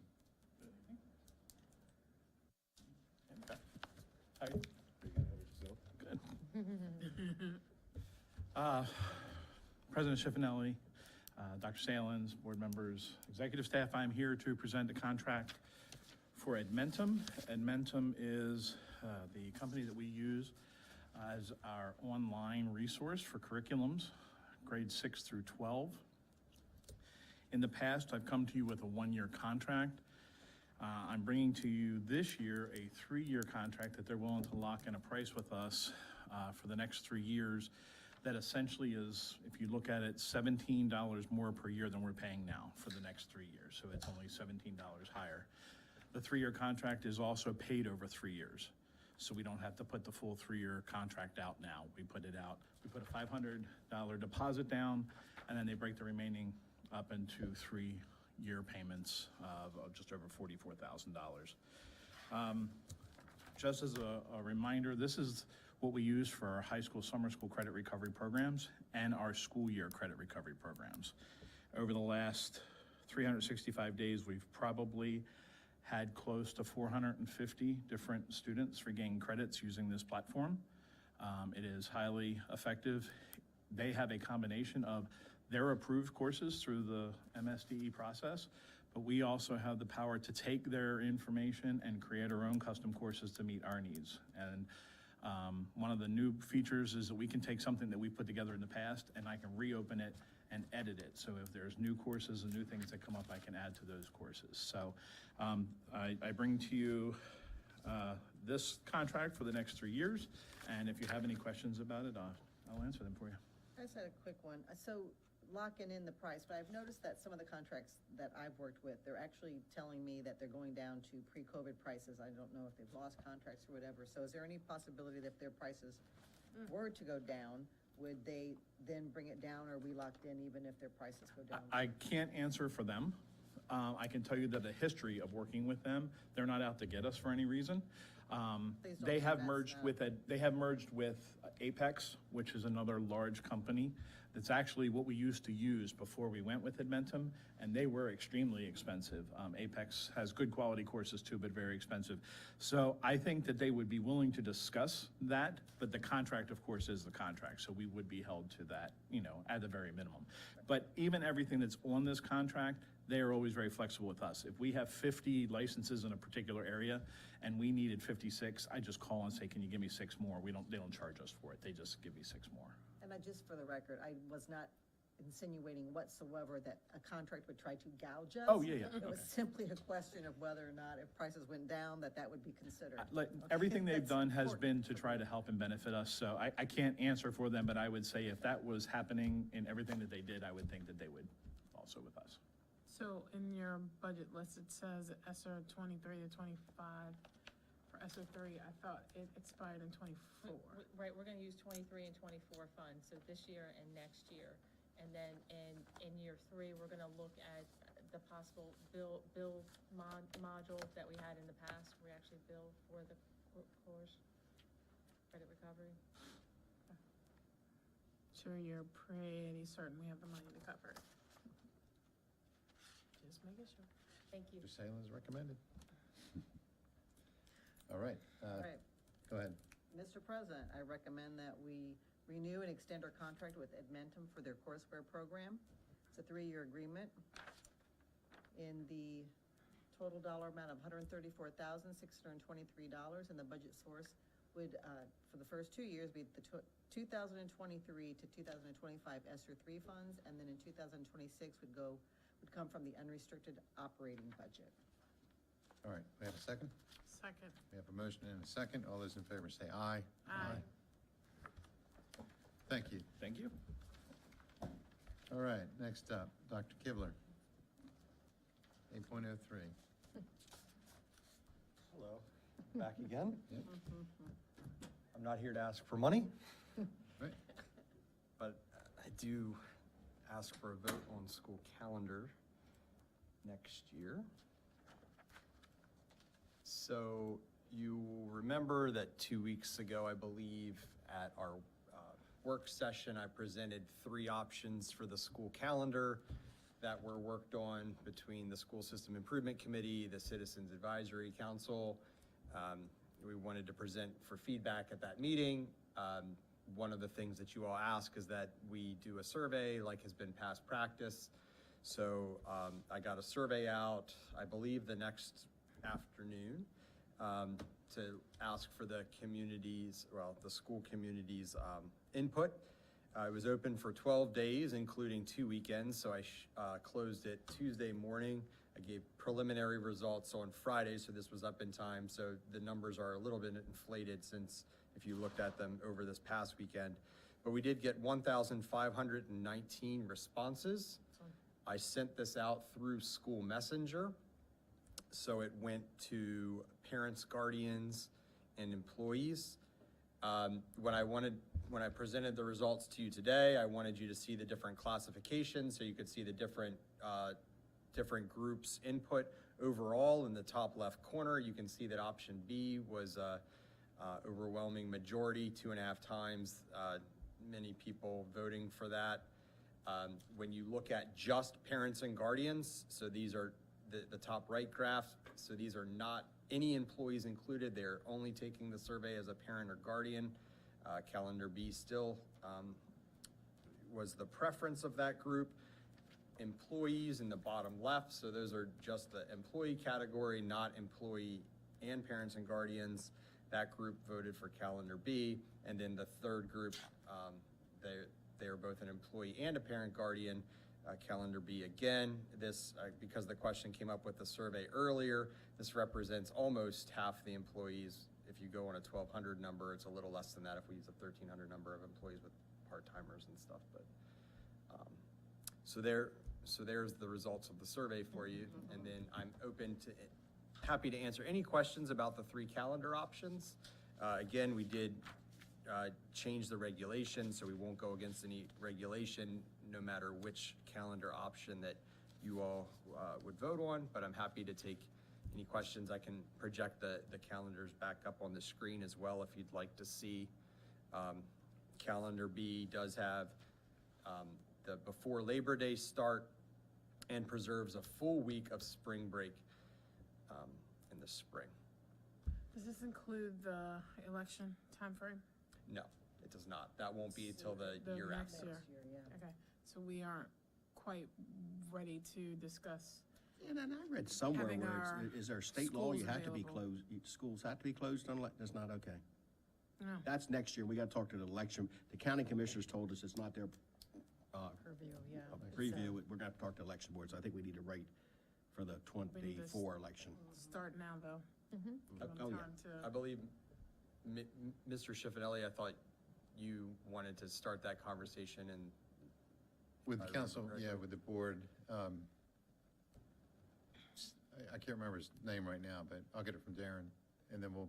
Hi. President Schiffinelli, Dr. Salins, board members, executive staff, I'm here to present the contract for Edmentum. Edmentum is the company that we use as our online resource for curriculums, grades 6 through 12. In the past, I've come to you with a 1-year contract. I'm bringing to you this year a 3-year contract that they're willing to lock in a price with us for the next 3 years. That essentially is, if you look at it, $17 more per year than we're paying now for the next 3 years. So it's only $17 higher. The 3-year contract is also paid over 3 years. So we don't have to put the full 3-year contract out now. We put it out, we put a $500 deposit down, and then they break the remaining up into 3-year payments of just over $44,000. Just as a reminder, this is what we use for our high school, summer school credit recovery programs and our school year credit recovery programs. Over the last 365 days, we've probably had close to 450 different students regain credits using this platform. It is highly effective. They have a combination of their approved courses through the MSDE process, but we also have the power to take their information and create our own custom courses to meet our needs. And one of the new features is that we can take something that we put together in the past and I can reopen it and edit it. So if there's new courses and new things that come up, I can add to those courses. So I bring to you this contract for the next 3 years. And if you have any questions about it, I'll answer them for you. I just had a quick one. So locking in the price, but I've noticed that some of the contracts that I've worked with, they're actually telling me that they're going down to pre-COVID prices. I don't know if they've lost contracts or whatever. So is there any possibility that if their prices were to go down, would they then bring it down, or are we locked in even if their prices go down? I can't answer for them. I can tell you that the history of working with them, they're not out to get us for any reason. They have merged with Apex, which is another large company. That's actually what we used to use before we went with Edmentum, and they were extremely expensive. Apex has good quality courses too, but very expensive. So I think that they would be willing to discuss that, but the contract, of course, is the contract. So we would be held to that, at the very minimum. But even everything that's on this contract, they are always very flexible with us. If we have 50 licenses in a particular area and we needed 56, I just call and say, can you give me 6 more? They don't charge us for it. They just give me 6 more. And just for the record, I was not insinuating whatsoever that a contract would try to gouge us. Oh, yeah. It was simply a question of whether or not, if prices went down, that would be considered. Everything they've That's done has important. been to try to help and benefit us. So I can't answer for them, but I would say if that was happening in everything that they did, I would think that they would also with us. So in your budget list, it says ESER 23 to 25. For ESER 3, I thought it expired in 24. Right, we're gonna use 23 and 24 funds, so this year and next year. And then in year 3, we're gonna look at the possible bill module that we had in the past. We actually bill for the course, credit recovery. Sure, you're pretty certain we have the money to cover it. Just making sure. Thank you. Mr. Salins recommended. All right. All right. Go ahead. Mr. President, I recommend that we renew and extend our contract with Edmentum for their courseware program. It's a 3-year agreement in the total dollar amount of $134,623, and the budget source would, for the first 2 years, be the 2023 to 2025 ESSER 3 funds, and then in 2026 would come from the unrestricted operating budget. All right, we have a second? Second. We have a motion and a second. All those in favor say aye. Aye. Thank you. Thank you. All right, next up, Dr. Kibler. 8.03. Hello, back again. Yep. I'm not here to ask for money, Right. but I do ask for a vote on school calendar next year. So you remember that 2 weeks ago, I believe, at our work session, I presented 3 options for the school calendar that were worked on between the School System Improvement Committee, the Citizens Advisory Council. We wanted to present for feedback at that meeting. One of the things that you all ask is that we do a survey like has been past practice. So I got a survey out, I believe the next afternoon, to ask for the community's, well, the school community's input. It was open for 12 days, including 2 weekends, so I closed it Tuesday morning. I gave preliminary results on Friday, so this was up in time, so the numbers are a little bit inflated since if you looked at them over this past weekend. But we did get 1,519 responses. I sent this out through School Messenger, so it went to parents, guardians, and employees. When I presented the results to you today, I wanted you to see the different classifications so you could see the different groups' input. Overall, in the top left corner, you can see that option B was overwhelming majority, 2.5 times many people voting for that. When you look at just parents and guardians, so these are the top right graph, so these are not any employees included, they're only taking the survey as a parent or guardian. Calendar B still was the preference of that group. Employees in the bottom left, so those are just the employee category, not employee and parents and guardians. That group voted for calendar B, and then the third group, they are both an employee and a parent guardian. Calendar B again. This, because the question came up with the survey earlier, this represents almost half the employees. If you go on a 1,200 number, it's a little less than that if we use a 1,300 number of employees with part-timers and stuff. But so there's the results of the survey for you, and then I'm happy to answer any questions about the 3 calendar options. Again, we did change the regulation, so we won't go against any regulation no matter which calendar option that you all would vote on, but I'm happy to take any questions. I can project the calendars back up on the screen as well if you'd like to see. Calendar B does have the before Labor Day start and preserves a full week of spring break in the spring. Does this include the election timeframe? No, it does not. That won't be until the year next after. year. Okay, so we aren't quite ready to discuss. And then I read somewhere Having where our is there a state law you schools have to be available. closed, schools have to be closed unless, that's not okay. No. That's next year, we gotta talk to the election, the county commissioners told us it's not their, Purview, yeah. preview, we're gonna have to talk to election boards, I think we need to write for the We need to 24 election. Start now, though. Mm-hmm. Give them Oh, yeah. time to- I believe, Mr. Schiffinelli, I thought you wanted to start that conversation and With I council, remember yeah, correctly. with the board, can't remember his name right now, but I'll get it from Darren, and then we'll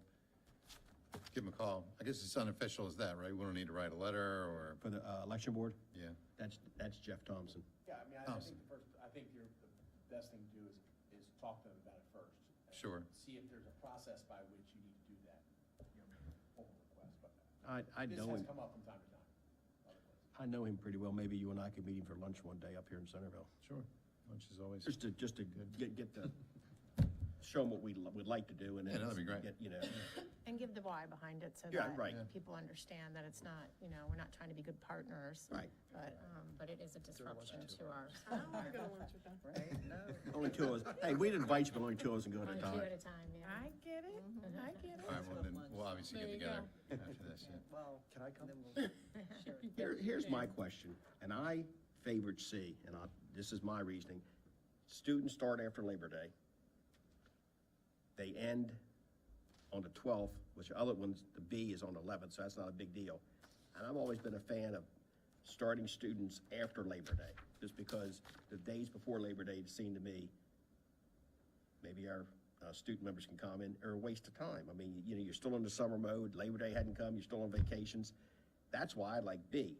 give him a call. I guess it's unofficial as that, right? We don't need to write a letter or, For the election board, yeah. that's Jeff Thompson. Yeah, I mean, I Thompson. think the best thing to do is talk to them about it first. and Sure. See if there's a process by which you need to do that, formal request, but I this know has him, come up from time to time. other places. I know him pretty well. Maybe you and I could meet him for lunch one day up here in Centerville. Sure. Lunch is always. Just to get the, show them what we'd like to do and then. Yeah, that'd be great. You know, And give the why behind it so Yeah, that right. people understand that it's not, we're not trying to be good partners. Right. But it is a disruption to our. I don't want to go to lunch with them. Right, no. only two of us. Hey, we'd invite you, but only two of us can go at a Only time. two at a time, yeah. I get it, I get it. All right, well, then we'll obviously get There you together after this, yeah. Well, Can I come? then we'll share it. Here's my question, and I favored C, and this is my reasoning. Students start after Labor Day. They end on the 12th, which the other ones, the B is on the 11th, so that's not a big deal. And I've always been a fan of starting students after Labor Day, just because the days before Labor Day seem to me, maybe our student members can comment, are a waste of time. I mean, you're still in the summer mode, Labor Day hadn't come, you're still on vacations. That's why I like B.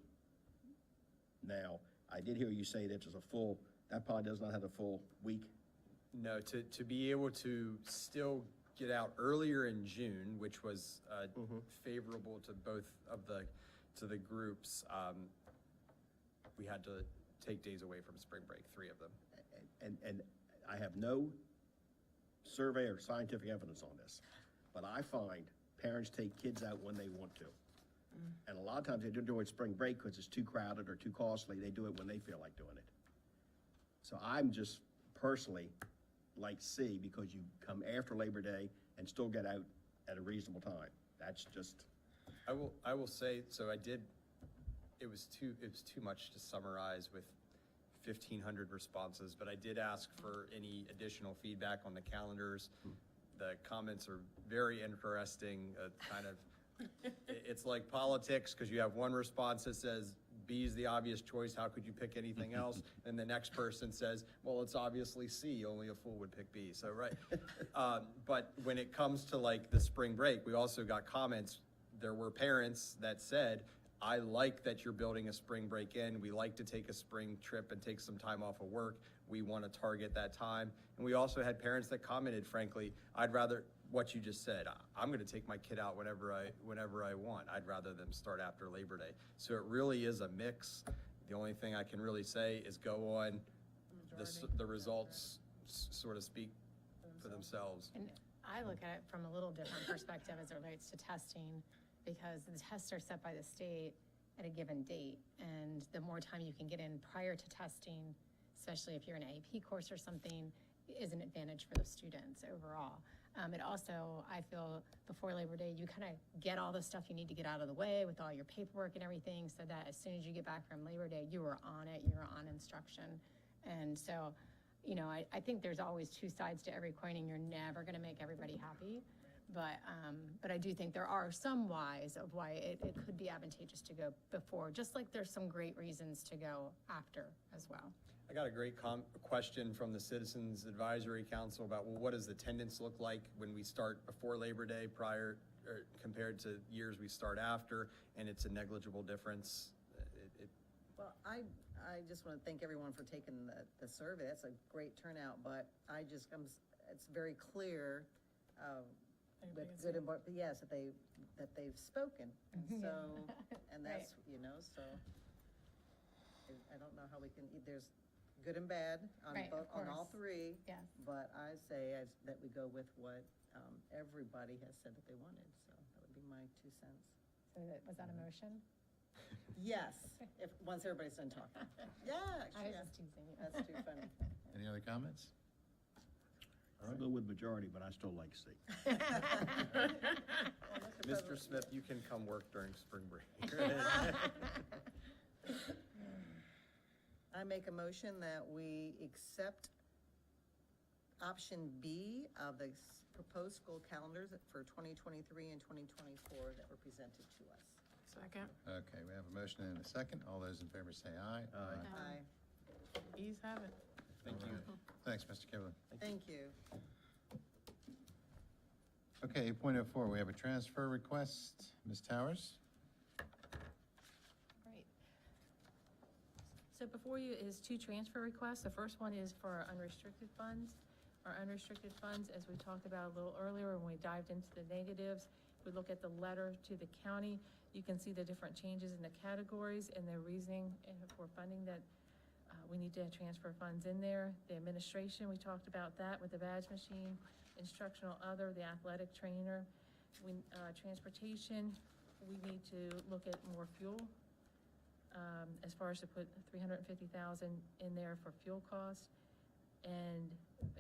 Now, I did hear you say that there's that probably does not have a full week. No, to be able to still get out earlier in June, which was favorable to both of the groups, we had to take days away from spring break, 3 of them. And I have no survey or scientific evidence on this, but I find parents take kids out when they want to. And a lot of times they don't do it spring break because it's too crowded or too costly. They do it when they feel like doing it. So I'm just personally like C, because you come after Labor Day and still get out at a reasonable time. That's just. I will say, so it was too much to summarize with 1,500 responses, but I did ask for any additional feedback on the calendars. The comments are very interesting, it's like politics, because you have one response that says, B is the obvious choice, how could you pick anything else? And the next person says, well, it's obviously C, only a fool would pick B, so right. But when it comes to like the spring break, we also got comments. There were parents that said, I like that you're building a spring break in. We like to take a spring trip and take some time off of work. We want to target that time. And we also had parents that commented, frankly, I'd rather, what you just said, I'm going to take my kid out whenever I want. I'd rather them start after Labor Day. So it really is a mix. The only thing I can really say is go on, the results sort of speak for themselves. And I look at it from a little different perspective as it relates to testing, because the tests are set by the state at a given date. And the more time you can get in prior to testing, especially if you're in an AP course or something, is an advantage for the students overall. It also, I feel, before Labor Day, you kind of get all the stuff you need to get out of the way with all your paperwork and everything, so that as soon as you get back from Labor Day, you are on it, you're on instruction. And so, I think there's always two sides to every coin, and you're never going to make everybody happy. But I do think there are some whys of why it could be advantageous to go before, just like there's some great reasons to go after as well. I got a great question from the Citizens Advisory Council about, well, what does attendance look like when we start before Labor Day compared to years we start after, and it's a negligible difference? Well, I just want to thank everyone for taking the survey. That's a great turnout, but it's very clear, with good and bad, yes, that they've spoken. And so, and that's, so I don't know how we can, there's good and bad on all three. Yes. But I say that we go with what everybody has said that they wanted, so that would be my 2 cents. So was that a motion? Yes, once everybody's done talking. Yeah, I actually, was just teasing you. that's too funny. Any other comments? I'll go with majority, but I still like C. Mr. Smith, you can come work during spring break. I make a motion that we accept option B of the proposed school calendars for 2023 and 2024 that were presented to us. Second. Okay, we have a motion and a second. All those in favor say aye. Aye. Ease have it. Thank you. Thanks, Mr. Kibler. Thank you. Okay, 8.04, we have a transfer request. Ms. Towers? Right. So before you is two transfer requests. The first one is for our unrestricted funds. Our unrestricted funds, as we talked about a little earlier when we dived into the negatives, if we look at the letter to the county, you can see the different changes in the categories and their reasoning for funding that we need to transfer funds in there. The administration, we talked about that with the badge machine, instructional other, the athletic trainer. Transportation, we need to look at more fuel, as far as to put $350,000 in there for fuel costs, and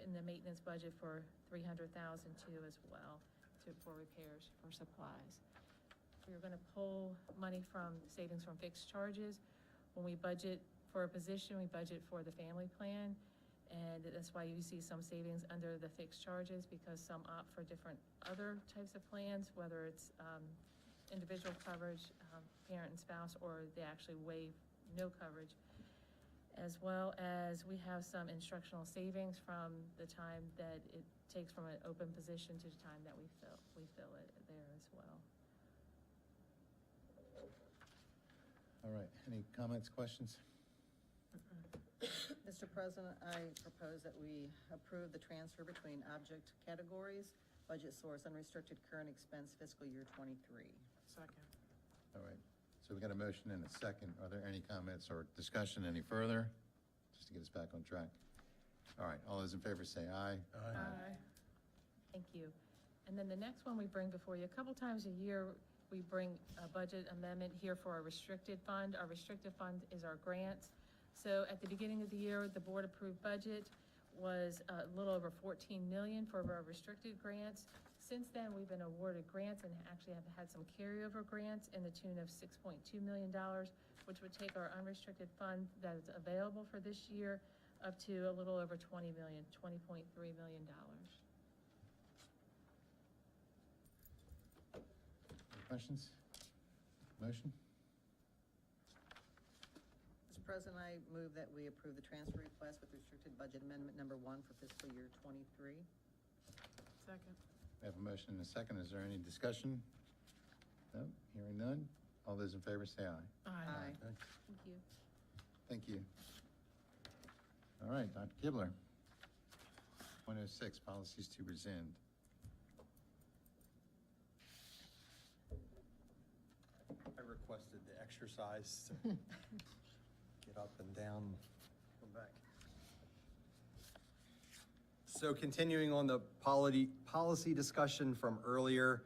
in the maintenance budget for $300,000 too as well, for repairs, for supplies. We're gonna pull money from savings from fixed charges. When we budget for a position, we budget for the family plan, and that's why you see some savings under the fixed charges, because some opt for different other types of plans, whether it's individual coverage, parent and spouse, or they actually waive no coverage. As well as we have some instructional savings from the time that it takes from an open position to the time that we fill it there as well. All right, any comments, questions? Mr. President, I propose that we approve the transfer between object categories, budget source, unrestricted current expense, fiscal year '23. Second. All right, so we got a motion and a second. Are there any comments or discussion any further? Just to get us back on track. All right, all those in favor say aye. Aye. Thank you. And then the next one we bring before you, a couple times a year, we bring a budget amendment here for our restricted fund. Our restricted fund is our grants. So at the beginning of the year, the board approved budget was a little over $14 million for our restricted grants. Since then, we've been awarded grants and actually have had some carryover grants in the tune of $6.2 million, which would take our unrestricted fund that is available for this year up to a little over $20 million, $20.3 million. Any questions? Motion? Mr. President, I move that we approve the transfer request with restricted budget amendment number 1 for fiscal year '23. Second. We have a motion and a second. Is there any discussion? No, hearing none. All those in favor say aye. Aye. Okay. Thank you. Thank you. All right, Dr. Kibler. 106, policies to rescind. I requested the exercise to get up and down, come back. So continuing on the policy discussion from earlier,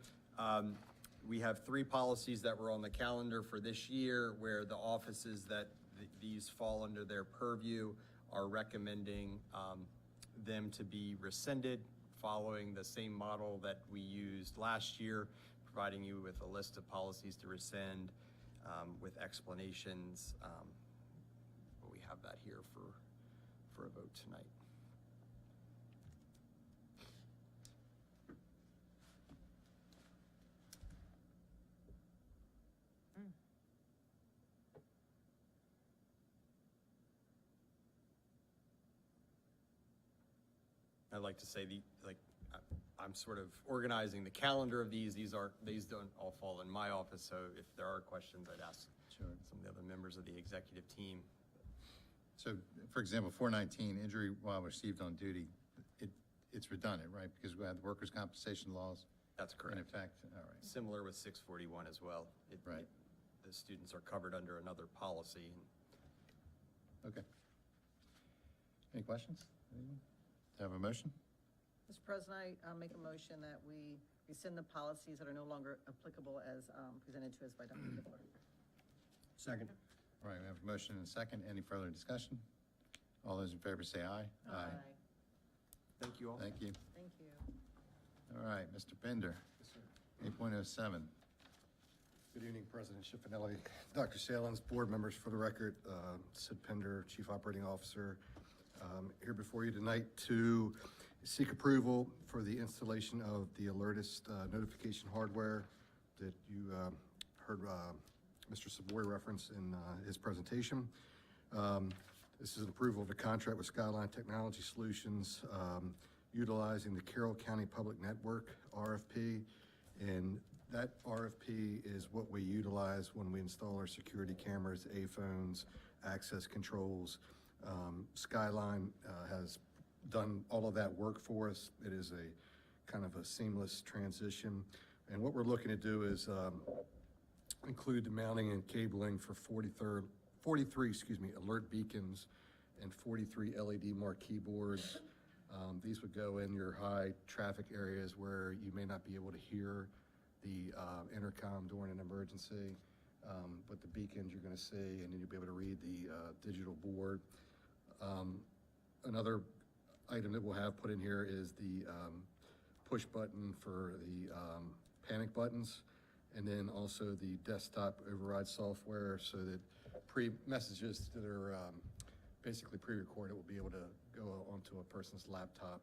we have 3 policies that were on the calendar for this year where the offices that these fall under their purview are recommending them to be rescinded, following the same model that we used last year, providing you with a list of policies to rescind with explanations. But we have that here for a vote tonight. I'd like to say I'm sort of organizing the calendar of these. These don't all fall in my office, so if there are questions, I'd ask some of the other members of the executive team. So, for example, 419, injury while received on duty, it's redundant, right? Because we have the workers' compensation laws. That's correct. In effect, all right. Similar with 641 as well. Right. The students are covered under another policy. Okay. Any questions? Anyone? Do I have a motion? Mr. President, I make a motion that we rescind the policies that are no longer applicable as presented to us by Dr. Kibler. Second. All right, we have a motion and a second. Any further discussion? All those in favor say aye. Aye. Thank you all. Thank you. Thank you. All right, Mr. Bender. 8.07. Good evening, President Schiffinelli, Dr. Salins, board members. For the record, Sid Pender, Chief Operating Officer, here before you tonight to seek approval for the installation of the Alertis notification hardware that you heard Mr. Savoy reference in his presentation. This is an approval of a contract with Skyline Technology Solutions utilizing the Carroll County Public Network RFP. And that RFP is what we utilize when we install our security cameras, A-phones, access controls. Skyline has done all of that work for us. It is a kind of a seamless transition. And what we're looking to do is include the mounting and cabling for 43 alert beacons and 43 LED marquee boards. These would go in your high traffic areas where you may not be able to hear the intercom during an emergency. But the beacons you're going to see, and then you'll be able to read the digital board. Another item that we'll have put in here is the push button for the panic buttons, and then also the desktop override software so that messages that are basically pre-recorded will be able to go onto a person's laptop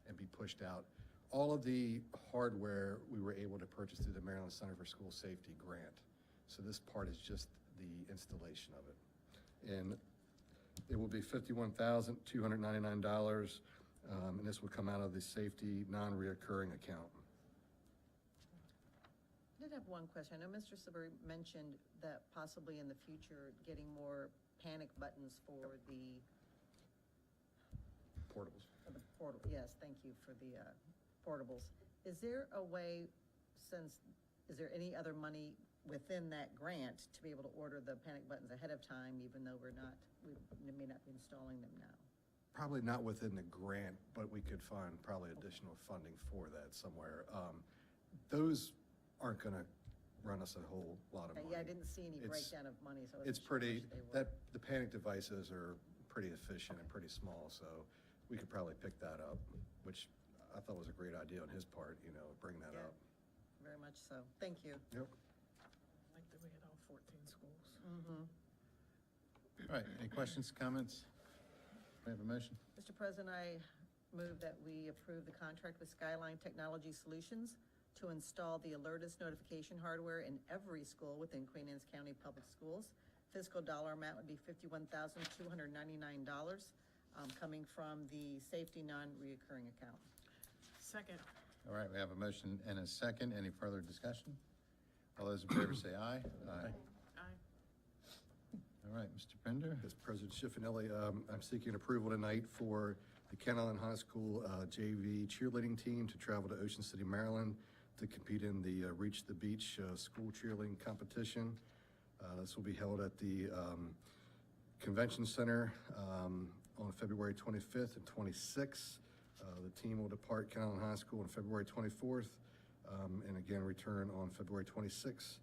and be pushed out. All of the hardware we were able to purchase through the Maryland Center for School Safety grant. So this part is just the installation of it. And it will be $51,299, and this will come out of the safety non-reoccurring account. I did have one question. I know Mr. Sibber mentioned that possibly in the future, getting more panic buttons for the Portables. Yes, thank you for the portables. Is there a way, is there any other money within that grant to be able to order the panic buttons ahead of time, even though we may not be installing them now? Probably not within the grant, but we could find probably additional funding for that somewhere. Those aren't gonna run us a whole lot of money. Yeah, I didn't see any breakdown of money, so I It's wasn't sure how pretty, much they were. the panic devices are pretty efficient and pretty small, so we could probably pick that up, which I thought was a great idea on his part, bring that Yeah. up. Very much so. Thank you. Yep. Like that we had all 14 schools. All right, any questions, comments? We have a motion? Mr. President, I move that we approve the contract with Skyline Technology Solutions to install the Alertus notification hardware in every school within Queen Anne's County Public Schools. Fiscal dollar amount would be $51,299, coming from the safety non-reoccurring account. Second. All right, we have a motion and a second. Any further discussion? All those in favor say aye. Aye. Aye. All right, Mr. Pender? As President Schiffinelli, I'm seeking approval tonight for the Kent Island High School JV cheerleading team to travel to Ocean City, Maryland to compete in the Reach the Beach school cheerleading competition. This will be held at the Convention Center on February 25th and 26th. The team will depart Kent Island High School on February 24th and again return on February 26th.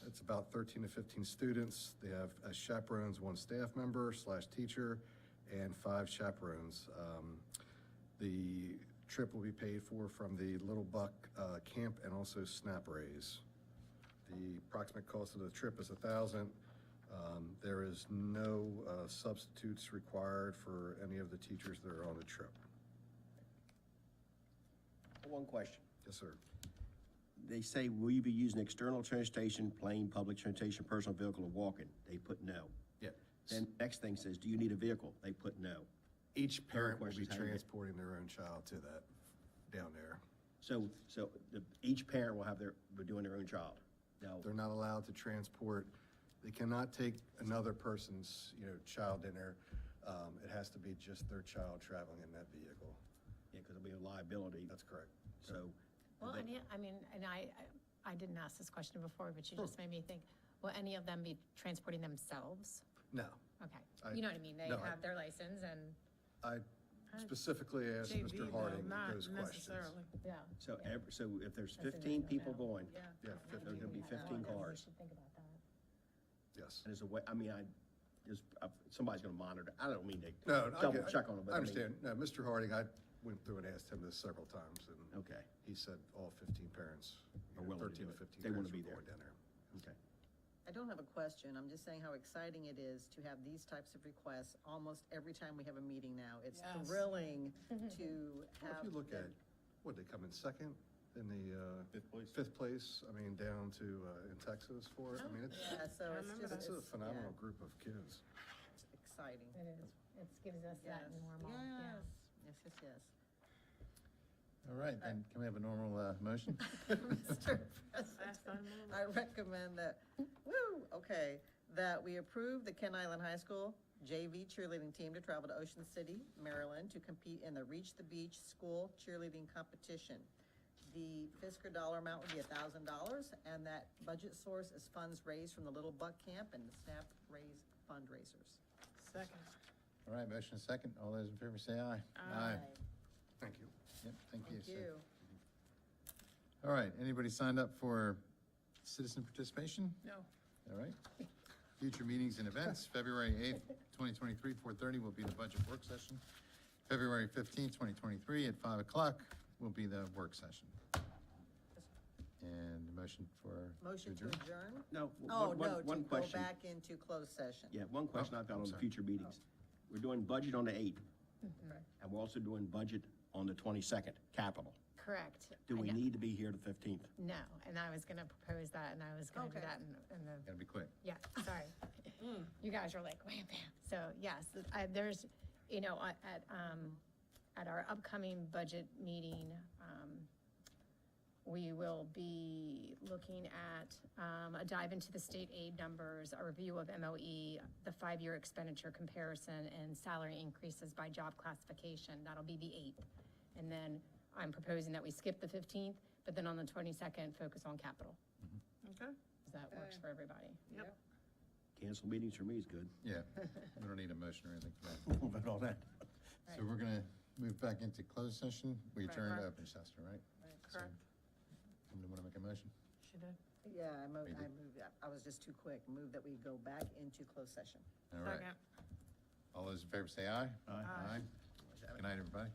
It's about 13 to 15 students. They have as chaperones 1 staff member / teacher and 5 chaperones. The trip will be paid for from the Little Buck camp and also SNAP raise. The approximate cost of the trip is $1,000. There is no substitutes required for any of the teachers that are on the trip. One question. Yes, sir. They say, will you be using external transportation, plane, public transportation, personal vehicle, or walking? They put no. Yeah. Then next thing says, do you need a vehicle? They put no. Each parent will be questions, how do you- transporting their own child to that, down there. So each parent will be doing their own child. No. They're not allowed to transport, they cannot take another person's, child in there. It has to be just their child traveling in that vehicle. Yeah, because it'll be a liability. That's correct. So. Well, I didn't ask this question before, but you just made me think, will any of them be transporting themselves? No. Okay, you know what I mean, they have their license and. I specifically asked JV, Mr. Harding not those questions. necessarily. Yeah. So if there's That's 15 in people the going, Yeah, there's gonna be 15 We cars. should think about that. yes. And there's a way, somebody's gonna monitor. I don't mean to No, double check on it, but I I mean. understand. No, Mr. Harding, I went through and asked him this several times, and Okay, he said all 15 parents, Are willing to 13 do to it. 15 They wanna parents be were there. going down there. okay. I don't have a question. I'm just saying how exciting it is to have these types of requests almost every time we have a meeting now. It's Yes. thrilling to Well, have. if you look at, they come in second in the fifth place, down to in Texas for it. It's Yeah, so I it's remember just. it's a it's- phenomenal yeah, group of kids. it's exciting. It is, it gives us that Yes. normal, yeah. Yes, yes, yes, yes. All right, then can we have a normal motion? Mr. President, I recommend that, okay, that we approve the Kent Island High School JV cheerleading team to travel to Ocean City, Maryland to compete in the Reach the Beach School cheerleading competition. The Fisker dollar amount would be $1,000, and that budget source is funds raised from the Little Buck Camp and the staff raised fundraisers. Second. All right, motion is second. All those in favor say aye. Aye. Thank you. Yep, thank you, Thank sir. you. All right, anybody signed up for citizen participation? No. All right. Future meetings and events, February 8th, 2023, 4:30 will be the budget work session. February 15th, 2023, at 5 o'clock will be the work session. And the motion for. Motion to adjourn? No, Oh, one- no, one to go question. back into closed session. Yeah, one question Oh, I've got I'm on the sorry. future meetings. We're doing budget on the 8th, and we're also doing budget on the 22nd, capital. Correct. Do I we know- need to be here the 15th? No, and I was gonna propose that, and I was gonna do Okay. that in the, Gotta be quick. yeah, sorry. You guys are like, wham, bam. So, yes, there's, you know, at our upcoming budget meeting, we will be looking at a dive into the state aid numbers, a review of MOE, the 5-year expenditure comparison, and salary increases by job classification. That'll be the 8th. And then I'm proposing that we skip the 15th, but then on the 22nd, focus on capital. Okay. If that works for everybody. Yep. Cancel meetings for me is good. Yeah, we don't need a motion or anything for that. We'll vote on that. So we're gonna move back into closed session. We Right. adjourned to Correct. open session, right? Correct. Somebody wanna make a motion? She did. Yeah, I We did. moved, I was just too quick. Move that we go back into closed session. All right. Second. All those in favor say aye. Aye. Good night, everybody.